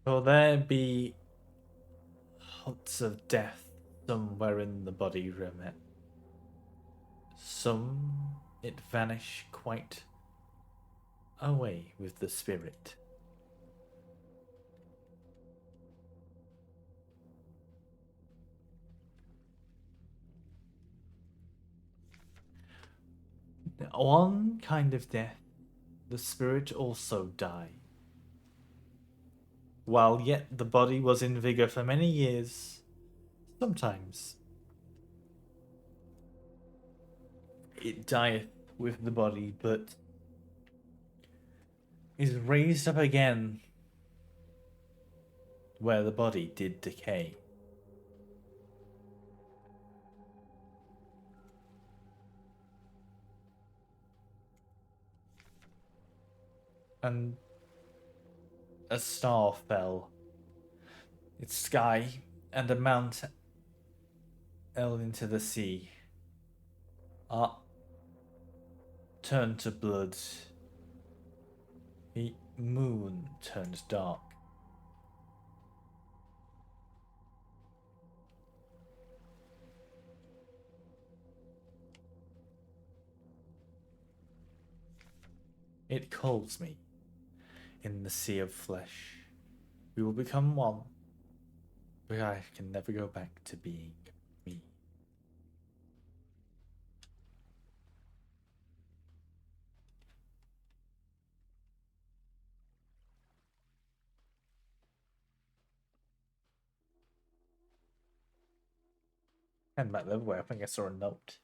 Will there be huts of death somewhere in the body remit? Some it vanish quite away with the spirit. One kind of death, the spirit also die. While yet the body was in vigor for many years, sometimes it dieth with the body, but is raised up again where the body did decay. And a star fell. Its sky and a mount fell into the sea. Turned to blood. The moon turned dark. It calls me in the sea of flesh. We will become one, but I can never go back to being me. And back the other way, I think I saw a note.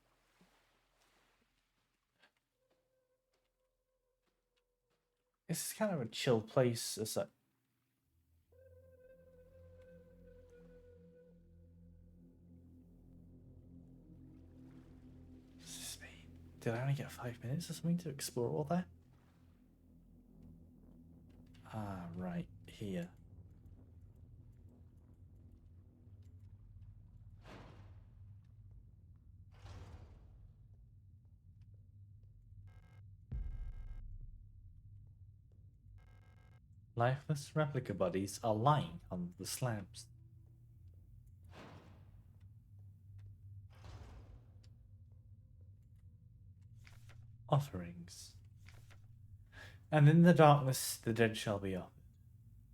This is kind of a chill place as a... Did I only get 5 minutes or something to explore all that? Ah, right, here. Lifeless replica bodies are lying on the slabs. Offerings. And in the darkness the dead shall be offered,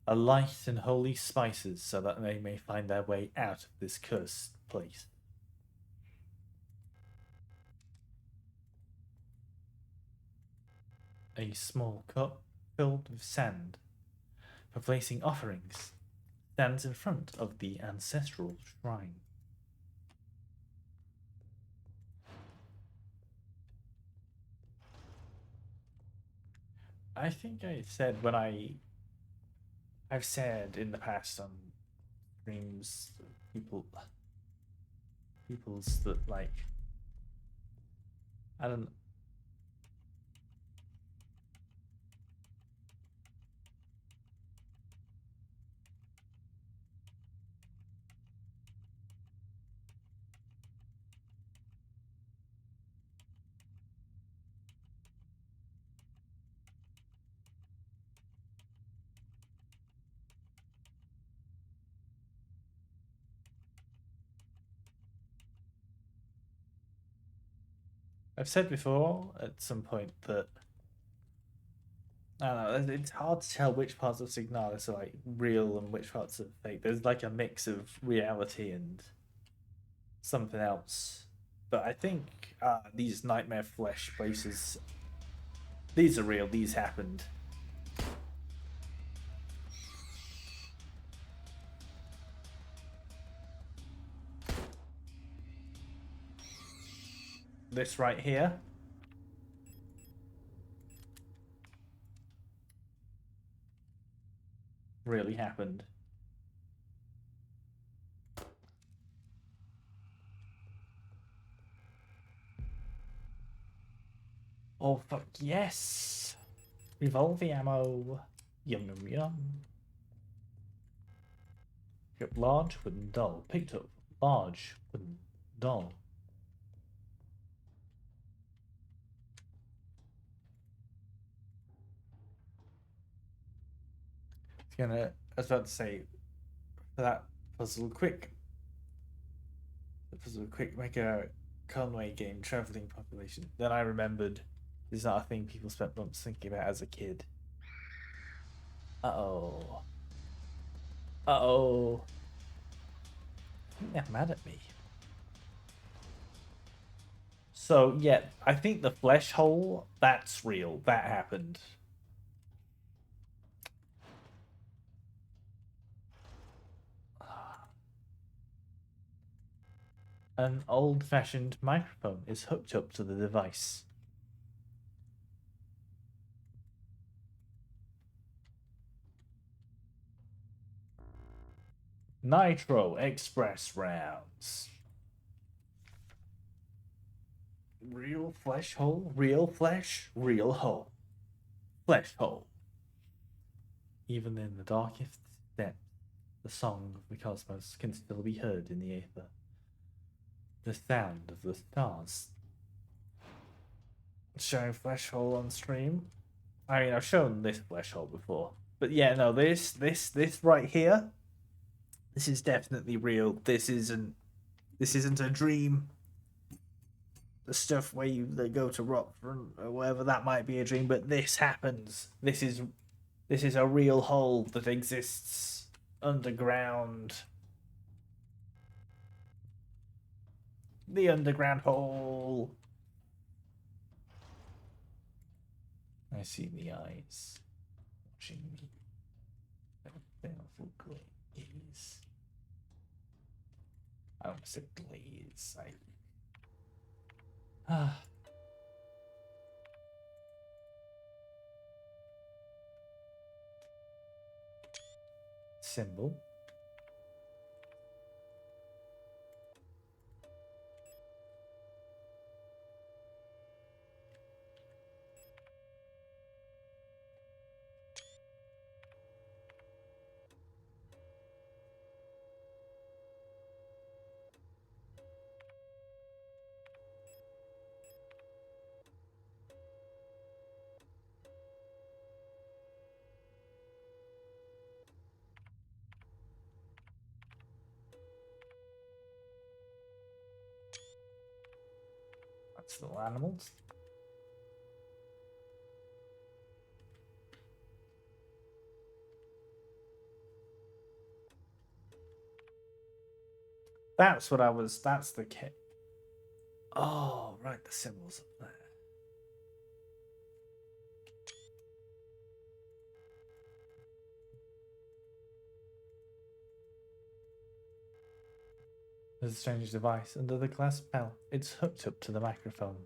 a light and holy spices, so that they may find their way out of this cursed place. A small cup filled with sand for placing offerings stands in front of the ancestral shrine. I think I said I've said in the past on streams, people's that like, I don't. I've said before at some point that I don't know. It's hard to tell which parts of Signalis are like real and which parts are fake. There's like a mix of reality and something else. But I think these nightmare flesh places, these are real. These happened. This right here. Really happened. Oh fuck yes! Revolver ammo. Yum yum yum. Picked up large wooden doll. Picked up large wooden doll. I was about to say for that puzzle quick. The puzzle quick make a Conway game traveling population. Then I remembered this is not a thing people spent months thinking about as a kid. Uh-oh. Uh-oh. I think they're mad at me. So, yeah, I think the flesh hole, that's real. That happened. An old-fashioned microphone is hooked up to the device. Nitro Express rounds. Real flesh hole, real flesh, real hole. Flesh hole. Even in the darkest depths, the song of the cosmos can still be heard in the aether. The sound of the stars. Showing flesh hole on stream. I mean, I've shown this flesh hole before, but yeah, no, this right here. This is definitely real. This isn't a dream. The stuff where they go to Rockfront or whatever, that might be a dream, but this happens. This is a real hole that exists underground. The underground hole. I see the eyes watching me. That baleful glaze. I almost said glaze. Symbol. That's little animals. That's what I was. That's the kit. Oh, right. The symbols up there. There's a strange device under the glass panel. It's hooked up to the microphone.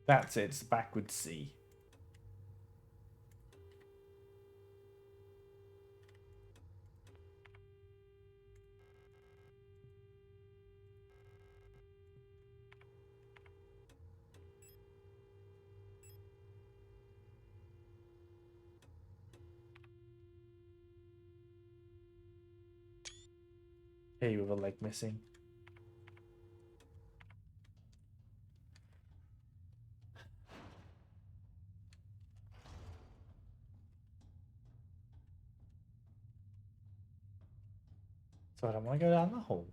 That's it. It's backwards C. Hey, with a leg missing. So I don't want to go down the hole.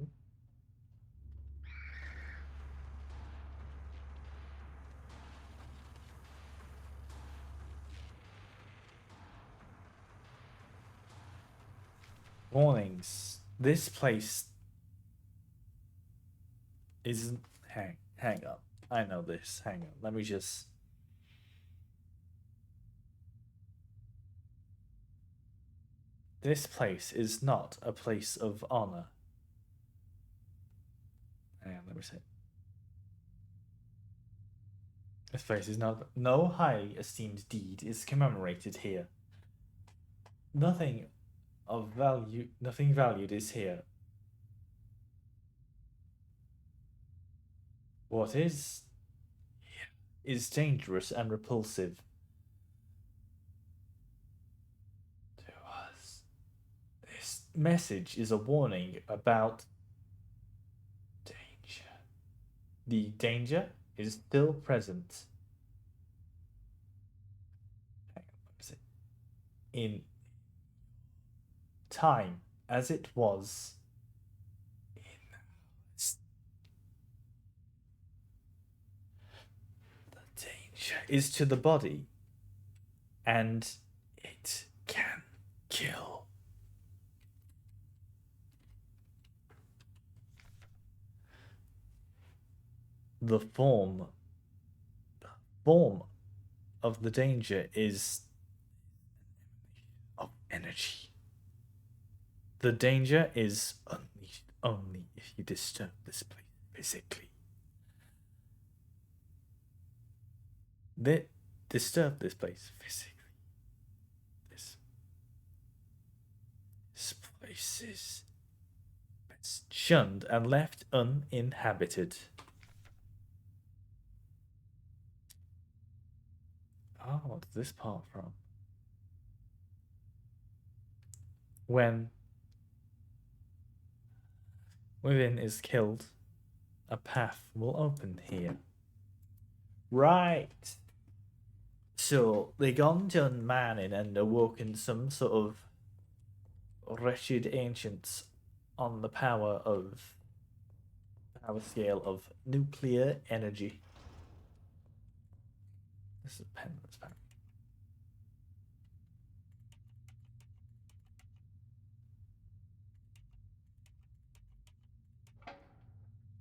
Warnings. This place isn't. Hang up. I know this. Hang on. Let me just. This place is not a place of honor. Hang on, let me say. This place is not. No high esteemed deed is commemorated here. Nothing of value. Nothing valued is here. What is dangerous and repulsive to us. This message is a warning about danger. The danger is still present. Hang on, what is it? In time as it was in the danger is to the body and it can kill. The form of the danger is of energy. The danger is unleashed only if you disturb this place physically. Disturb this place physically. This place is shunned and left uninhabited. Oh, what's this part from? When within is killed, a path will open here. Right. So they gone done manning and awoken some sort of wretched ancients on the power scale of nuclear energy. This is a pen that's back.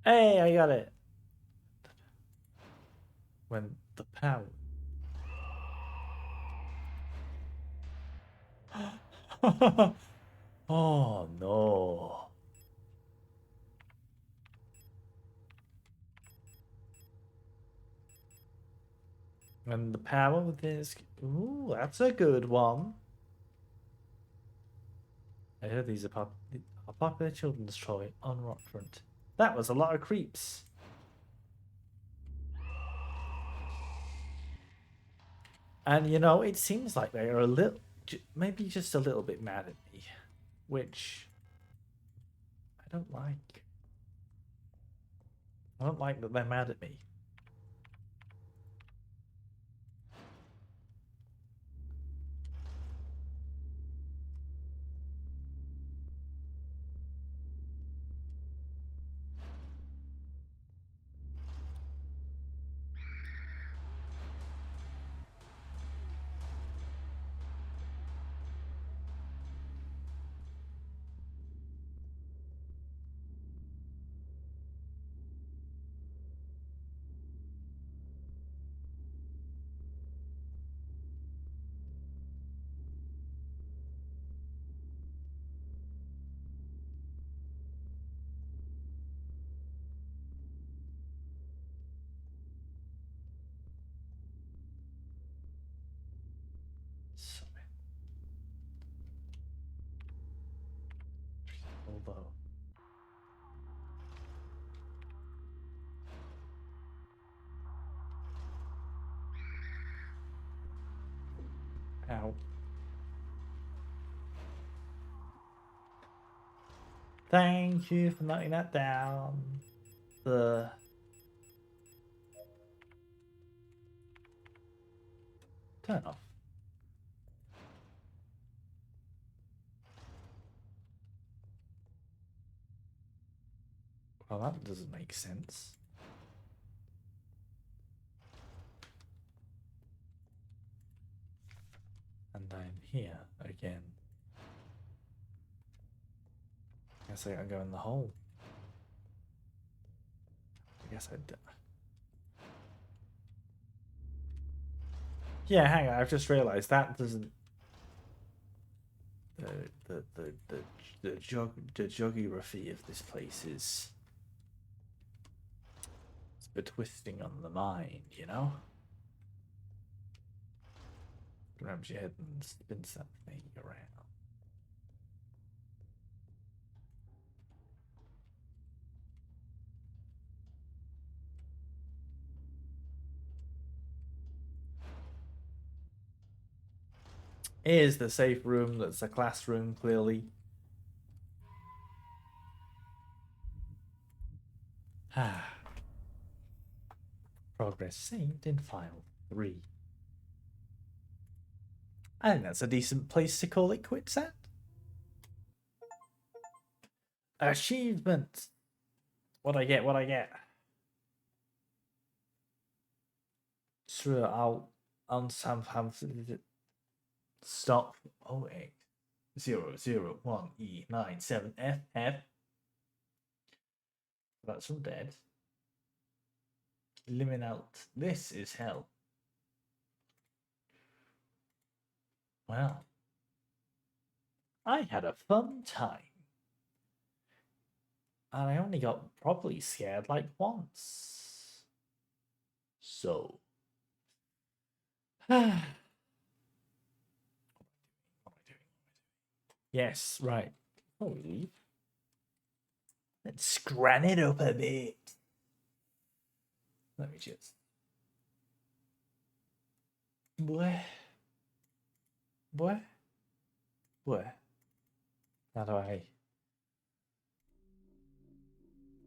Hey, I got it. When the power. Oh no. And the power with this. Ooh, that's a good one. I heard these are a popular children's toy on Rockfront. That was a lot of creeps. And you know, it seems like they are a little, maybe just a little bit mad at me, which I don't like. I don't like that they're mad at me. though. Ow. Thank you for knocking that down. The turn off. Well, that doesn't make sense. And I'm here again. Guess I gotta go in the hole. I guess I do. Yeah, hang on. I've just realised that doesn't. The geography of this place is. It's a bit twisting on the mind, you know. Grabs your head and spins that thing around. Here's the safe room. That's a classroom, clearly. Ah. Progress saved in file 3. I think that's a decent place to call it quits at. Achievement. What I get, what I get. Sure, I'll on Southampton. Stop. 08 001 E97 FF. That's from dead. Liminal. This is hell. Well, I had a fun time. And I only got properly scared like once. So. What am I doing? Yes, right. Before we leave, let's scran it up a bit. Let me just. Boy. How do I?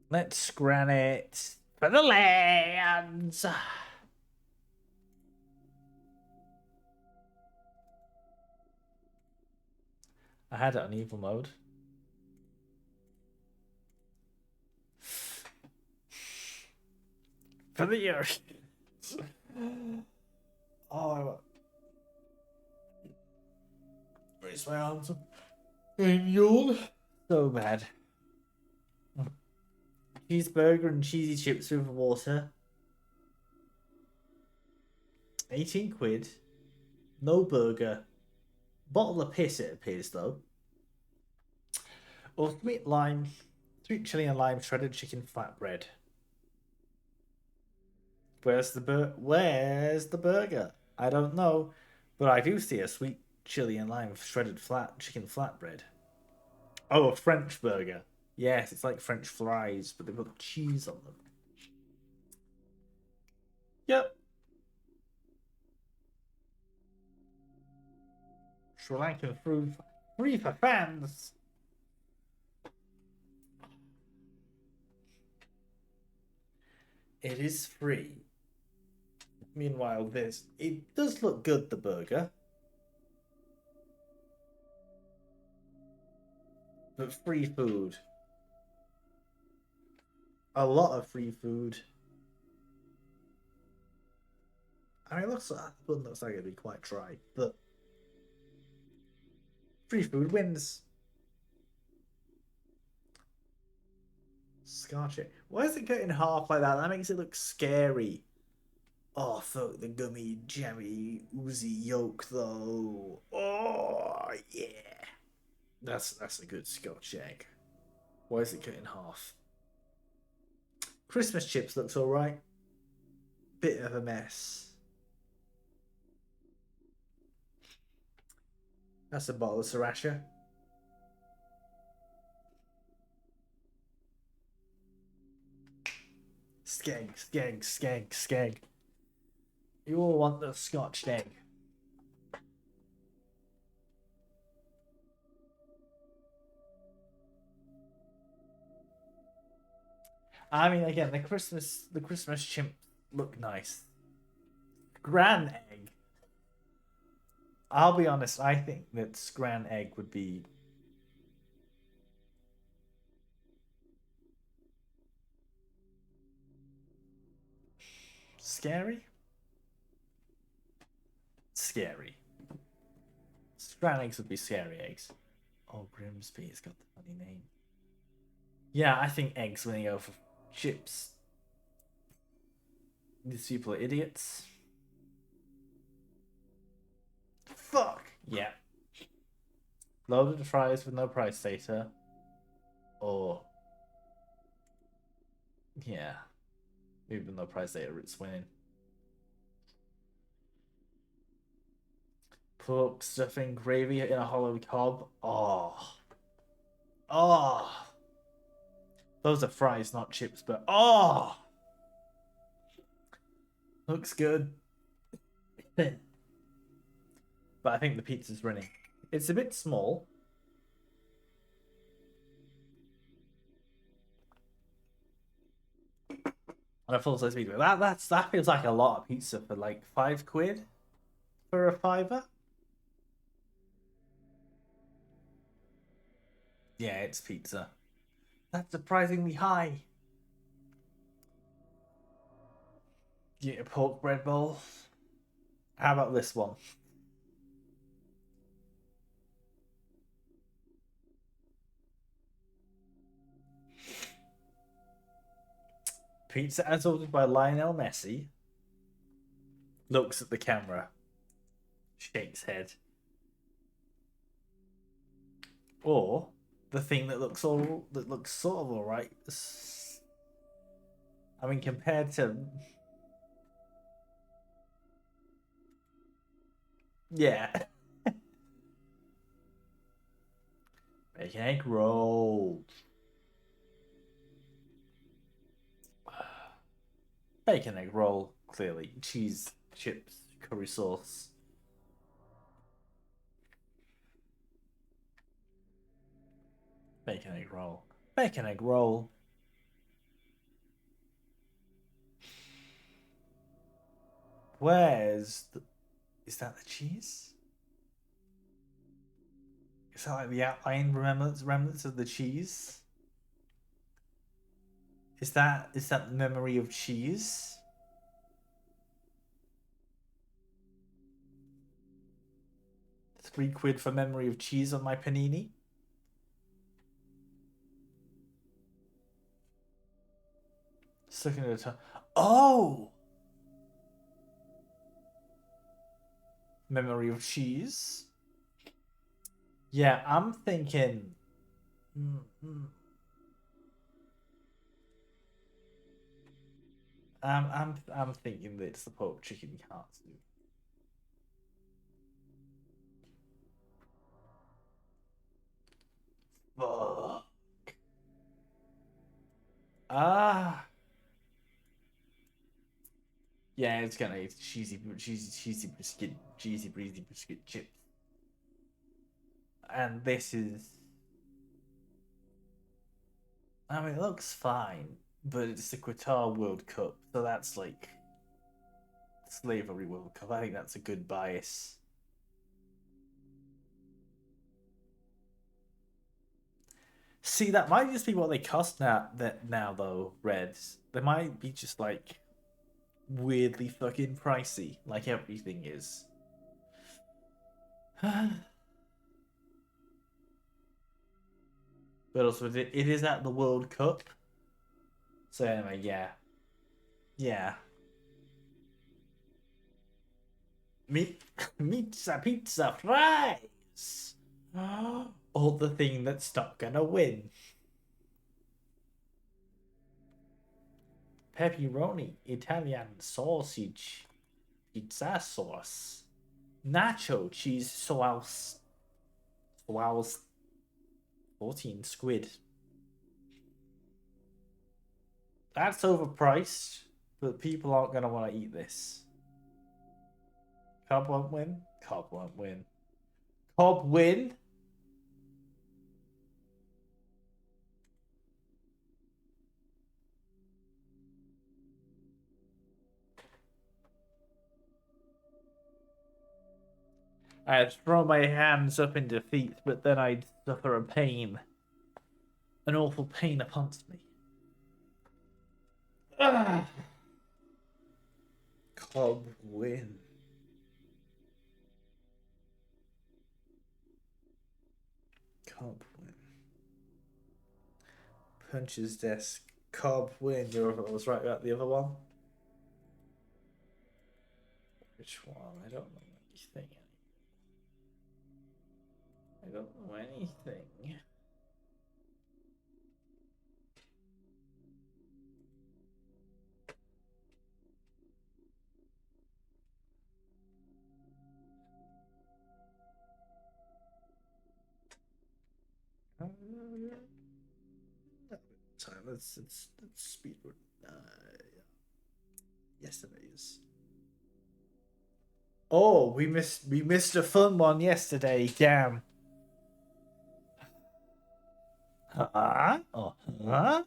Let's scran it for the lands. I had it on evil mode. For the earth. Oh, raise my arms up and yawn. So bad. Cheeseburger and cheesy chips with water. 18 quid. No burger. Bottle of piss, it appears, though. Or sweet lime. Sweet chili and lime shredded chicken flatbread. Where's the burger? I don't know. But I do see a sweet chili and lime shredded chicken flatbread. Oh, a French burger. Yes, it's like French fries, but they've got cheese on them. Yep. Sri Lankan food free for fans. It is free. Meanwhile, it does look good, the burger. But free food. A lot of free food. I mean, the bun looks like it'd be quite dry, but free food wins. Scotch it. Why is it cut in half like that? That makes it look scary. Oh, fuck the gummy, jammy, oozy yolk, though. Oh, yeah. That's a good Scotch egg. Why is it cut in half? Christmas chips looks alright. Bit of a mess. That's a bottle of Sriracha. Skeg, skeg, skeg, skeg. You all want the Scotch egg. I mean, again, the Christmas chimp look nice. Gran egg. I'll be honest. I think that Gran egg would be scary. Scary. Gran eggs would be scary eggs. Oh, Grimsby's got the funny name. Yeah, I think eggs winning over chips. These people are idiots. Fuck. Yeah. Loaded fries with no price data. Or yeah. Even though price data it's winning. Pork stuffing gravy in a hollow cob. Oh. Oh. Those are fries, not chips, but oh. Looks good. But I think the pizza's running. It's a bit small. On a full size pizza. That feels like a lot of pizza for like £5 for a fiver. Yeah, it's pizza. That's surprisingly high. Get a pork bread bowl. How about this one? Pizza as ordered by Lionel Messi. Looks at the camera. Shakes head. Or the thing that looks sort of alright. I mean, compared to yeah, bacon egg roll, bacon egg roll. Clearly, cheese, chips, curry sauce. Bacon egg roll. Bacon egg roll. Where's the... Is that the cheese? Is that like the outline remnants of the cheese? Is that the memory of cheese? £3 for memory of cheese on my panini? Sticking at a time. Oh! Memory of cheese. Yeah, I'm thinking. I'm thinking that it's the pork chicken katsu. Fuck. Ah. Yeah, it's gonna eat cheesy biscuit, cheesy breezy biscuit chips. And this is. I mean, it looks fine, but it's the Qatar World Cup, so that's like slavery World Cup. I think that's a good bias. See, that might just be what they cost now though, Reds. They might be just like weirdly fucking pricey, like everything is. But also, it is at the World Cup. So anyway, yeah, yeah. Meat, pizza, fries. All the thing that's not gonna win. Pepperoni, Italian sausage, pizza sauce, nacho cheese sauce, 14 squid. That's overpriced, but people aren't going to want to eat this. Cobb won't win. Cobb won't win. Cobb win. I'd throw my hands up in defeat, but then I'd suffer a pain. An awful pain upon me. Ah. Cobb win. Cobb win. Punch's desk. Cobb win. I was right about the other one. Which one? I don't know anything. I don't know anything. Time. Let's speed. Yesterday's. Oh, we missed a fun one yesterday. Damn. Huh? Oh, huh?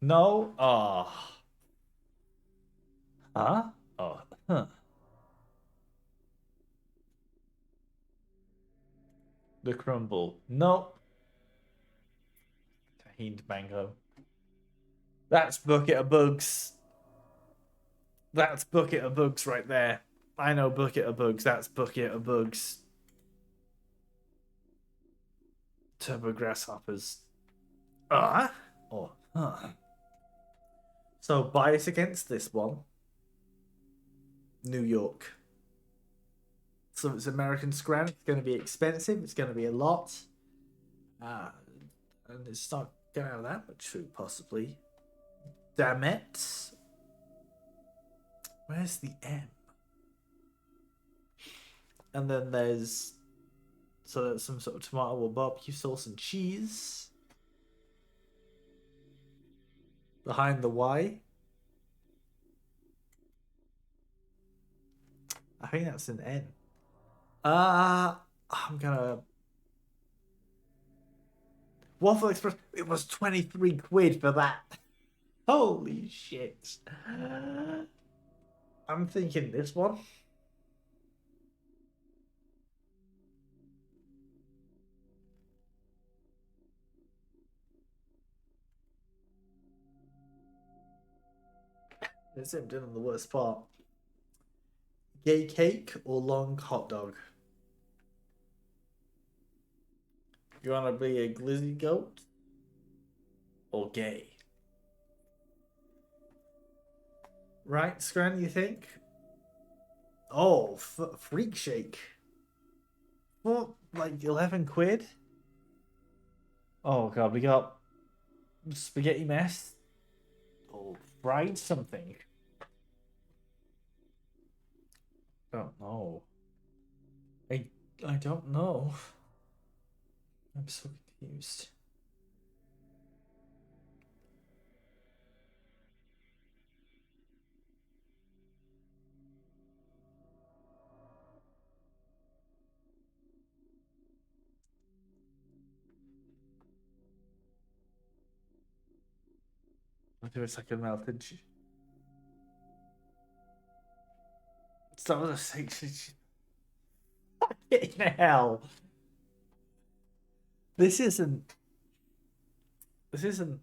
No. Oh. Huh? Oh. Huh. The crumble. No. Tahini mango. That's bucket of bugs. That's bucket of bugs right there. I know bucket of bugs. That's bucket of bugs. Turbo grasshoppers. Ah. Oh. Huh. So bias against this one. New York. So it's American Scran. It's going to be expensive. It's going to be a lot. And it's not going to have that much food, possibly. Damn it. Where's the M? And then there's some sort of tomato or barbecue sauce and cheese. Behind the Y. I think that's an N. I'm gonna Waffle Express. It was 23 quid for that. Holy shit. I'm thinking this one. It's him doing the worst part. Gay cake or long hot dog? You want to be a glizzy goat or gay? Right, Scran, you think? Oh, freak shake. What, like 11 quid? Oh god, we got spaghetti mess. Oh, fried something. Don't know. I don't know. I'm so confused. I'll do a second melted. Some of the things. Fucking hell. This isn't. This isn't.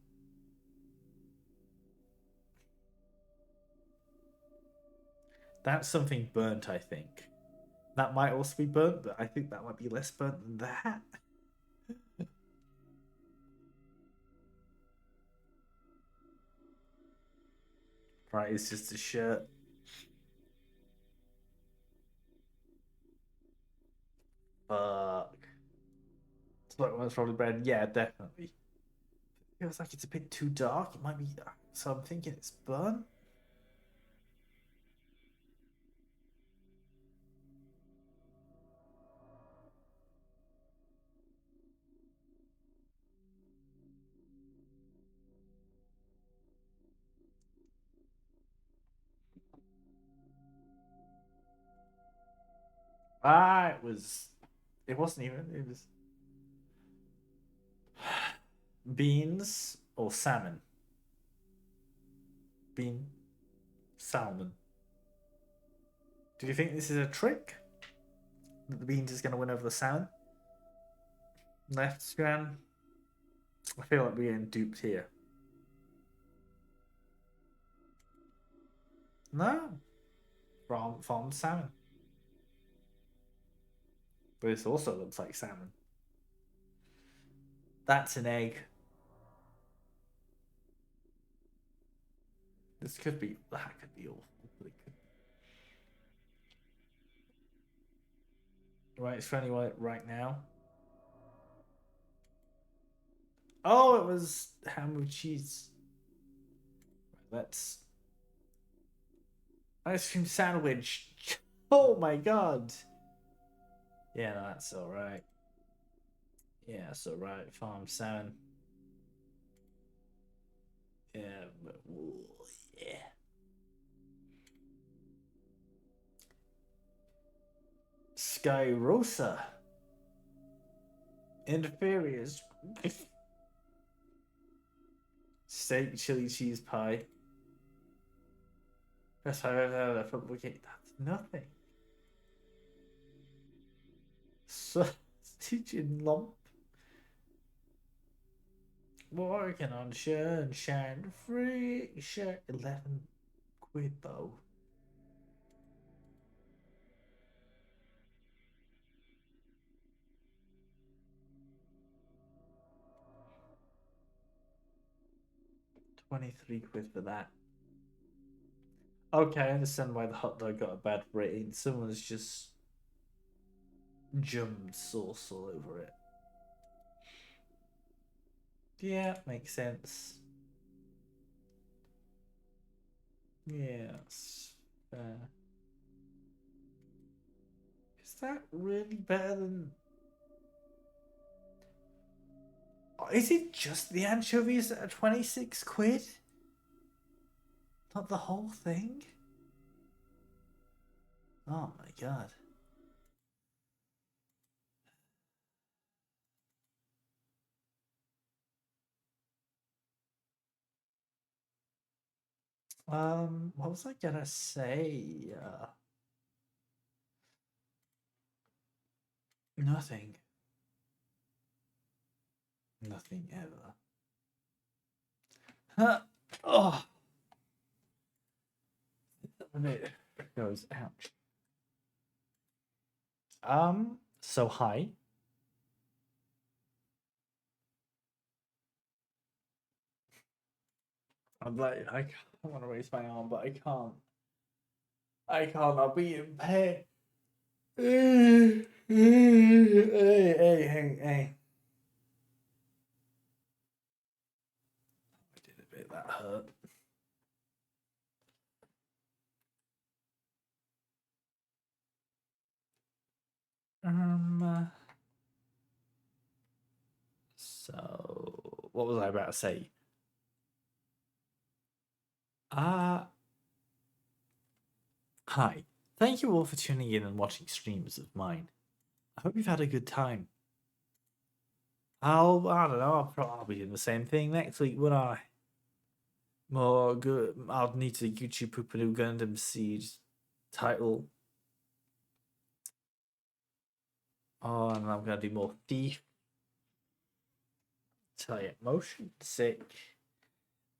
That's something burnt, I think. That might also be burnt, but I think that might be less burnt than that. Right, it's just a shirt. Fuck. Smoke one's probably bread. Yeah, definitely. Feels like it's a bit too dark. It might be. So I'm thinking it's burnt. Ah, it was. It wasn't even. It was beans or salmon. Bean, salmon. Do you think this is a trick? That the beans is going to win over the salmon? Left strand. I feel like we're getting duped here. No, from salmon. But this also looks like salmon. That's an egg. This could be. That could be awful. But it could be. Right, it's friendly right now. Oh, it was ham with cheese. Let's ice cream sandwich. Oh my god. Yeah, no, that's all right. Yeah, that's all right. Farm salmon. Yeah, but ooh, yeah. Sky Rosa. Inferiors. Steak chili cheese pie. Best I've ever had a football cake. That's nothing. Sausage in lump. Working on sunshine free shirt. 11 quid though. £23 for that. Okay, I understand why the hot dog got a bad rating. Someone's just jummed sauce all over it. Yeah, makes sense. Yes. Is that really better than? Is it just the anchovies that are £26? Not the whole thing? Oh my god. What was I gonna say? Nothing. Nothing ever. Huh. Oh, and it goes, ouch. So hi. I'm like, I want to raise my arm, but I can't. I can't. I'll be in pain. Hey, hey. I did a bit. That hurt. So what was I about to say? Hi. Thank you all for tuning in and watching streams of mine. I hope you've had a good time. I don't know, I'll probably be doing the same thing next week, would I? More good. I'll need to Gucci Poopanoo Gundam Seed title. Oh, and I'm gonna do more Thief. Tell you, motion sick.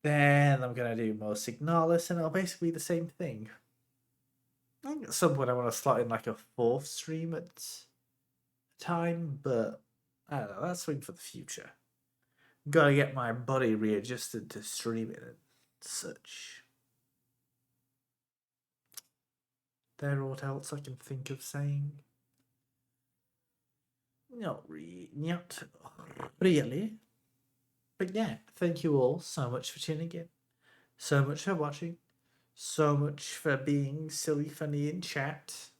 Then I'm gonna do more Signalis, and it'll basically be the same thing. I think at some point I want to slot in like a fourth stream at a time, but I don't know. That's something for the future. Gotta get my body readjusted to streaming and such. There, what else I can think of saying? Not really. But yeah, thank you all so much for tuning in. So much for watching. So much for being silly funny in chat.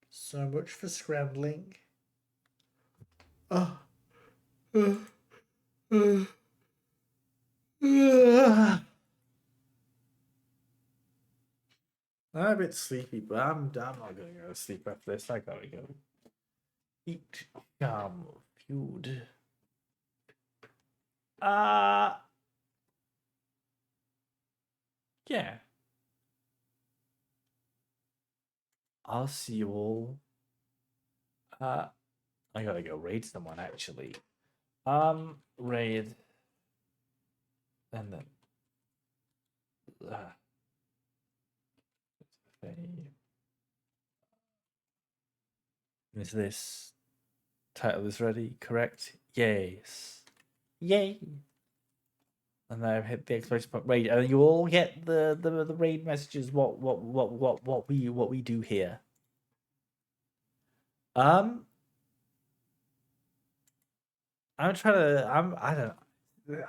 So much for scrambling. Oh. I'm a bit sleepy, but I'm not gonna go to sleep after this. I gotta go eat some food. Yeah. I'll see you all. I gotta go raid someone actually. Raid, and then is this title is ready? Correct? Yes. Yay! And then I've hit the exclamation point raid, and you all get the raid messages. What we do here. I'm trying to. I don't know.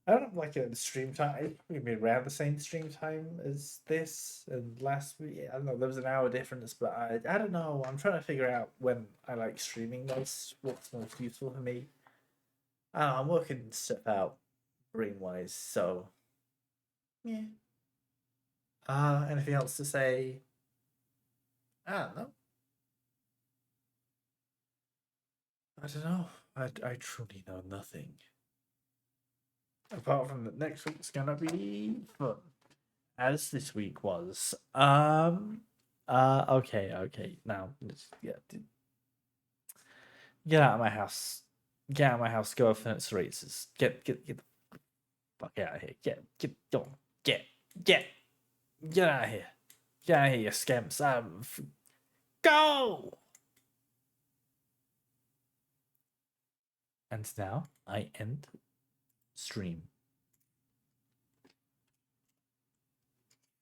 I don't like it. The stream time. It's probably been around the same stream time as this and last week. I don't know. There was an hour difference, but I don't know. I'm trying to figure out when I like streaming most. What's most useful for me. I don't know, I'm working stuff out brain wise. So yeah. Anything else to say? I don't know. I don't know. I truly know nothing. Apart from that next week's gonna be fun. As this week was. Okay. Now let's get out of my house. Get out of my house, go off and races. Get the fuck out of here. Get don't get out of here. Get out of here, you scamps. Go! And now I end stream.